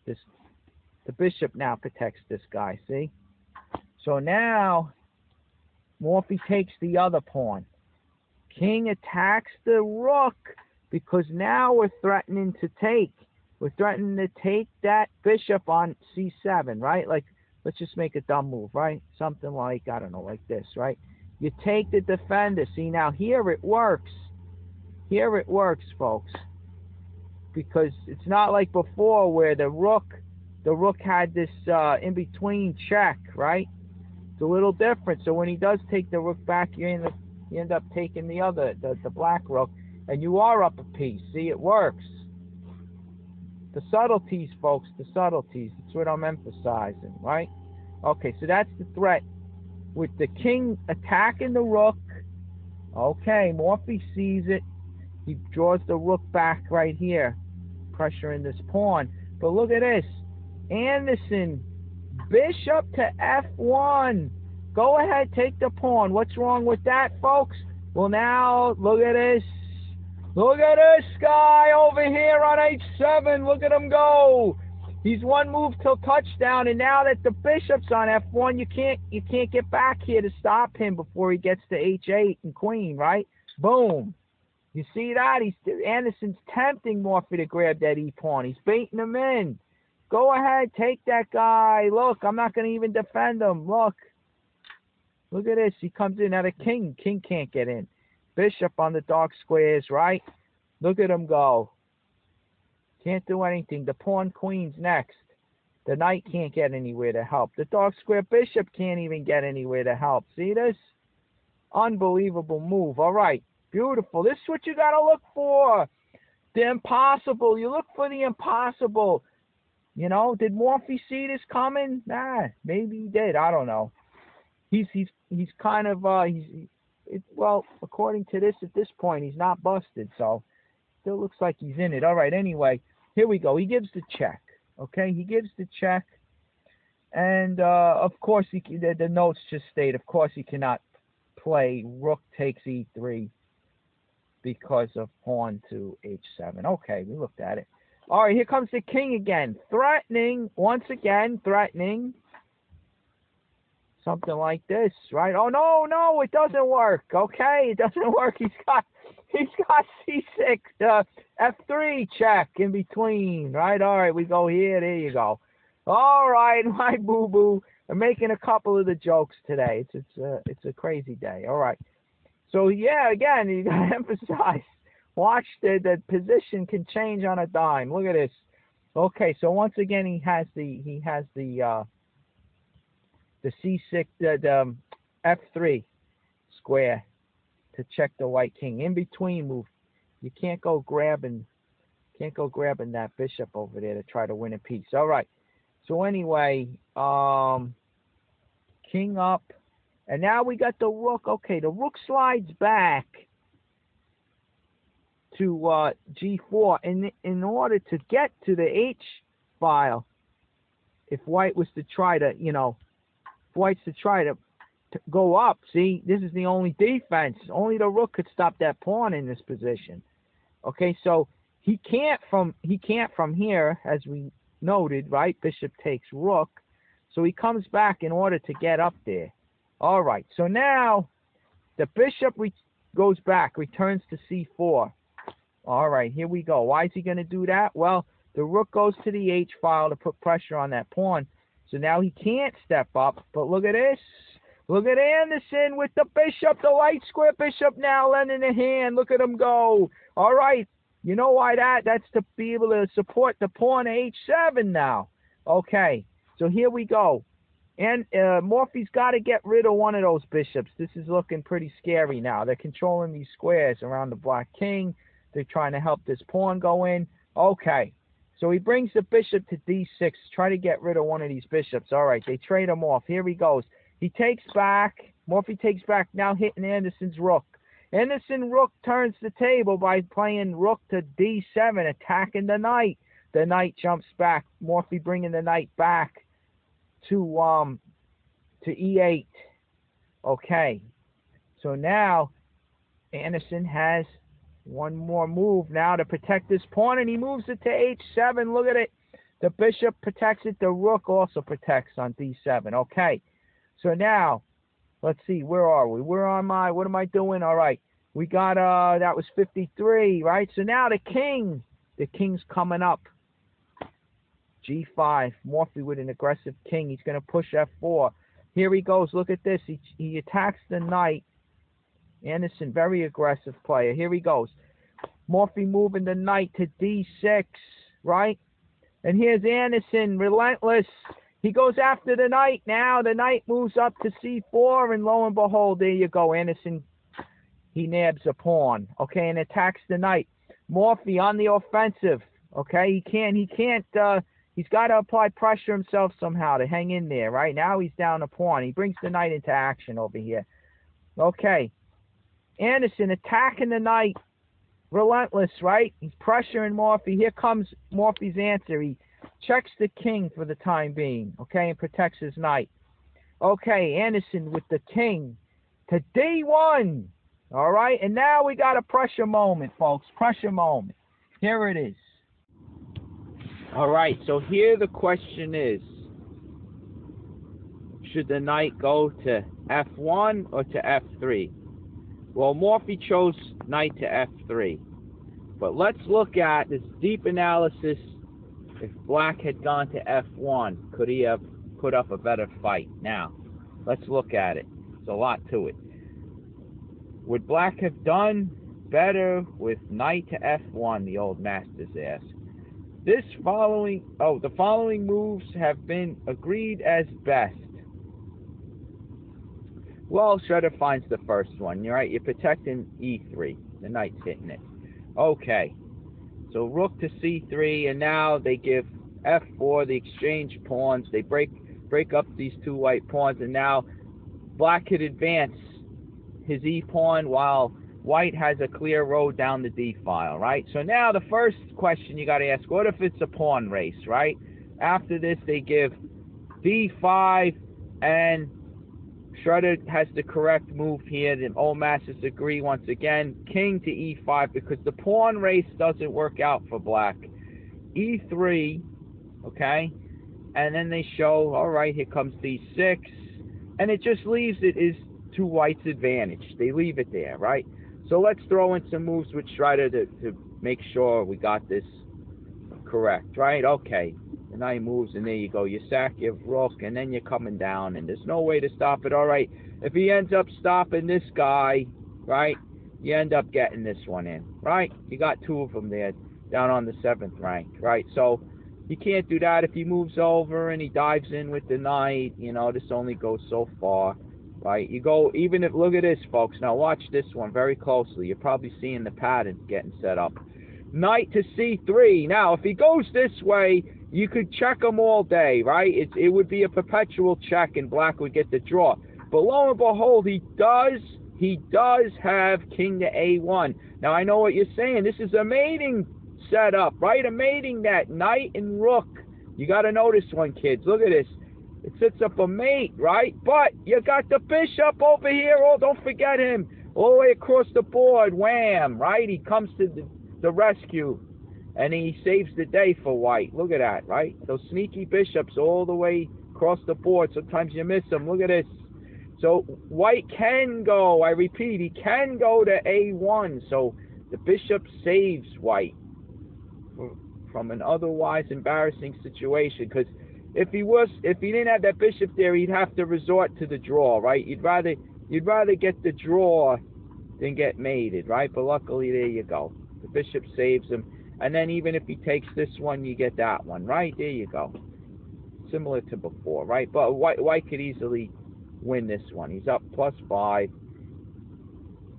this. The bishop now protects this guy, see? So now, Morphy takes the other pawn. King attacks the rook because now we're threatening to take. We're threatening to take that bishop on c7, right? Like, let's just make a dumb move, right? Something like, I don't know, like this, right? You take the defender. See, now here it works. Here it works, folks. Because it's not like before where the rook had this in-between check, right? It's a little different. So when he does take the rook back, you end up taking the black rook, and you are up a piece. See, it works. The subtleties, folks, the subtleties. That's what I'm emphasizing, right? Okay, so that's the threat. With the king attacking the rook, okay, Morphy sees it. He draws the rook back right here, pressuring this pawn. But look at this. Anderson, bishop to f1. Go ahead, take the pawn. What's wrong with that, folks? Well, now, look at this. Look at this guy over here on h7. Look at him go. He's one move till touchdown, and now that the bishop's on f1, you can't get back here to stop him before he gets to h8 and queen, right? Boom. You see that? Anderson's tempting Morphy to grab that e-pawn. He's baiting him in. Go ahead, take that guy. Look, I'm not going to even defend him. Look. Look at this. He comes in at a king. King can't get in. Bishop on the dark squares, right? Look at him go. Can't do anything. The pawn queen's next. The knight can't get anywhere to help. The dark square bishop can't even get anywhere to help. See this? Unbelievable move. All right. Beautiful. This is what you got to look for. The impossible. You look for the impossible. You know, did Morphy see this coming? Nah, maybe he did. I don't know. He's kind of well, according to this, at this point, he's not busted, so still looks like he's in it. All right, anyway, here we go. He gives the check, okay? He gives the check, and, of course, the notes just state, of course, he cannot play rook takes e3 because of pawn to h7. Okay, we looked at it. All right, here comes the king again. Threatening, once again, threatening. Something like this, right? Oh, no, it doesn't work. Okay, it doesn't work. He's got c6, f3 check in between, right? All right, we go here. There you go. All right, my boo-boo. I'm making a couple of the jokes today. It's a crazy day. All right. So, yeah, again, you got to emphasize. Watch the position can change on a dime. Look at this. Okay, so once again, he has the c6, the f3 square to check the white king. In between move. You can't go grabbing that bishop over there to try to win a piece. All right. So anyway, king up, And now we got the rook. Okay, the rook slides back to g4. In order to get to the h file, if white was to try to, if white's to try to go up, see, this is the only defense. Only the rook could stop that pawn in this position. Okay, so he can't from here, as we noted, right? Bishop takes rook. So he comes back in order to get up there. All right, so now the bishop goes back, returns to c4. All right, here we go. Why is he going to do that? Well, the rook goes to the h file to put pressure on that pawn. So now he can't step up. But look at this. Look at Anderson with the bishop, the light square bishop now lending a hand. Look at him go. All right, you know why that? That's to be able to support the pawn h7 now. Okay, so here we go. And Morphy's got to get rid of one of those bishops. This is looking pretty scary now. They're controlling these squares around the black king. They're trying to help this pawn go in. Okay, so he brings the bishop to d6. Try to get rid of one of these bishops. All right, they trade him off. Here he goes. He takes back. Morphy takes back, now hitting Anderson's rook. Anderson rook turns the table by playing rook to d7, attacking the knight. The knight jumps back. Morphy bringing the knight back to e8. Okay, so now Anderson has one more move now to protect this pawn, and he moves it to h7. Look at it. The bishop protects it. The rook also protects on d7. Okay, so now let's see. Where are we? What am I doing? All right, we got that was 53, right? So now the king's coming up. g5. Morphy with an aggressive king. He's going to push f4. Here he goes. Look at this. He attacks the knight. Anderson, very aggressive player. Here he goes. Morphy moving the knight to d6, right? And here's Anderson, relentless. He goes after the knight now. The knight moves up to c4, and lo and behold, there you go. Anderson, he nabs a pawn, okay, and attacks the knight. Morphy on the offensive, okay? He's got to apply pressure himself somehow to hang in there, right? Now he's down a pawn. He brings the knight into action over here. Okay. Anderson attacking the knight. Relentless, right? He's pressuring Morphy. Here comes Morphy's answer. He checks the king for the time being, okay, and protects his knight. Okay, Anderson with the king to d1. All right, and now we got a pressure moment, folks. Pressure moment. Here it is. All right, so here the question is, should the knight go to f1 or to f3? Well, Morphy chose knight to f3. But let's look at this deep analysis. If black had gone to f1, could he have put up a better fight? Now, let's look at it. There's a lot to it. Would black have done better with knight to f1, the old masters ask. The following moves have been agreed as best. Well, Shredder finds the first one. You're right, you're protecting e3. The knight's hitting it. Okay. So rook to c3, and now they give f4, the exchange pawns. They break up these two white pawns, and now black could advance his e-pawn while white has a clear road down the d-file, right? So now the first question you got to ask, what if it's a pawn race, right? After this, they give d5, and Shredder has the correct move here. The old masters agree once again. King to e5, because the pawn race doesn't work out for black. e3, okay? And then they show, all right, here comes d6. And it just leaves it is to white's advantage. They leave it there, right? So let's throw in some moves with Shredder to make sure we got this correct, right? Okay. The knight moves, and there you go. You sack your rook, and then you're coming down, and there's no way to stop it. All right, if he ends up stopping this guy, right, you end up getting this one in, right? You got two of them there down on the 7th rank, right? So he can't do that. If he moves over and he dives in with the knight, this only goes so far, right? You go, even if, look at this, folks. Now watch this one very closely. You're probably seeing the pattern getting set up. Knight to c3. Now, if he goes this way, you could check him all day, right? It would be a perpetual check, and black would get the draw. But lo and behold, he does have king to A1. Now, I know what you're saying. This is a mating setup, right? A mating net, knight and rook. You got to know this one, kids. Look at this. It sets up a mate, right? But you got the bishop over here. Oh, don't forget him. All the way across the board. Wham, right? He comes to the rescue. And he saves the day for white. Look at that, right? Those sneaky bishops all the way across the board. Sometimes you miss them. Look at this. So white can go, I repeat, he can go to A1. So the bishop saves white from an otherwise embarrassing situation. Because if he didn't have that bishop there, he'd have to resort to the draw, right? You'd rather get the draw than get mated, right? But luckily, there you go. The bishop saves him. And then even if he takes this one, you get that one, right? There you go. Similar to before, right? But white could easily win this one. He's up +5.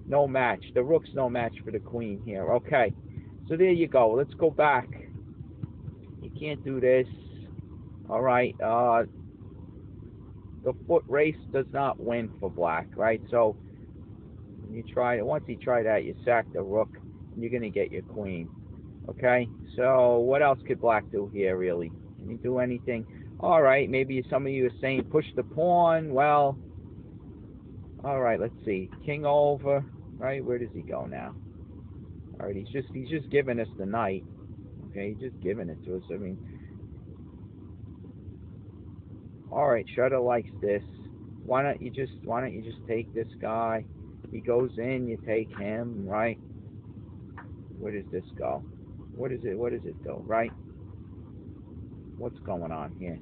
No match. The rook's no match for the queen here. Okay. So there you go. Let's go back. You can't do this. All right. The foot race does not win for black, right? So you try it. Once you try that, you sack the rook, and you're going to get your queen. Okay, so what else could black do here, really? Can he do anything? All right, maybe some of you are saying push the pawn. Well, all right, let's see. King over, right? Where does he go now? All right, he's just giving us the knight. Okay, he's just giving it to us. I mean, all right, Shredder likes this. Why don't you just take this guy? He goes in, you take him, right? Where does this go? What does it do, right? What's going on here?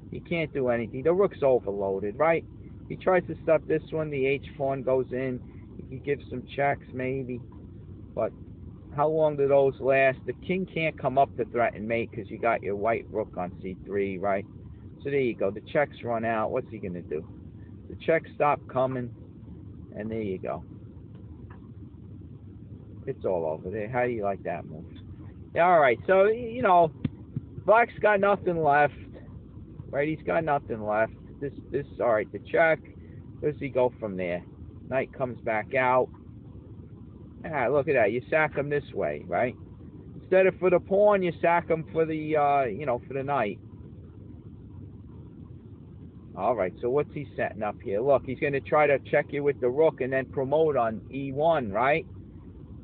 He can't do anything. The rook's overloaded, right? He tries to stop this one. The H pawn goes in. He gives some checks, maybe. But how long do those last? The king can't come up to threaten mate because you got your white rook on C3, right? So there you go. The checks run out. What's he going to do? The checks stop coming. And there you go. It's all over there. How do you like that move? Yeah, all right. So, you know, black's got nothing left. Right? He's got nothing left. This, all right, the check. Where does he go from there? Knight comes back out. Ah, look at that. You sack him this way, right? Instead of for the pawn, you sack him for the, you know, for the knight. All right, so what's he setting up here? Look, he's going to try to check you with the rook and then promote on E1, right?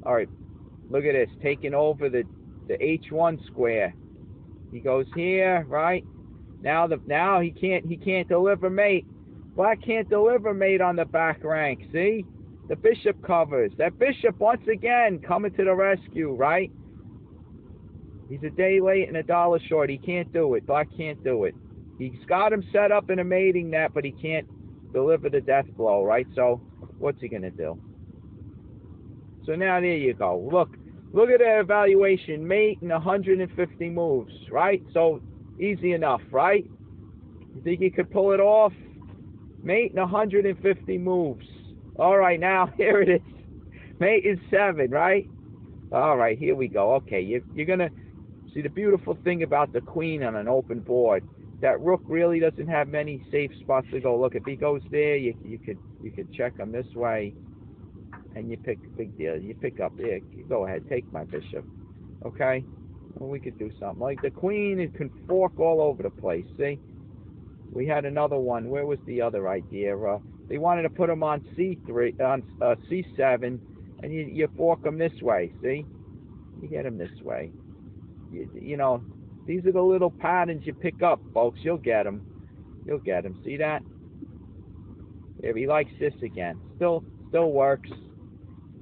All right, look at this, taking over the H1 square. He goes here, right? Now he can't deliver mate. Black can't deliver mate on the back rank. See, the bishop covers. That bishop once again coming to the rescue, right? He's a day late and $1 short. He can't do it. Black can't do it. He's got him set up in a mating net, but he can't deliver the death blow, right? So what's he gonna do? So now there you go. Look at the evaluation. Mate in 150 moves, right? So easy enough, right? You think you could pull it off? Mate in 150 moves. All right, now here it is. Mate is 7, right? All right, here we go. Okay, you're gonna see the beautiful thing about the queen on an open board. That rook really doesn't have many safe spots to go. Look, if he goes there, you could check him this way, and you pick. Big deal. You pick up there. Go ahead, take my bishop. Okay, well, we could do something like the queen. It can fork all over the place. See, we had another one. Where was the other idea? They wanted to put him on C3, on C7, and you fork him this way. See, you get him this way. You know. These are the little patterns you pick up, folks. You'll get them. You'll get them. See that? Here, he likes this again. Still works.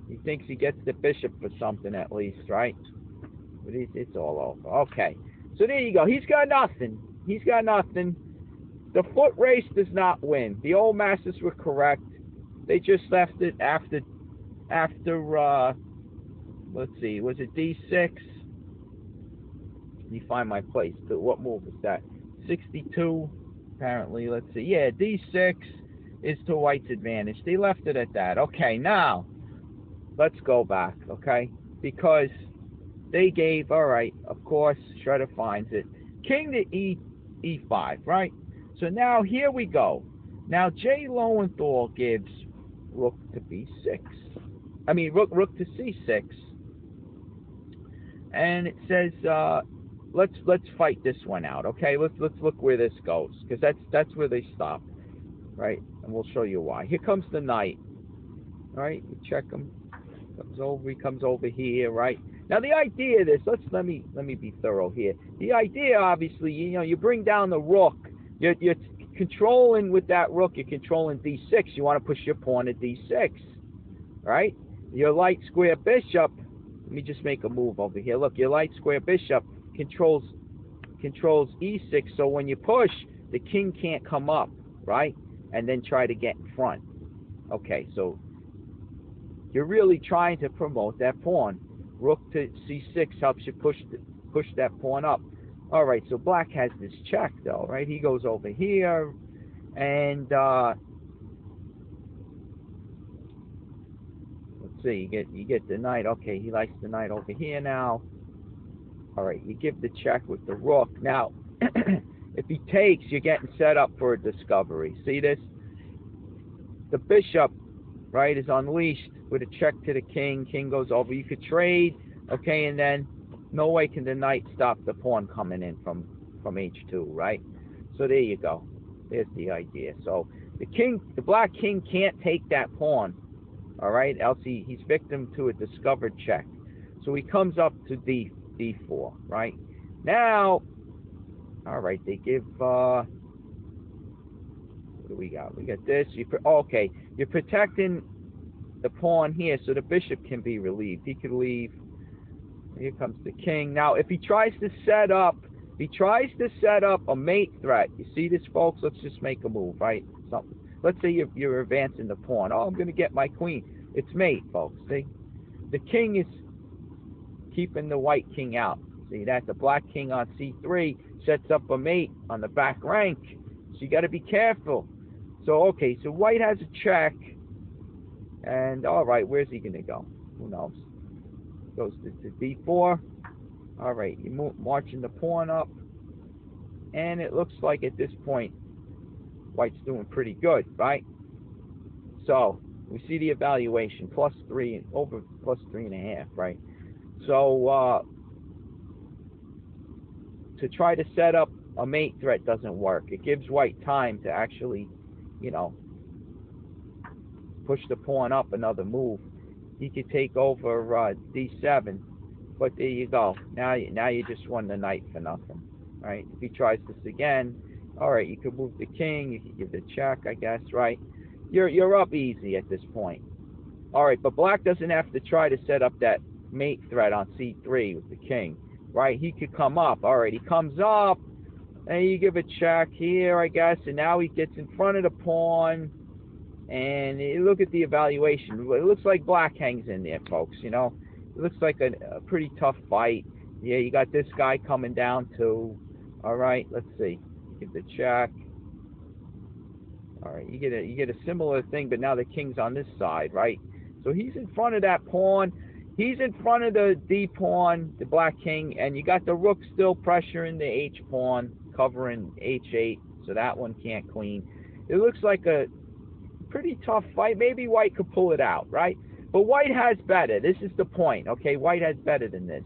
He thinks he gets the bishop for something at least, right? But it's all over. Okay. So there you go. He's got nothing. He's got nothing. The foot race does not win. The old masters were correct. They just left it after let's see, was it D6? Let me find my place. What move is that? 62, apparently. Let's see. Yeah, D6 is to white's advantage. They left it at that. Okay, now, let's go back, okay? Because they gave, all right, of course, Shredder finds it. King to E5, right? So now, here we go. Now Jay Lowenthal gives rook to b6. I mean rook to c6, and it says let's fight this one out. Okay, let's look where this goes, because that's where they stop, right? And we'll show you why. Here comes the knight. All right, you check him. He comes over here, right? Now the idea of this, let me be thorough here. The idea, obviously, you bring down the rook. You're controlling with that rook. You're controlling d6. You want to push your pawn to d6, right? Your light square bishop. Let me just make a move over here. Look, your light square bishop controls e6. So when you push, the king can't come up, right? And then try to get in front. Okay, so you're really trying to promote that pawn. Rook to c6 helps you push that pawn up. All right, so black has this check, though, right? He goes over here, and let's see, you get the knight. Okay, he likes the knight over here now. All right, you give the check with the rook. Now, if he takes, you're getting set up for a discovery. See this? The bishop, right, is unleashed with a check to the king. King goes over. You could trade, okay, and then no way can the knight stop the pawn coming in from h2, right? So there you go. There's the idea. So the black king can't take that pawn, all right? Else he's victim to a discovered check. So he comes up to d4, right? Now, all right, they give what do we got? We got this. Okay, you're protecting the pawn here, so the bishop can be relieved. He could leave. Here comes the king. Now, if he tries to set up a mate threat, you see this, folks? Let's just make a move, right? Something. Let's say you're advancing the pawn. Oh, I'm going to get my queen. It's mate, folks. See, the king is keeping the white king out. See that? The black king on c3 sets up a mate on the back rank. So you got to be careful. So okay, so white has a check. And all right, where's he going to go? Who knows? Goes to d4. All right, you're marching the pawn up. And it looks like at this point, white's doing pretty good, right? So we see the evaluation, +3, over +3.5, right? So to try to set up a mate threat doesn't work. It gives white time to actually, push the pawn up another move. He could take over d7, but there you go. Now you just won the knight for nothing, right? If he tries this again, all right, you could move the king. You could give the check, I guess, right? You're up easy at this point. All right, but black doesn't have to try to set up that mate threat on c3 with the king, right? He could come up. All right, he comes up, and you give a check here, I guess, and now he gets in front of the pawn. And look at the evaluation. It looks like black hangs in there, folks. It looks like a pretty tough fight. Yeah, you got this guy coming down too. All right, let's see. Give the check. All right, you get a similar thing, but now the king's on this side, right? So he's in front of that pawn. He's in front of the d pawn, the black king, and you got the rook still pressuring the h pawn, covering h8, so that one can't queen. It looks like a pretty tough fight. Maybe white could pull it out, right? But white has better. This is the point, okay? White has better than this.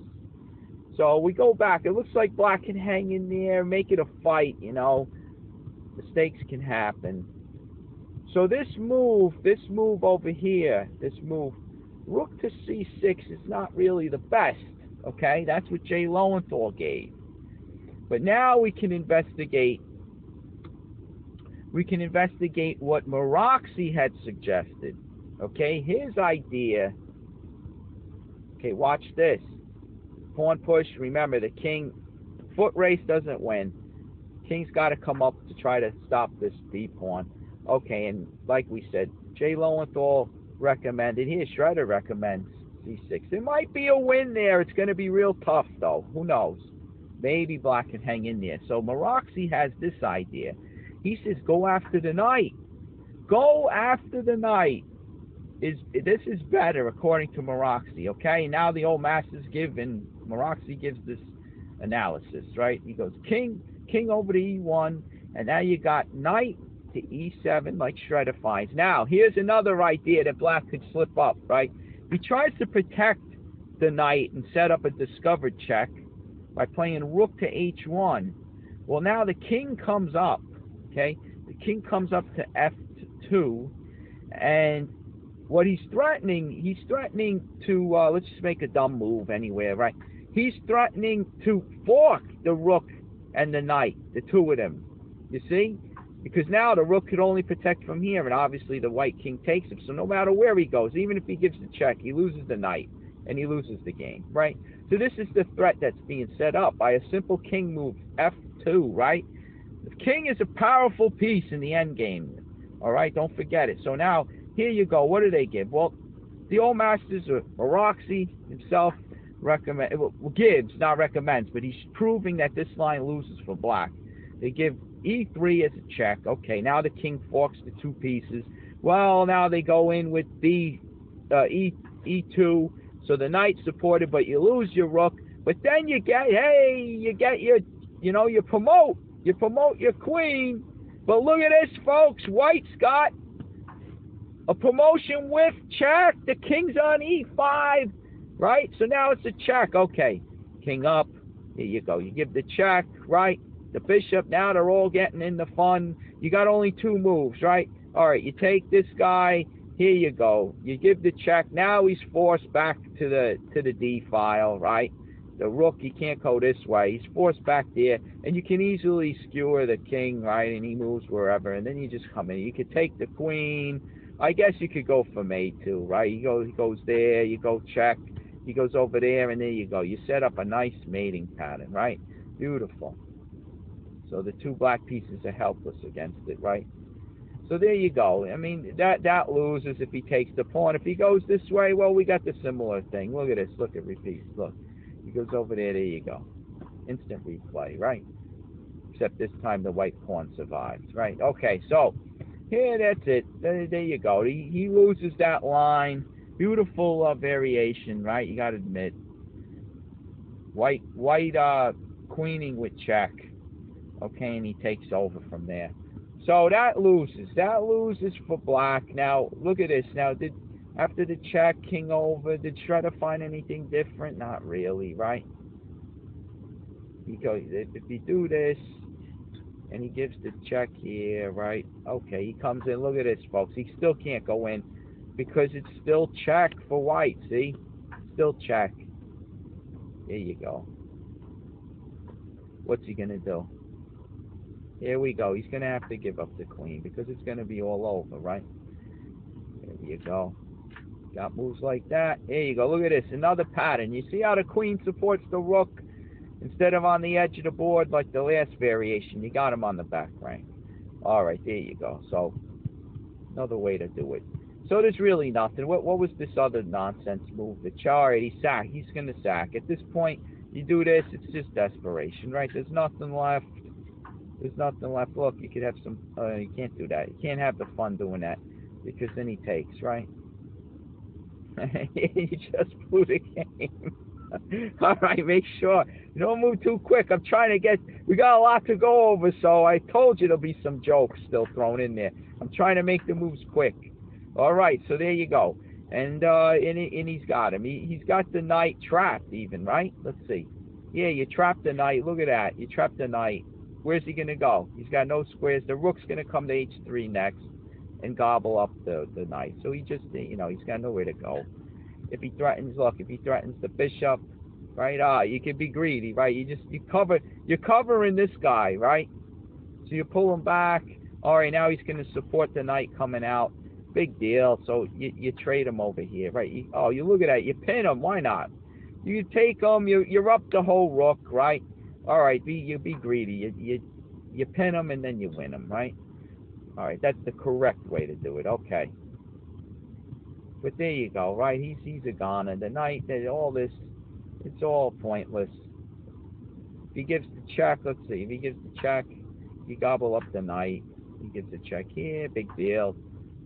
So we go back. It looks like black can hang in there, make it a fight, Mistakes can happen. So this move over here, rook to c6 is not really the best, okay? That's what Jay Lowenthal gave. But now we can investigate what Morphy had suggested. Okay, his idea. Okay, watch this. Pawn push. Remember, the king foot race doesn't win. King's got to come up to try to stop this d pawn. Okay, and like we said, Jay Lowenthal recommended. Here, Shredder recommends c6. It might be a win there. It's going to be real tough, though. Who knows? Maybe black can hang in there. So Morphy has this idea. He says, go after the knight. Go after the knight. This is better, according to Morphy, okay? Now the old masters give, and Morphy gives this analysis, right? He goes, king over to e1, and now you got knight to e7 like Shredder finds. Now, here's another idea that black could slip up, right? He tries to protect the knight and set up a discovered check by playing rook to h1. Well, now the king comes up, okay? The king comes up to f2, and what he's threatening to, let's just make a dumb move anywhere, right? He's threatening to fork the rook and the knight, the two of them, you see? Because now the rook could only protect from here, and obviously the white king takes him. So no matter where he goes, even if he gives the check, he loses the knight, and he loses the game, right? So this is the threat that's being set up by a simple king move, f2, right? The king is a powerful piece in the endgame, all right? Don't forget it. So now, here you go. What do they give? Well, the old masters, Roxy himself, gives, not recommends, but he's proving that this line loses for black. They give e3 as a check. Okay, now the king forks the two pieces. Well, now they go in with e2, so the knight's supported, but you lose your rook. But then you get your, you promote your queen. But look at this, folks. White's got a promotion with check. The king's on e5, right? So now it's a check. Okay, king up. Here you go. You give the check, right? The bishop. Now they're all getting in the fun. You got only two moves, right? All right, you take this guy. Here you go. You give the check. Now he's forced back to the d file, right? The rook, he can't go this way. He's forced back there, and you can easily skewer the king, right? And he moves wherever, and then you just come in. You could take the queen. I guess you could go for mate too, right? He goes there. You go check. He goes over there, and there you go. You set up a nice mating pattern, right? Beautiful. So the two black pieces are helpless against it, right? So there you go. I mean, that loses if he takes the pawn. If he goes this way, well, we got the similar thing. Look at this. Look at repeats. Look. He goes over there. There you go. Instant replay, right? Except this time the white pawn survives, right? Okay, so here, that's it. There you go. He loses that line. Beautiful variation, right? You got to admit. White queening with check. Okay, and he takes over from there. So that loses. That loses for black. Now, look at this. Now, after the check, king over, did Shredder find anything different? Not really, right? Because if you do this, and he gives the check here, right? Okay, he comes in. Look at this, folks. He still can't go in because it's still check for white, see? Still check. There you go. What's he going to do? Here we go. He's going to have to give up the queen because it's going to be all over, right? There you go. Got moves like that. There you go. Look at this. Another pattern. You see how the queen supports the rook instead of on the edge of the board like the last variation? You got him on the back rank. All right, there you go. So another way to do it. So there's really nothing. What was this other nonsense move? The chariot. He's going to sack. At this point, you do this. It's just desperation, right? There's nothing left. There's nothing left. Look, you could have some. You can't do that. You can't have the fun doing that because then he takes, right? You just blew the game. All right, make sure you don't move too quick. I'm trying to get. We got a lot to go over, so I told you there'll be some jokes still thrown in there. I'm trying to make the moves quick. All right, so there you go. And he's got him. He's got the knight trapped even, right? Let's see. Yeah, you trapped the knight. Look at that. You trapped the knight. Where's he going to go? He's got no squares. The rook's going to come to h3 next and gobble up the knight. So he just, he's got nowhere to go. If he threatens, look, if he threatens the bishop, right? You can be greedy, right? You're covering this guy, right? So you pull him back. All right, now he's going to support the knight coming out. Big deal. So you trade him over here, right? You look at that. You pin him. Why not? You take him. You're up the whole rook, right? All right, you be greedy. You pin him and then you win him, right? All right, that's the correct way to do it. Okay. But there you go, right? He's a goner. The knight, all this, it's all pointless. If he gives the check, let's see. If he gives the check, you gobble up the knight. He gives a check here, big deal.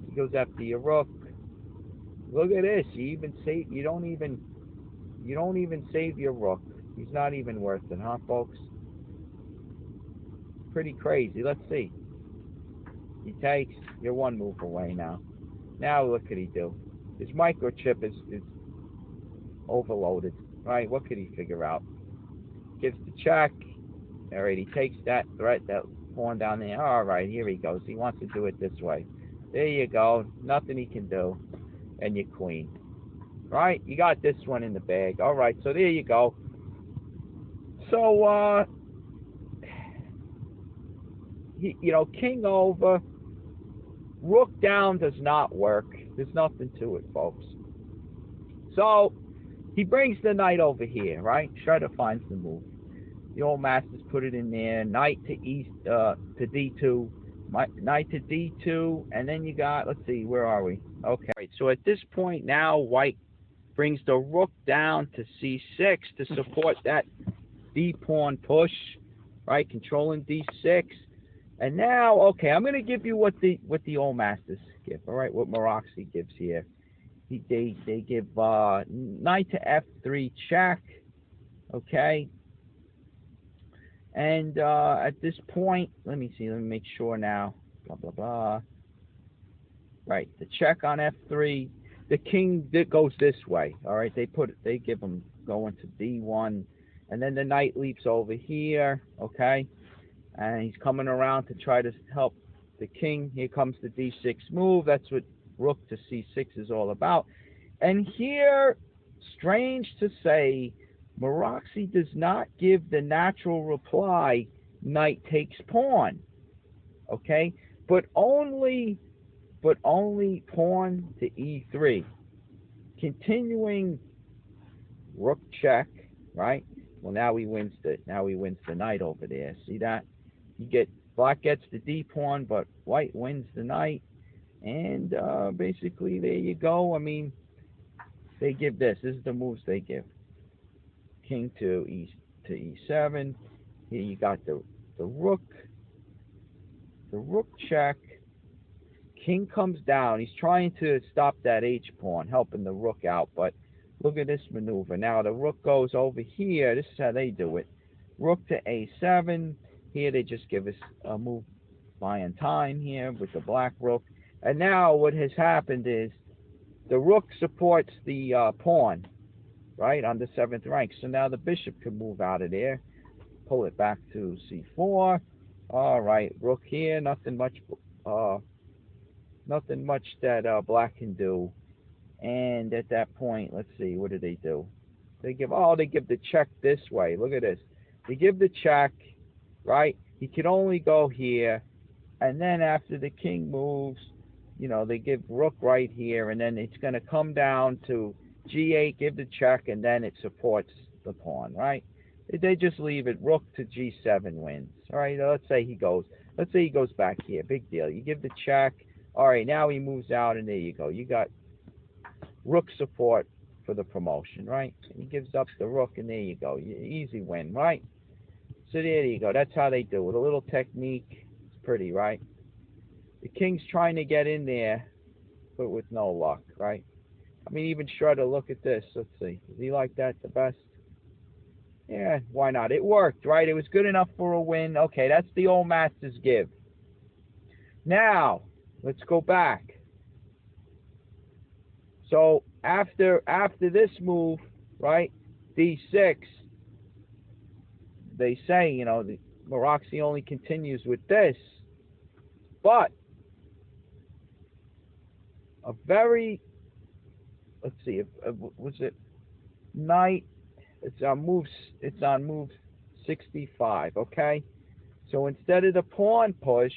He goes after your rook. Look at this. You don't even save your rook. He's not even worth it, huh, folks? Pretty crazy. Let's see. He takes. You're one move away now. Now what could he do? His microchip is overloaded, right? What could he figure out? Gives the check. All right, he takes that threat, that pawn down there. All right, here he goes. He wants to do it this way. There you go. Nothing he can do. And your queen. Right? You got this one in the bag. All right, so there you go. So, king over, rook down does not work. There's nothing to it, folks. So, he brings the knight over here, right? Try to find the move. The old masters put it in there. Knight to D2. Knight to D2. And then you got, let's see, where are we? Okay. So at this point now, white brings the rook down to C6 to support that D-pawn push, right? Controlling D6. And now, okay, I'm going to give you what the old masters give, all right? What Morphy gives here. They give knight to F3 check, okay? And at this point, let me make sure now, blah, blah, blah. Right, the check on F3, the king goes this way, all right? They give him going to D1, and then the knight leaps over here, okay? And he's coming around to try to help the king. Here comes the D6 move. That's what rook to C6 is all about. And here, strange to say, Morphy does not give the natural reply, knight takes pawn, okay? But only pawn to E3. Continuing rook check, right? Well, now he wins the knight over there. See that? Black gets the D pawn, but white wins the knight. And basically, there you go. I mean, they give this. This is the moves they give. King to E7. Here you got the rook. The rook check. King comes down. He's trying to stop that H pawn, helping the rook out. But look at this maneuver. Now the rook goes over here. This is how they do it. Rook to A7. Here they just give us a move buying time here with the black rook. And now what has happened is the rook supports the pawn, right, on the 7th rank. So now the bishop can move out of there, pull it back to C4. All right, rook here, nothing much that black can do. And at that point, let's see, what do? They give the check this way. Look at this. They give the check, right? He can only go here. And then after the king moves, they give rook right here, and then it's going to come down to G8, give the check, and then it supports the pawn, right? They just leave it. Rook to G7 wins. All right, let's say he goes back here. Big deal. You give the check. All right, now he moves out, and there you go. You got rook support for the promotion, right? He gives up the rook, and there you go. Easy win, right? So there you go. That's how they do it. A little technique. It's pretty, right? The king's trying to get in there, but with no luck, right? I mean, even Schroeder, look at this. Let's see. Does he like that the best? Yeah, why not? It worked, right? It was good enough for a win. Okay, that's the old masters give. Now, let's go back. So after this move, right, D6, they say, the Morphy only continues with this, but a very, let's see, was it knight? It's on move 65, okay? So instead of the pawn push,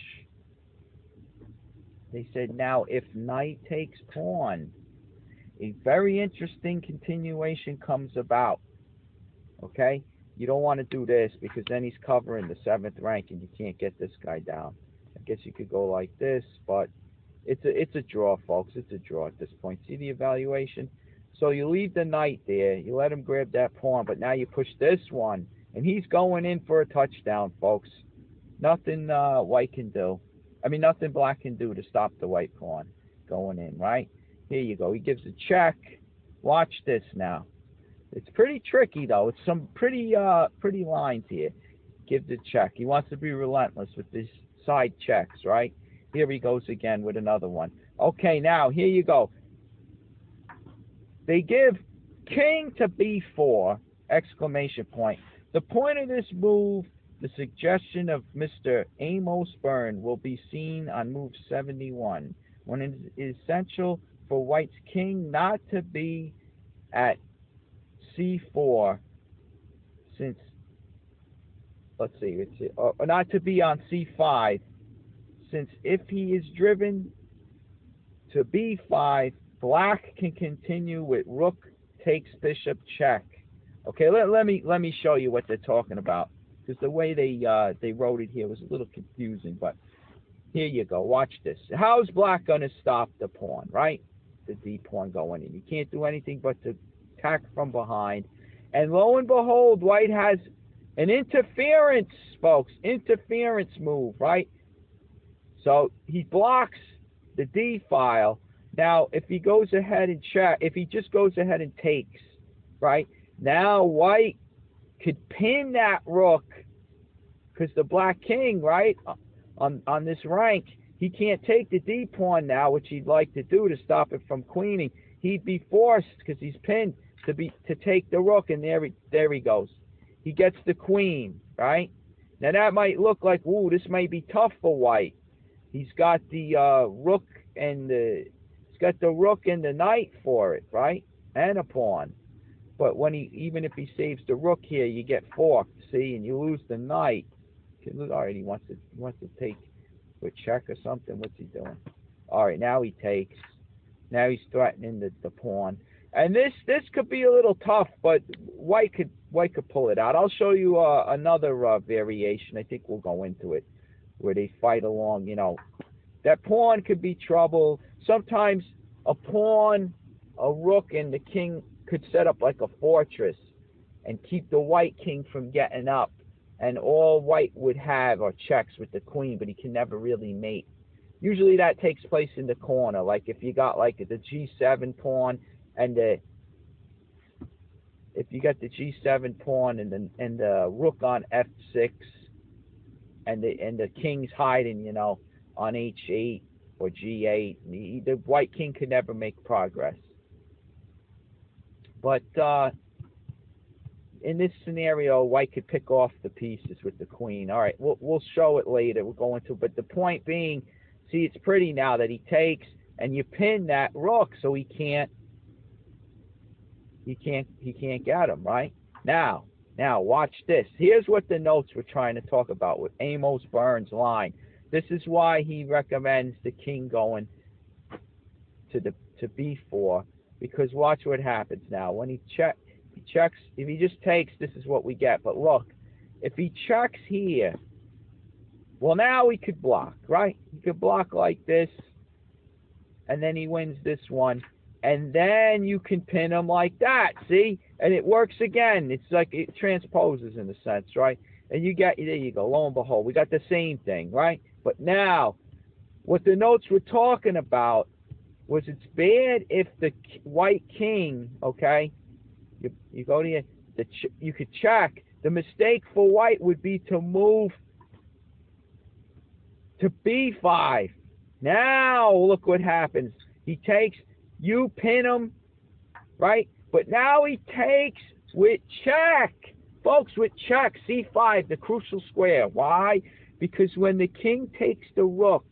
they said now if knight takes pawn, a very interesting continuation comes about, okay? You don't want to do this because then he's covering the 7th rank and you can't get this guy down. I guess you could go like this, but it's a draw, folks. It's a draw at this point. See the evaluation? So you leave the knight there. You let him grab that pawn, but now you push this one, and he's going in for a touchdown, folks. Nothing white can do. I mean, nothing black can do to stop the white pawn going in, right? Here you go. He gives a check. Watch this now. It's pretty tricky, though. It's some pretty lines here. Give the check. He wants to be relentless with these side checks, right? Here he goes again with another one. Okay, now, here you go. They give king to b4, exclamation point. The point of this move, the suggestion of Mr. Amos Byrne, will be seen on move 71, when it is essential for white's king not to be at c4, since, let's see, not to be on c5, since if he is driven to b5, black can continue with rook takes bishop check. Okay, let me show you what they're talking about, because the way they wrote it here was a little confusing. But here you go. Watch this. How's black going to stop the pawn, right? The d pawn going in. You can't do anything but to attack from behind. And lo and behold, white has an interference, folks. Interference move, right? So he blocks the d file. Now, if he goes ahead and check, if he just goes ahead and takes, right? Now white could pin that rook, because the black king, right, on this rank, he can't take the d pawn now, which he'd like to do to stop it from queening. He'd be forced, because he's pinned, to take the rook, and there he goes. He gets the queen, right? Now that might look like, ooh, this may be tough for white. He's got the rook and the knight for it, right? And a pawn. But when even if he saves the rook here, you get forked, see, and you lose the knight. All right, he wants to take with check or something. What's he doing? All right, now he takes. Now he's threatening the pawn. And this could be a little tough, but white could pull it out. I'll show you another variation. I think we'll go into it, where they fight along. You know, that pawn could be trouble. Sometimes a pawn, a rook, and the king could set up like a fortress and keep the white king from getting up. And all white would have are checks with the queen, but he can never really mate. Usually that takes place in the corner. Like if you got like the g7 pawn and if you got the g7 pawn and the rook on f6 and the king's hiding, you know, on h8 or g8, the white king could never make progress. But in this scenario, white could pick off the pieces with the queen. All right, we'll show it later. We'll go into it. But the point being, see, it's pretty now that he takes and you pin that rook, so he can't get him, right? Now watch this. Here's what the notes were trying to talk about with Amos Byrne's line. This is why he recommends the king going to b4, because watch what happens now. When he checks, if he just takes, this is what we get. But look, if he checks here, well, now he could block, right? He could block like this, and then he wins this one, and then you can pin him like that, see? And it works again. It's like it transposes in a sense, right? And you get, there you go, lo and behold, we got the same thing, right? But now, what the notes were talking about was it's bad if the white king, okay, you go to you could check. The mistake for white would be to move to b5. Now look what happens. He takes, you pin him, right? But now he takes with check. Folks, with check, c5, the crucial square. Why? Because when the king takes the rook,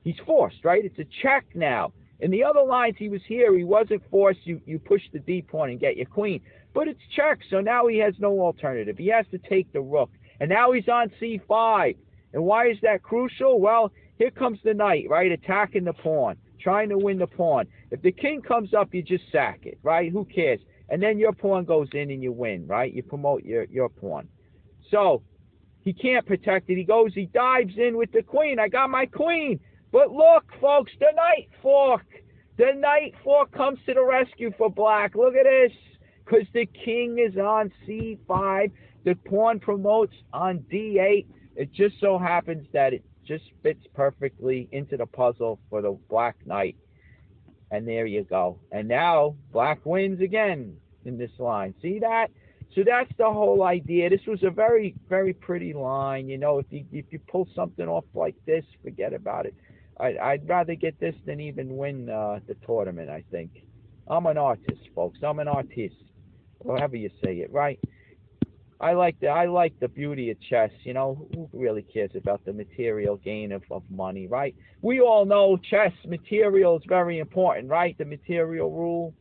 he's forced, right? It's a check now. In the other lines, he was here. He wasn't forced. You push the d pawn and get your queen. But it's check, so now he has no alternative. He has to take the rook. And now he's on c5. And why is that crucial? Well, here comes the knight, right, attacking the pawn, trying to win the pawn. If the king comes up, you just sack it, right? Who cares? And then your pawn goes in and you win, right? You promote your pawn. So he can't protect it. He dives in with the queen. I got my queen. But look, folks, the knight fork. The knight fork comes to the rescue for black. Look at this. Because the king is on c5. The pawn promotes on d8. It just so happens that it just fits perfectly into the puzzle for the black knight. And there you go. And now black wins again in this line. See that? So that's the whole idea. This was a very, very pretty line. You know, if you pull something off like this, forget about it. I'd rather get this than even win the tournament, I think. I'm an artist, folks. I'm an artist, however you say it, right? I like the beauty of chess. You know, who really cares about the material gain of money, right? We all know chess material is very important, right? The material rule,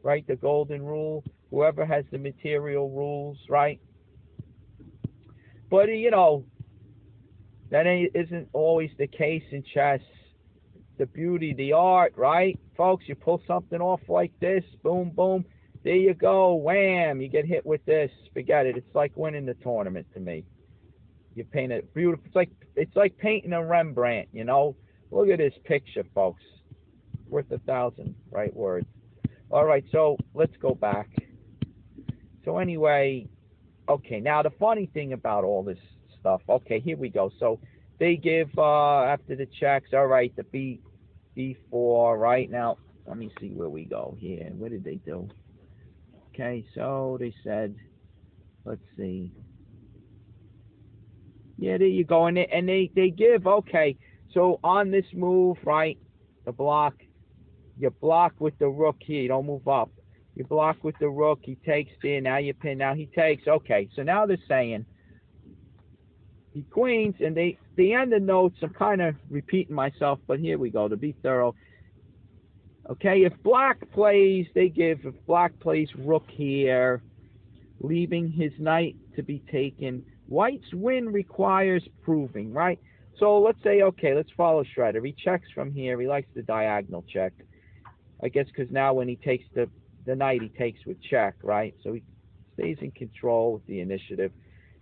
right? The golden rule. Whoever has the material rules, right? But you know, that isn't always the case in chess. The beauty, the art, right, folks? You pull something off like this, boom, boom. There you go, wham! You get hit with this. Forget it. It's like winning the tournament to me. You paint it beautiful. It's like painting a Rembrandt. You know. Look at this picture, folks. Worth 1,000 right words. All right, so let's go back. So anyway, okay. Now the funny thing about all this stuff. Okay, here we go. So they give after the checks. All right, the B4. Right now, let me see where we go here. What did they do? Okay, so they said, let's see. Yeah, there you go. And they give, okay, so on this move, right, the block, you block with the rook here. You don't move up. You block with the rook. He takes there. Now you pin. Now he takes. Okay, so now they're saying he queens, and the end of notes, I'm kind of repeating myself, but here we go, to be thorough. Okay, if black plays, if black plays rook here, leaving his knight to be taken, white's win requires proving, right? So let's say, okay, let's follow Shredder. He checks from here. He likes the diagonal check. I guess because now when he takes the knight, he takes with check, right? So he stays in control with the initiative.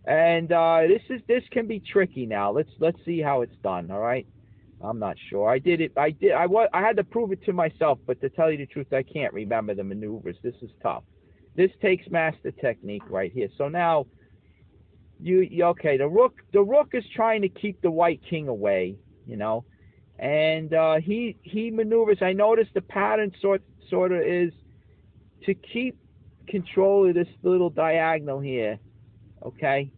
And this can be tricky now. Let's see how it's done, all right? I'm not sure. I had to prove it to myself, but to tell you the truth, I can't remember the maneuvers. This is tough. This takes master technique right here. So now okay, the rook is trying to keep the white king away, you know. And he maneuvers. I noticed the pattern sort of is to keep control of this little diagonal here. Okay?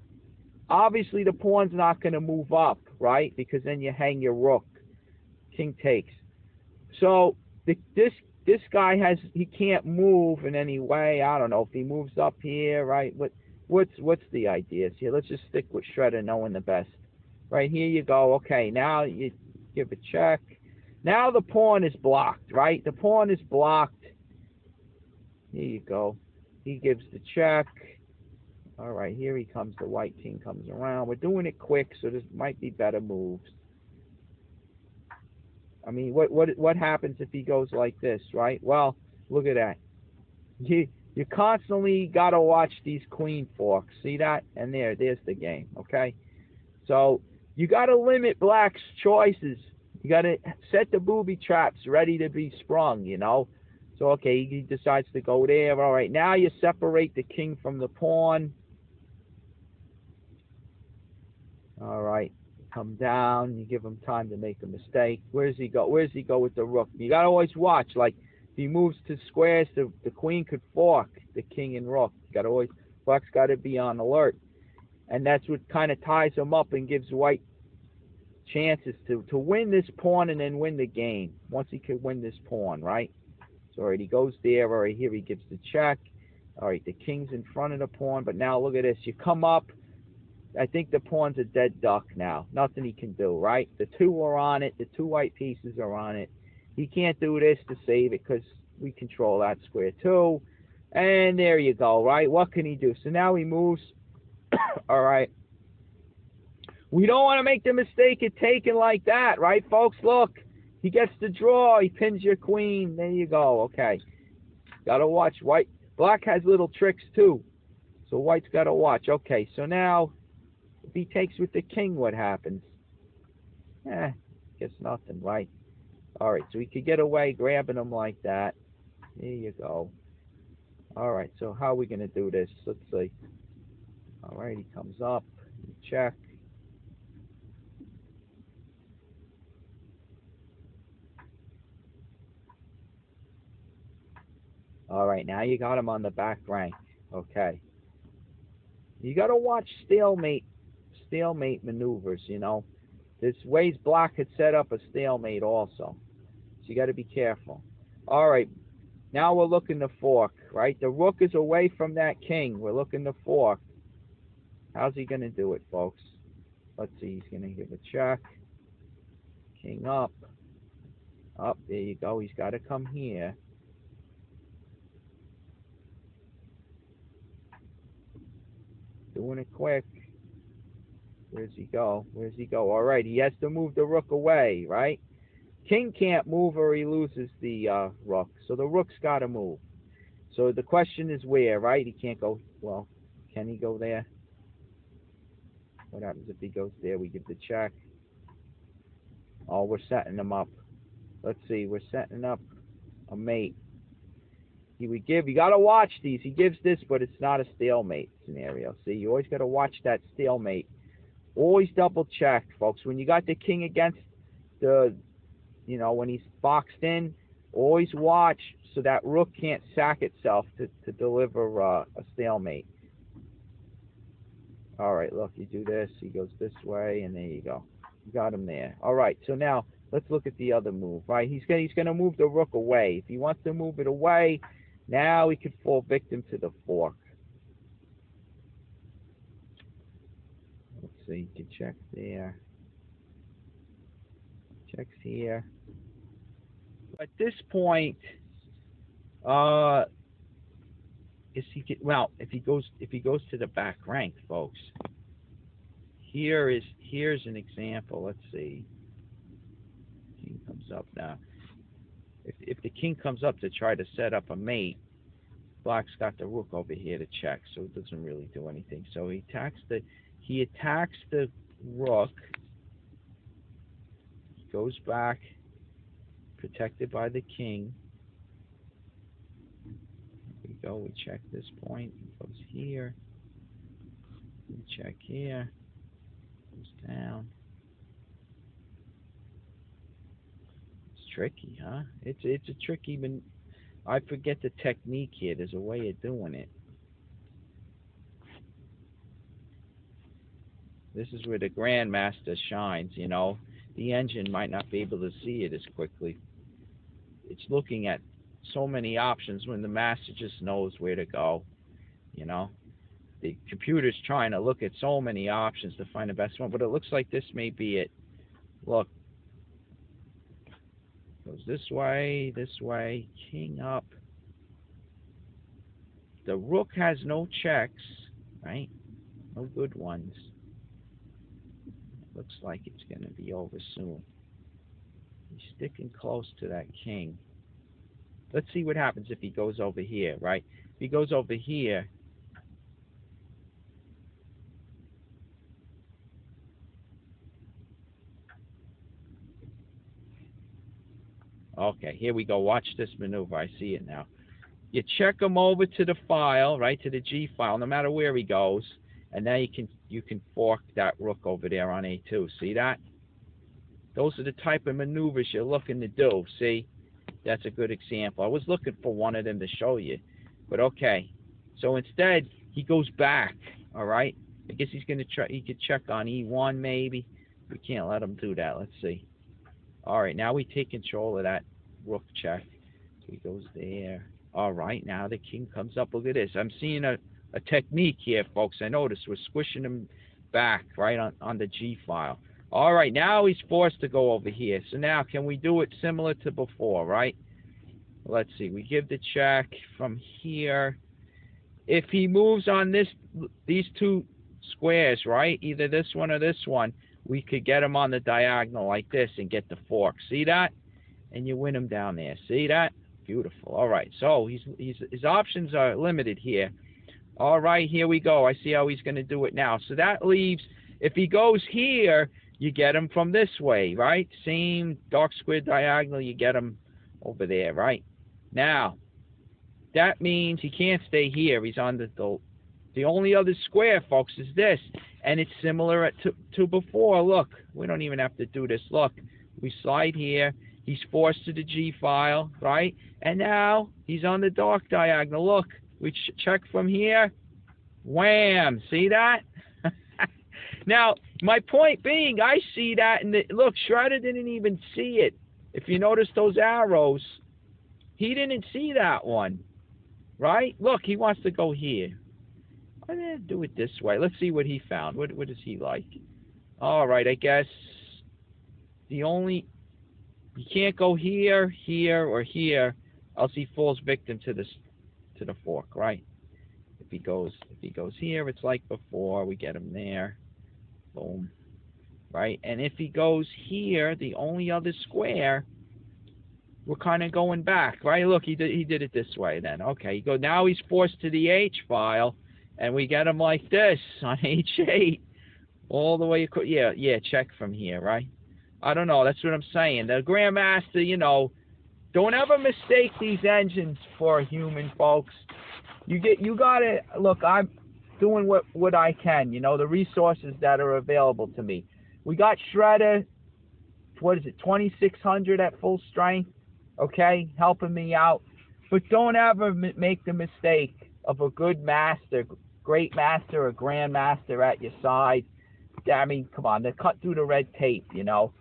Obviously the pawn's not going to move up, right? Because then you hang your rook. King takes. So this guy he can't move in any way. I don't know if he moves up here, right? What's the idea here? Let's just stick with Shredder knowing the best. Right, here you go. Okay, now you give a check. Now the pawn is blocked, right? The pawn is blocked. Here you go. He gives the check. All right, here he comes. The white king comes around. We're doing it quick, so there might be better moves. I mean, what happens if he goes like this, right? Well, look at that. You constantly got to watch these queen forks. See that? And there's the game, okay? So you got to limit black's choices. You got to set the booby traps ready to be sprung, you know? So, okay, he decides to go there. All right, now you separate the king from the pawn. All right, come down. You give him time to make a mistake. Where does he go? Where does he go with the rook? You got to always watch. Like, if he moves to squares, the queen could fork the king and rook. You got to always, black's got to be on alert. And that's what kind of ties him up and gives white chances to win this pawn and then win the game. Once he could win this pawn, right? So, all right, he goes there. All right, here he gives the check. All right, the king's in front of the pawn. But now look at this. You come up. I think the pawn's a dead duck now. Nothing he can do, right? The two are on it. The two white pieces are on it. He can't do this to save it because we control that square too. And there you go, right? What can he do? So now he moves. All right. We don't want to make the mistake of taking like that, right, folks? Look, he gets the draw. He pins your queen. There you go. Okay. Got to watch. Black has little tricks too. So white's got to watch. Okay, so now if he takes with the king, what happens? Guess nothing, right? All right, so he could get away grabbing him like that. There you go. All right, so how are we going to do this? Let's see. All right, he comes up. Check. All right, now you got him on the back rank. Okay. You got to watch stalemate maneuvers, you know. There's ways black could set up a stalemate also. So you got to be careful. All right, now we're looking to fork, right? The rook is away from that king. We're looking to fork. How's he going to do it, folks? Let's see. He's going to give a check. King up. Up, there you go. He's got to come here. Doing it quick. Where's he go? Where's he go? All right, he has to move the rook away, right? King can't move or he loses the rook. So the rook's got to move. So the question is where, right? He can't go. Well, can he go there? What happens if he goes there? We give the check. Oh, we're setting him up. Let's see. We're setting up a mate. You got to watch these. He gives this, but it's not a stalemate scenario. See, you always got to watch that stalemate. Always double check, folks. When you got the king against the, you know, when he's boxed in, always watch so that rook can't sack itself to deliver a stalemate. All right, look, you do this. He goes this way, and there you go. You got him there. All right, so now let's look at the other move, right? He's going to move the rook away. If he wants to move it away, now he could fall victim to the fork. Let's see, you can check there. Checks here. At this point, if he goes to the back rank, folks. Here's an example. Let's see. King comes up now. If the king comes up to try to set up a mate, black's got the rook over here to check, so it doesn't really do anything. So he attacks the rook. He goes back, protected by the king. Here we go. We check this point. He goes here. We check here. Goes down. Tricky, huh? It's a tricky, even I forget the technique here. There's a way of doing it. This is where the grandmaster shines, you know. The engine might not be able to see it as quickly. It's looking at so many options when the master just knows where to go, you know. The computer's trying to look at so many options to find the best one, but it looks like this may be it. Look. Goes this way, king up. The rook has no checks, right? No good ones. Looks like it's going to be over soon. He's sticking close to that king. Let's see what happens if he goes over here, right? If he goes over here, okay, here we go. Watch this maneuver. I see it now. You check him over to the file, right, to the G file, no matter where he goes, and now you can fork that rook over there on A2. See that? Those are the type of maneuvers you're looking to do. See? That's a good example. I was looking for one of them to show you, but okay. So instead, he goes back. All right. I guess he's going to try. He could check on E1 maybe. We can't let him do that. Let's see. All right, now we take control of that rook check. So he goes there. All right, now the king comes up. Look at this. I'm seeing a technique here, folks. I noticed we're squishing him back, right, on the G file. All right, now he's forced to go over here. So now can we do it similar to before, right? Let's see. We give the check from here. If he moves on these two squares, right, either this one or this one, we could get him on the diagonal like this and get the fork. See that? And you win him down there. See that? Beautiful. All right. So his options are limited here. All right. Here we go. I see how he's going to do it now. So that leaves, if he goes here, you get him from this way, right? Same dark square diagonal. You get him over there, right? Now, that means he can't stay here. He's on the only other square, folks, is this. And it's similar to before. Look, we don't even have to do this. Look, we slide here. He's forced to the G file, right? And now he's on the dark diagonal. Look, we check from here. Wham! See that? Now, my point being, I see that, and look, Shredder didn't even see it. If you notice those arrows, he didn't see that one, right? Look, he wants to go here. I'm going to do it this way. Let's see what he found. What does he like? All right, I guess you can't go here, here, or here, else he falls victim to the fork, right? If he goes here, it's like before. We get him there. Boom. Right? And if he goes here, the only other square, we're kind of going back, right? Look, he did it this way then. Okay, now he's forced to the H file, and we get him like this on H8. All the way, yeah, check from here, right? I don't know, that's what I'm saying. The Grandmaster, you know, don't ever mistake these engines for a human, folks. You gotta, look, I'm doing what I can, you know, the resources that are available to me. We got Shredder, what is it, 2600 at full strength, okay, helping me out. But don't ever make the mistake of a good master, great master or grandmaster at your side. I mean, come on, they cut through the red tape, you know.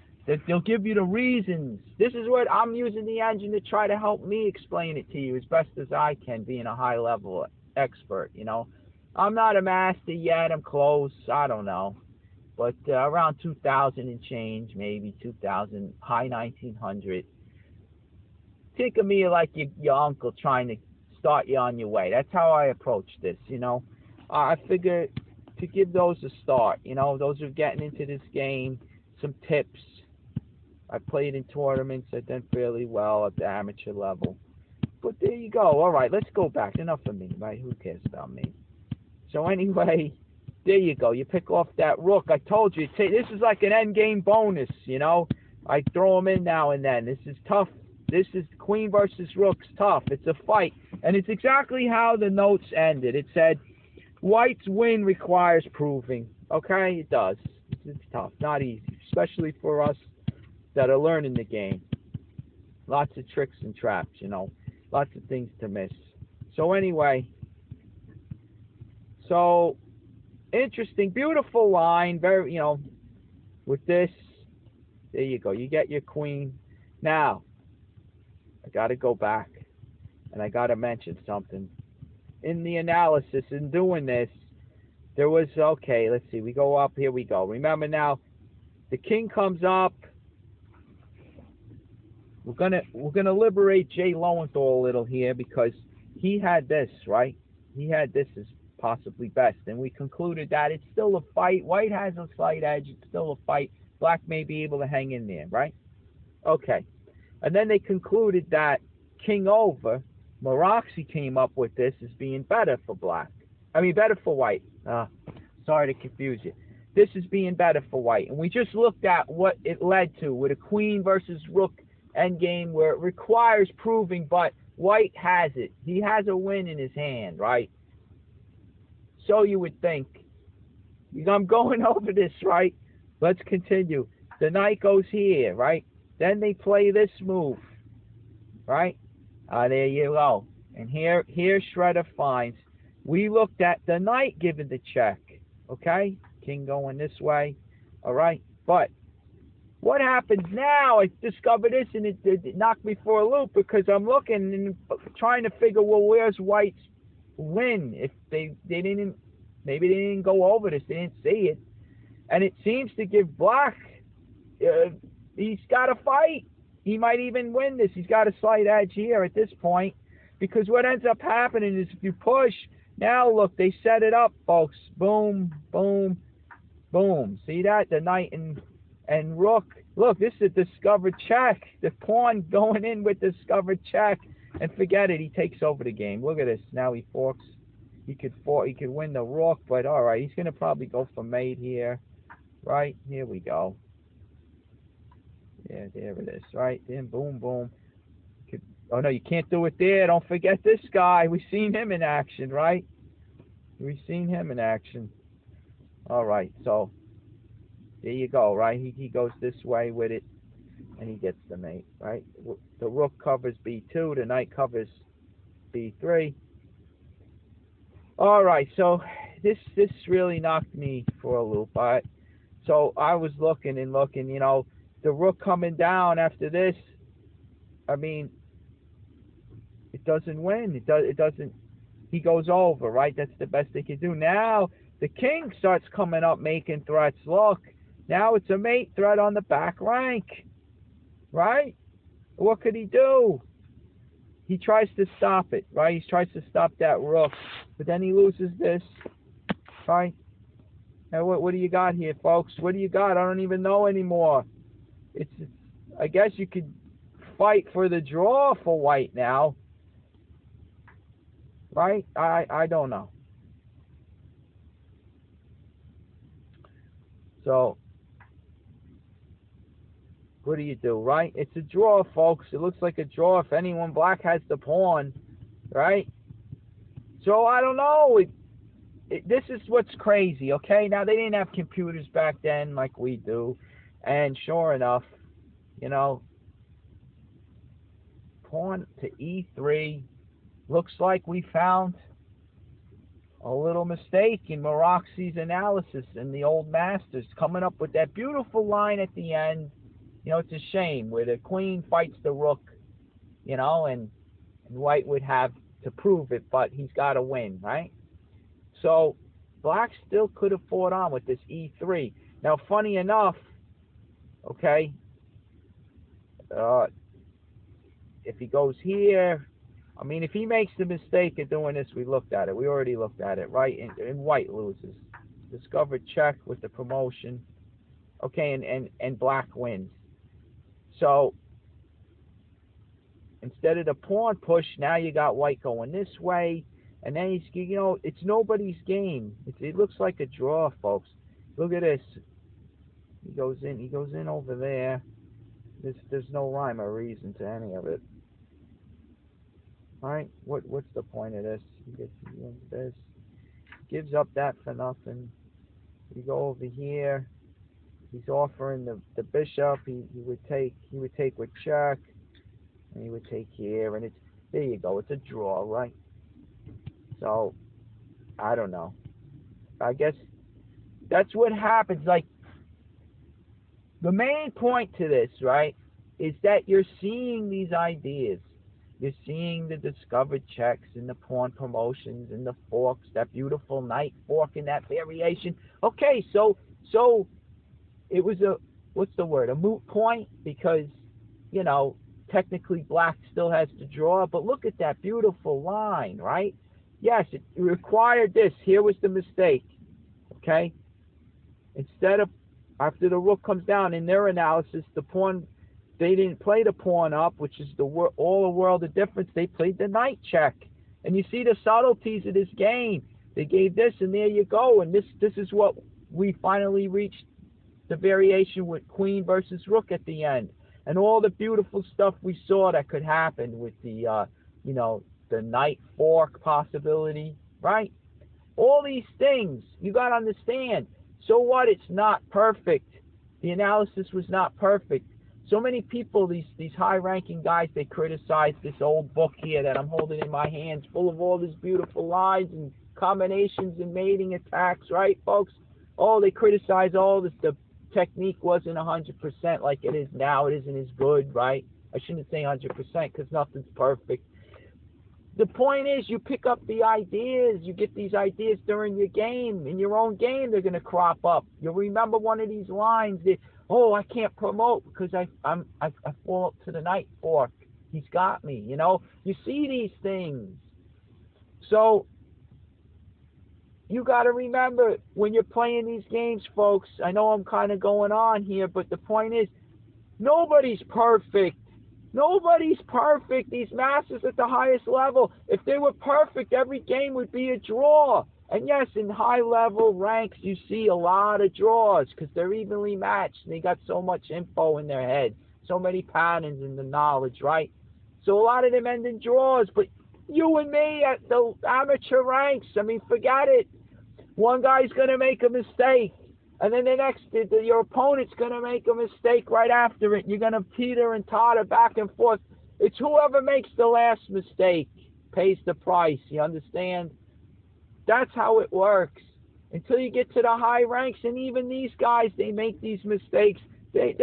They'll give you the reasons. This is what I'm using the engine to try to help me explain it to you as best as I can, being a high-level expert, you know. I'm not a master yet. I'm close. I don't know. But around 2000 and change, maybe 2000, high 1900. Think of me like your uncle trying to start you on your way. That's how I approach this, you know. I figure to give those a start, you know, those who are getting into this game, some tips. I played in tournaments. I've done fairly well at the amateur level. But there you go. All right, let's go back. Enough of me, right? Who cares about me? So anyway, there you go. You pick off that rook. I told you, this is like an end game bonus, you know. I throw them in now and then. This is tough. This is queen versus rook's tough. It's a fight. And it's exactly how the notes ended. It said, white's win requires proving. Okay? It does. It's tough. Not easy. Especially for us that are learning the game. Lots of tricks and traps, you know. Lots of things to miss. So anyway, so interesting, beautiful line, very, you know, with this, there you go. You get your queen. Now, I got to go back, and I got to mention something. In the analysis, in doing this, there was, okay, let's see, we go up, here we go. Remember now, the king comes up. We're gonna liberate Jay Lowenthal a little here because he had this, right? He had this as possibly best, and we concluded that it's still a fight. White has a slight edge. It's still a fight. Black may be able to hang in there, right? Okay. And then they concluded that king over, Moroxy came up with this as being better for black. I mean, better for white. Sorry to confuse you. This is being better for white. And we just looked at what it led to with a queen versus rook endgame where it requires proving, but white has it. He has a win in his hand, right? So you would think. I'm going over this, right? Let's continue. The knight goes here, right? Then they play this move, right? There you go. And here Shredder finds. We looked at the knight giving the check, okay? King going this way, all right? But what happens now? I discovered this, and it knocked me for a loop because I'm looking and trying to figure, well, where's white's win? If they didn't, maybe they didn't go over this, they didn't see it, and it seems to give black. He's got to fight. He might even win this. He's got a slight edge here at this point because what ends up happening is if you push, now look, they set it up, folks. Boom, boom, boom. See that? The knight and rook. Look, this is a discovered check. The pawn going in with discovered check, and forget it. He takes over the game. Look at this. Now he forks. He could win the rook, but all right. He's gonna probably go for mate here. Right here we go. Yeah, there it is. Right then, boom, boom. Oh no, you can't do it there. Don't forget this guy. We've seen him in action, right? We've seen him in action. All right, so. There you go, right? He goes this way with it, and he gets the mate, right? The rook covers B2, the knight covers B3. All right, so this really knocked me for a loop. So I was looking and looking, you know, the rook coming down after this. I mean, it doesn't win. It doesn't. He goes over, right? That's the best they can do. Now the king starts coming up, making threats. Look, now it's a mate threat on the back rank, right? What could he do? He tries to stop it, right? He tries to stop that rook, but then he loses this, right? Now what do you got here, folks? What do you got? I don't even know anymore. It's I guess you could fight for the draw for white now, right? I don't know. So what do you do, right? It's a draw, folks. It looks like a draw. If anyone, black has the pawn, right? So I don't know. This is what's crazy, okay? Now, they didn't have computers back then like we do. And sure enough, you know, pawn to e3. Looks like we found a little mistake in Morphy's analysis in the old masters, coming up with that beautiful line at the end. You know, it's a shame where the queen fights the rook, you know, and white would have to prove it, but he's got to win, right? So black still could have fought on with this e3. Now, funny enough, okay, if he goes here, I mean, if he makes the mistake of doing this, we looked at it. We already looked at it, right? And white loses. Discovered check with the promotion. Okay, and black wins. So instead of the pawn push, now you got white going this way, and then he's, you know, it's nobody's game. It looks like a draw, folks. Look at this. He goes in over there. There's no rhyme or reason to any of it. All right, what's the point of this? He wins this, gives up that for nothing. You go over here. He's offering the bishop. He would take with check, and he would take here, and there you go. It's a draw, right? So I don't know. I guess that's what happens. Like, the main point to this, right, is that you're seeing these ideas. You're seeing the discovered checks and the pawn promotions and the forks, that beautiful knight fork and that variation. Okay, so it was a moot point, because, you know, technically black still has to draw, but look at that beautiful line, right? Yes, it required this. Here was the mistake, okay? Instead of, after the rook comes down, in their analysis, the pawn, they didn't play the pawn up, which is all a world of difference. They played the knight check. And you see the subtleties of this game. They gave this, and there you go. And this is what we finally reached, the variation with queen versus rook at the end. And all the beautiful stuff we saw that could happen with the, you know, the knight fork possibility, right? All these things, you got to understand. So what? It's not perfect. The analysis was not perfect. So many people, these high-ranking guys, they criticize this old book here that I'm holding in my hands, full of all these beautiful lines and combinations and mating attacks, right, folks? Oh, they criticize all this. The technique wasn't 100% like it is now. It isn't as good, right? I shouldn't say 100% because nothing's perfect. The point is, you pick up the ideas. You get these ideas during your game. In your own game, they're going to crop up. You'll remember one of these lines that, oh, I can't promote because I fall to the knight fork. He's got me, you know. You see these things. So you got to remember when you're playing these games, folks. I know I'm kind of going on here, but the point is, nobody's perfect. Nobody's perfect. These masters at the highest level, if they were perfect, every game would be a draw. And yes, in high-level ranks, you see a lot of draws because they're evenly matched and they got so much info in their head, so many patterns in the knowledge, right? So a lot of them end in draws. But you and me at the amateur ranks, I mean, forget it. One guy's going to make a mistake, and then your opponent's going to make a mistake right after it. You're going to teeter and totter back and forth. It's whoever makes the last mistake pays the price. You understand? That's how it works. until you get to the high ranks. And even these guys, they make these mistakes. They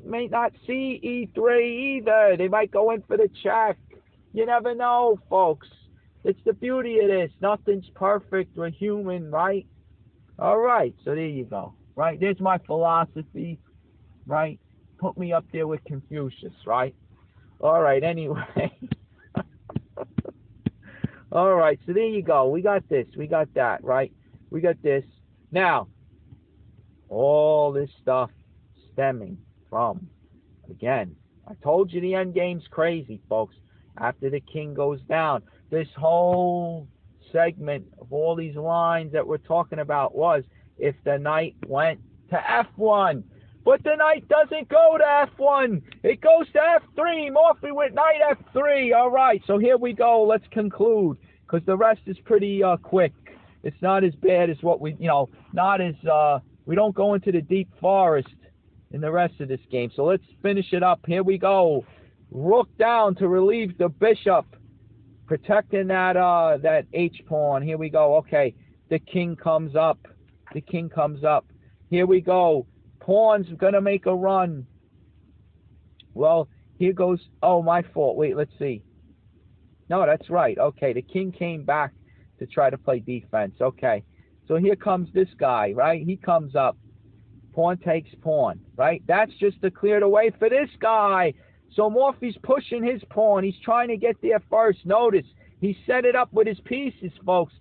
may not see E3 either. They might go in for the check. You never know, folks. It's the beauty of this. Nothing's perfect. We're human, right? All right, so there you go. Right, there's my philosophy. Right, put me up there with Confucius. Right. All right. Anyway. All right, so there you go. We got this. We got that. Right. We got this. Now, all this stuff stemming from, again, I told you the end game's crazy, folks. After the king goes down, this whole segment of all these lines that we're talking about was if the knight went to F1. But the knight doesn't go to F1. It goes to F3. Morphy with knight F3. All right, so here we go. Let's conclude, because the rest is pretty quick. It's not as bad as what we, not as, we don't go into the deep forest in the rest of this game. So let's finish it up. Here we go. Rook down to relieve the bishop, protecting that H pawn. Here we go. Okay, the king comes up. The king comes up. Here we go. Pawn's gonna make a run. Well, here goes. Oh, my fault. Wait, let's see. No, that's right. Okay, the king came back to try to play defense. Okay, so here comes this guy. Right, he comes up. Pawn takes pawn. Right, that's just to clear the way for this guy. So Morphy's pushing his pawn. He's trying to get there first. Notice, he set it up with his pieces, folks.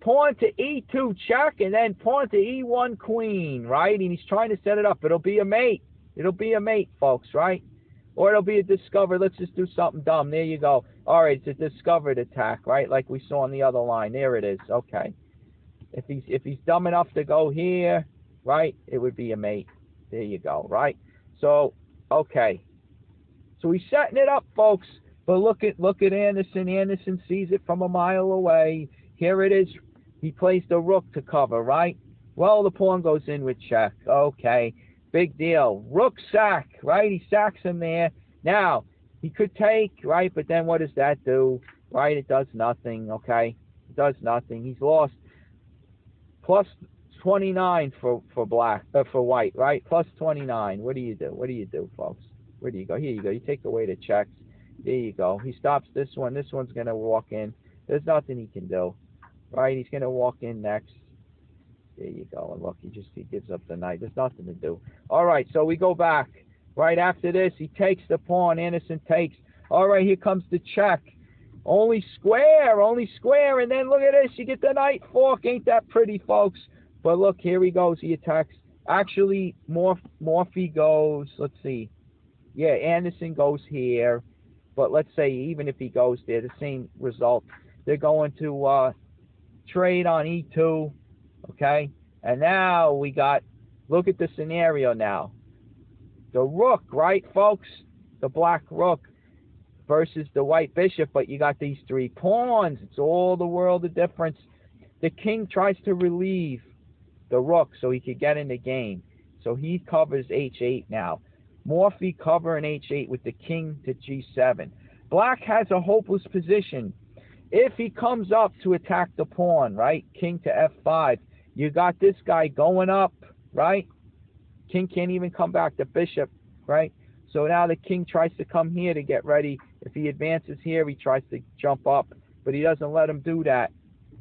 Pawn to E2 check, and then pawn to E1 queen, right? And he's trying to set it up. It'll be a mate. It'll be a mate, folks, right? Or it'll be a discovered. Let's just do something dumb. There you go. All right, it's a discovered attack, right? Like we saw on the other line. There it is. Okay. If he's dumb enough to go here, right, it would be a mate. There you go, right? So, okay. So he's setting it up, folks. But look at Anderson. Anderson sees it from a mile away. Here it is. He plays the rook to cover, right? Well, the pawn goes in with check. Okay, big deal. Rook sack, right? He sacks him there. Now, he could take, right? But then what does that do? Right? It does nothing, okay? It does nothing. He's lost plus 29 for white, right? Plus 29. What do you do? What do you do, folks? Where do you go? Here you go. You take away the checks. There you go. He stops this one. This one's going to walk in. There's nothing he can do. Right? He's going to walk in next. There you go. And look, he gives up the knight. There's nothing to do. All right, so we go back. Right after this, he takes the pawn. Anderson takes. All right, here comes the check. Only square. And then look at this. You get the knight fork. Ain't that pretty, folks? But look, here he goes. He attacks. Actually, Morphy goes, let's see. Yeah, Anderson goes here. But let's say even if he goes there, the same result. They're going to trade on E2. Okay? And now we got, look at the scenario now. The rook, right, folks? The black rook versus the white bishop. But you got these three pawns. It's all the world of difference. The king tries to relieve the rook so he could get in the game. So he covers H8 now. Morphy covering H8 with the king to G7. Black has a hopeless position. If he comes up to attack the pawn, right, king to F5, you got this guy going up, right? King can't even come back, the bishop, right? So now the king tries to come here to get ready. If he advances here, he tries to jump up, but he doesn't let him do that,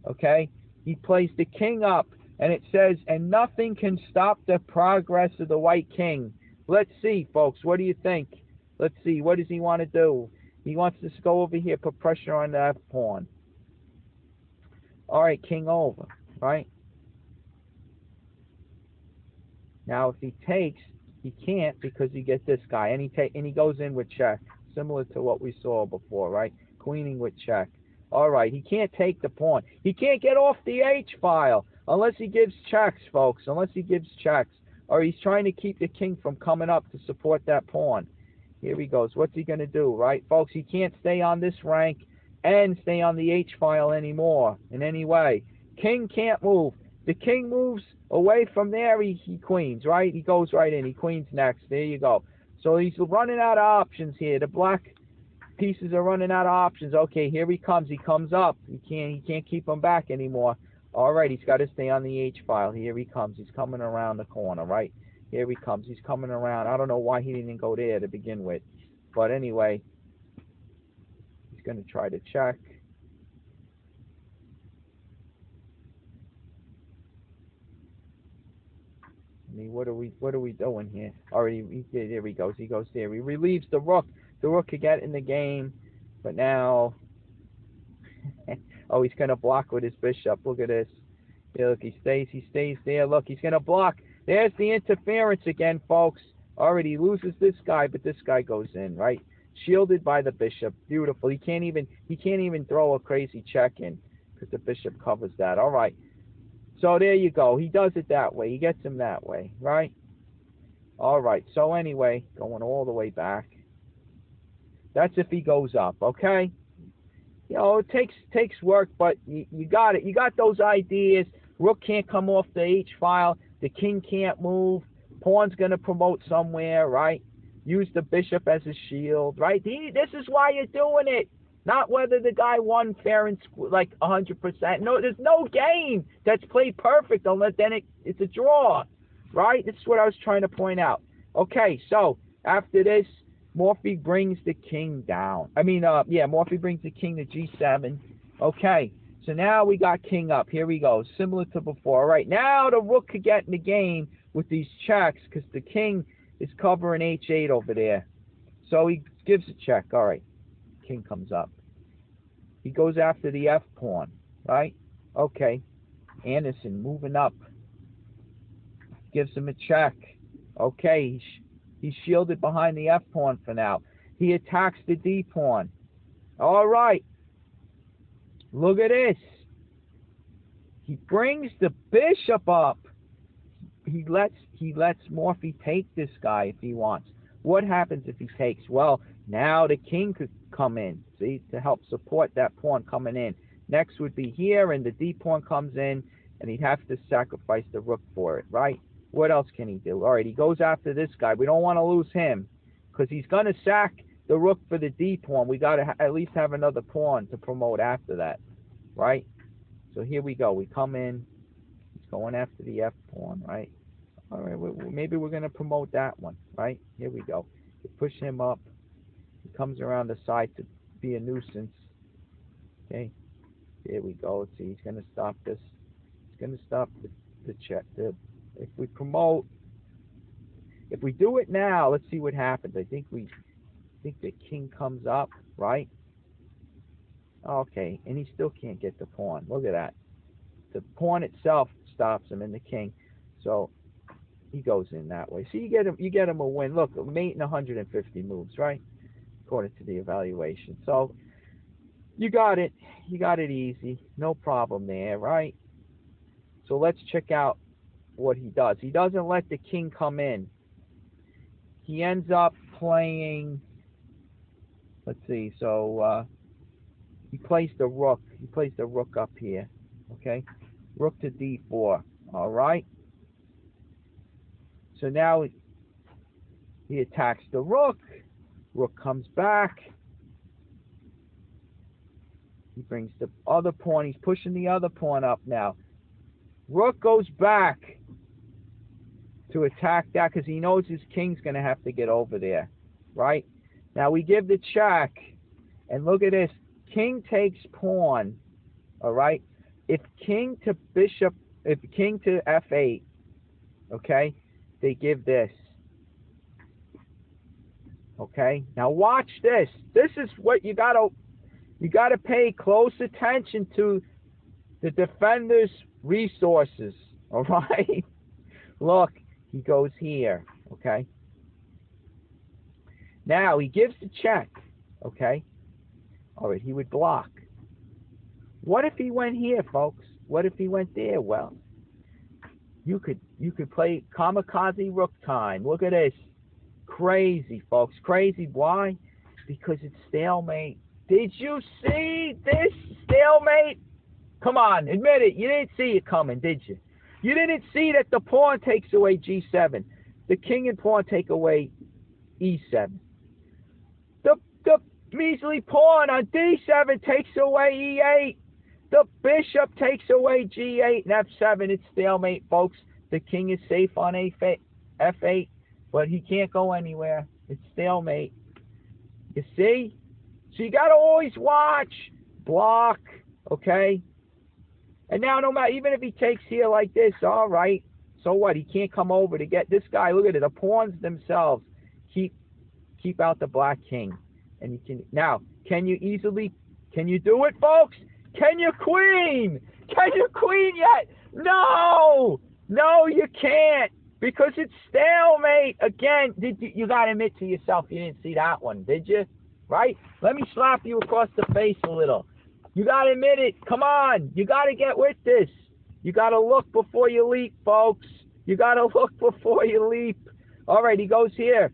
okay? He plays the king up, and it says, and nothing can stop the progress of the white king. Let's see, folks. What do you think? Let's see. What does he want to do? He wants to go over here, put pressure on the F pawn. All right, king over, right? Now, if he takes, he can't because he gets this guy, and he goes in with check, similar to what we saw before, right? Queening with check. All right, he can't take the pawn. He can't get off the H file unless he gives checks, folks. Unless he gives checks. Or he's trying to keep the king from coming up to support that pawn. Here he goes. What's he going to do, right? Folks, he can't stay on this rank and stay on the H file anymore in any way. King can't move. The king moves away from there, he queens, right? He goes right in. He queens next. There you go. So he's running out of options here. The black pieces are running out of options. Okay, here he comes. He comes up. He can't keep him back anymore. All right, he's got to stay on the H-file. Here he comes. He's coming around the corner, right? Here he comes. He's coming around. I don't know why he didn't go there to begin with. But anyway, he's going to try to check. I mean, what are we doing here? Already, there he goes. He goes there. He relieves the rook. The rook could get in the game, but now, oh, he's gonna block with his bishop. Look at this. Yeah, look, he stays there. Look, he's gonna block. There's the interference again, folks. Already loses this guy, but this guy goes in, right? Shielded by the bishop. Beautiful. He can't even throw a crazy check in because the bishop covers that. All right. So there you go. He does it that way. He gets him that way, right? All right. So anyway, going all the way back. That's if he goes up, okay? You know, it takes work, but you got it. You got those ideas. Rook can't come off the H-file. The king can't move. Pawn's going to promote somewhere, right? Use the bishop as a shield, right? This is why you're doing it. Not whether the guy won fair and like 100%. No, there's no game that's played perfect unless then it's a draw, right? This is what I was trying to point out. Okay, so after this, Morphy brings the king down. Morphy brings the king to G7. Okay, so now we got king up. Here we go, similar to before. All right, now the rook could get in the game with these checks because the king is covering H8 over there. So he gives a check. All right. King comes up. He goes after the F pawn, right? Okay. Anderson moving up. Gives him a check. Okay. He's shielded behind the F pawn for now. He attacks the D pawn. All right. Look at this. He brings the bishop up. He lets Morphy take this guy if he wants. What happens if he takes? Well, now the king could come in, see, to help support that pawn coming in. Next would be here, and the D pawn comes in, and he'd have to sacrifice the rook for it, right? What else can he do? All right, he goes after this guy. We don't want to lose him because he's going to sack the rook for the D pawn. We got to at least have another pawn to promote after that, right? So here we go. We come in. He's going after the F pawn, right? All right, maybe we're going to promote that one, right? Here we go. We push him up. He comes around the side to be a nuisance. Okay, here we go. Let's see, he's going to stop this. He's going to stop the check. If we promote, if we do it now, let's see what happens. I think the king comes up, right? Okay, and he still can't get the pawn. Look at that. The pawn itself stops him and the king. So he goes in that way. So you get him a win. Look, a mate in 150 moves, right? According to the evaluation. So you got it. You got it easy. No problem there, right? So let's check out what he does. He doesn't let the king come in. He ends up playing, let's see, so he plays the rook. He plays the rook up here. Okay? Rook to D4. All right? So now he attacks the rook. Rook comes back. He brings the other pawn. He's pushing the other pawn up now. Rook goes back to attack that because he knows his king's going to have to get over there. Right? Now we give the check. And look at this. King takes pawn. All right? If king to bishop, if king to F8, okay, they give this. Okay? Now watch this. This is what you gotta pay close attention to the defender's resources. All right? Look, he goes here. Okay? Now he gives the check. Okay? All right, he would block. What if he went here, folks? What if he went there? Well, you could play kamikaze rook time. Look at this. Crazy, folks. Crazy. Why? Because it's stalemate. Did you see this stalemate? Come on, admit it. You didn't see it coming, did you? You didn't see that the pawn takes away G7. The king and pawn take away E7. The measly pawn on D7 takes away E8. The bishop takes away G8 and F7. It's stalemate, folks. The king is safe on F8, but he can't go anywhere. It's stalemate. You see? So you got to always watch. Block, okay? And now, no matter, even if he takes here like this, all right. So what? He can't come over to get this guy. Look at it. The pawns themselves keep out the black king. And you can now. Can you do it, folks? Can you queen? Can you queen yet? No, you can't, because it's stalemate again. You got to admit to yourself you didn't see that one, did you? Right? Let me slap you across the face a little. You got to admit it. Come on. You got to get with this. You got to look before you leap, folks. You got to look before you leap. All right, he goes here.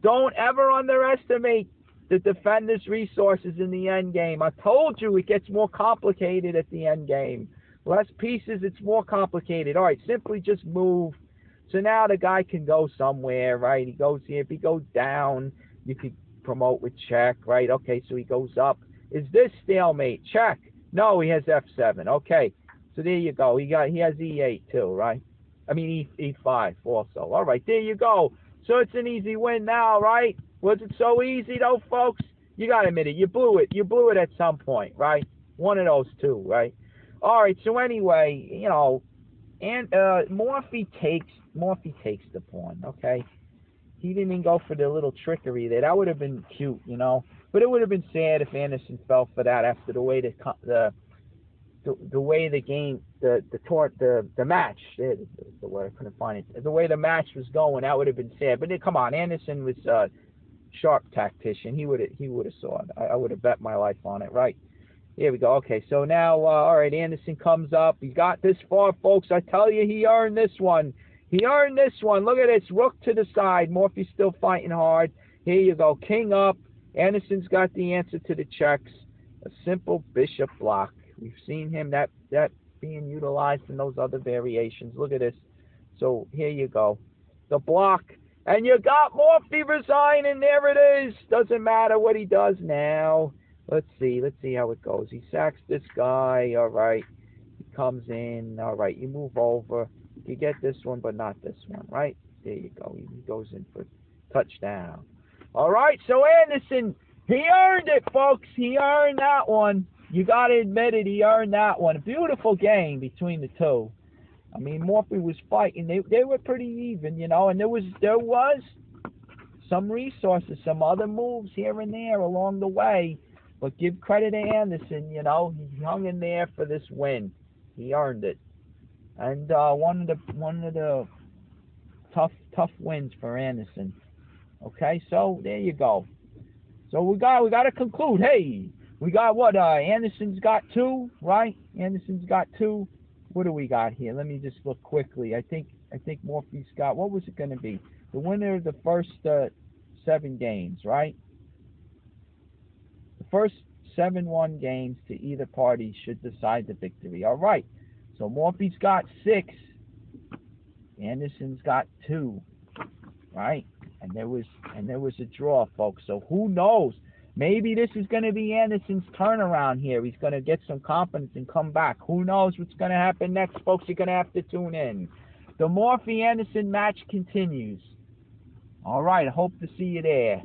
Don't ever underestimate the defender's resources in the end game. I told you it gets more complicated at the end game. Less pieces, it's more complicated. All right, simply just move. So now the guy can go somewhere, right? He goes here. If he goes down, you could promote with check, right? Okay, so he goes up. Is this stalemate? Check. No, he has F7. Okay, so there you go. He has E8 too, right? I mean E5 also. All right, there you go. So it's an easy win now, right? Was it so easy though, folks? You gotta admit it. You blew it. You blew it at some point, right? One of those two, right? All right. So anyway, you know, and Morphy takes the pawn. Okay. He didn't even go for the little trickery there. That would have been cute, you know. But it would have been sad if Anderson fell for that after the way the way the game, the match, there's the word, I couldn't find it. The way the match was going, that would have been sad. But come on, Anderson was a sharp tactician. He would have saw it. I would have bet my life on it, right? Here we go. Okay, so now, all right, Anderson comes up. He got this far, folks. I tell you, he earned this one. He earned this one. Look at this. Rook to the side. Morphy's still fighting hard. Here you go. King up. Anderson's got the answer to the checks. A simple bishop block. We've seen him that being utilized in those other variations. Look at this. So here you go. The block. And you got Morphy resigning. There it is. Doesn't matter what he does now. Let's see how it goes. He sacks this guy. All right. He comes in. All right. You move over. You get this one, but not this one, right? There you go. He goes in for touchdown. All right. So Anderson, he earned it, folks. He earned that one. You got to admit it. He earned that one. A beautiful game between the two. I mean, Morphy was fighting. They were pretty even, you know, and there was some resources, some other moves here and there along the way. But give credit to Anderson, you know, he hung in there for this win. He earned it. And one of the tough wins for Anderson. Okay, so there you go. So we got to conclude. Hey, we got what? Anderson's got 2, right? Anderson's got 2. What do we got here? Let me just look quickly. I think Morphy's got, what was it going to be? The winner of the first 7 games, right? The first 7-1 games to either party should decide the victory. All right. So Morphy's got 6. Anderson's got 2, right? And there was a draw, folks. So who knows? Maybe this is going to be Anderson's turnaround here. He's going to get some confidence and come back. Who knows what's going to happen next, folks? You're going to have to tune in. The Morphy-Anderson match continues. All right, I hope to see you there.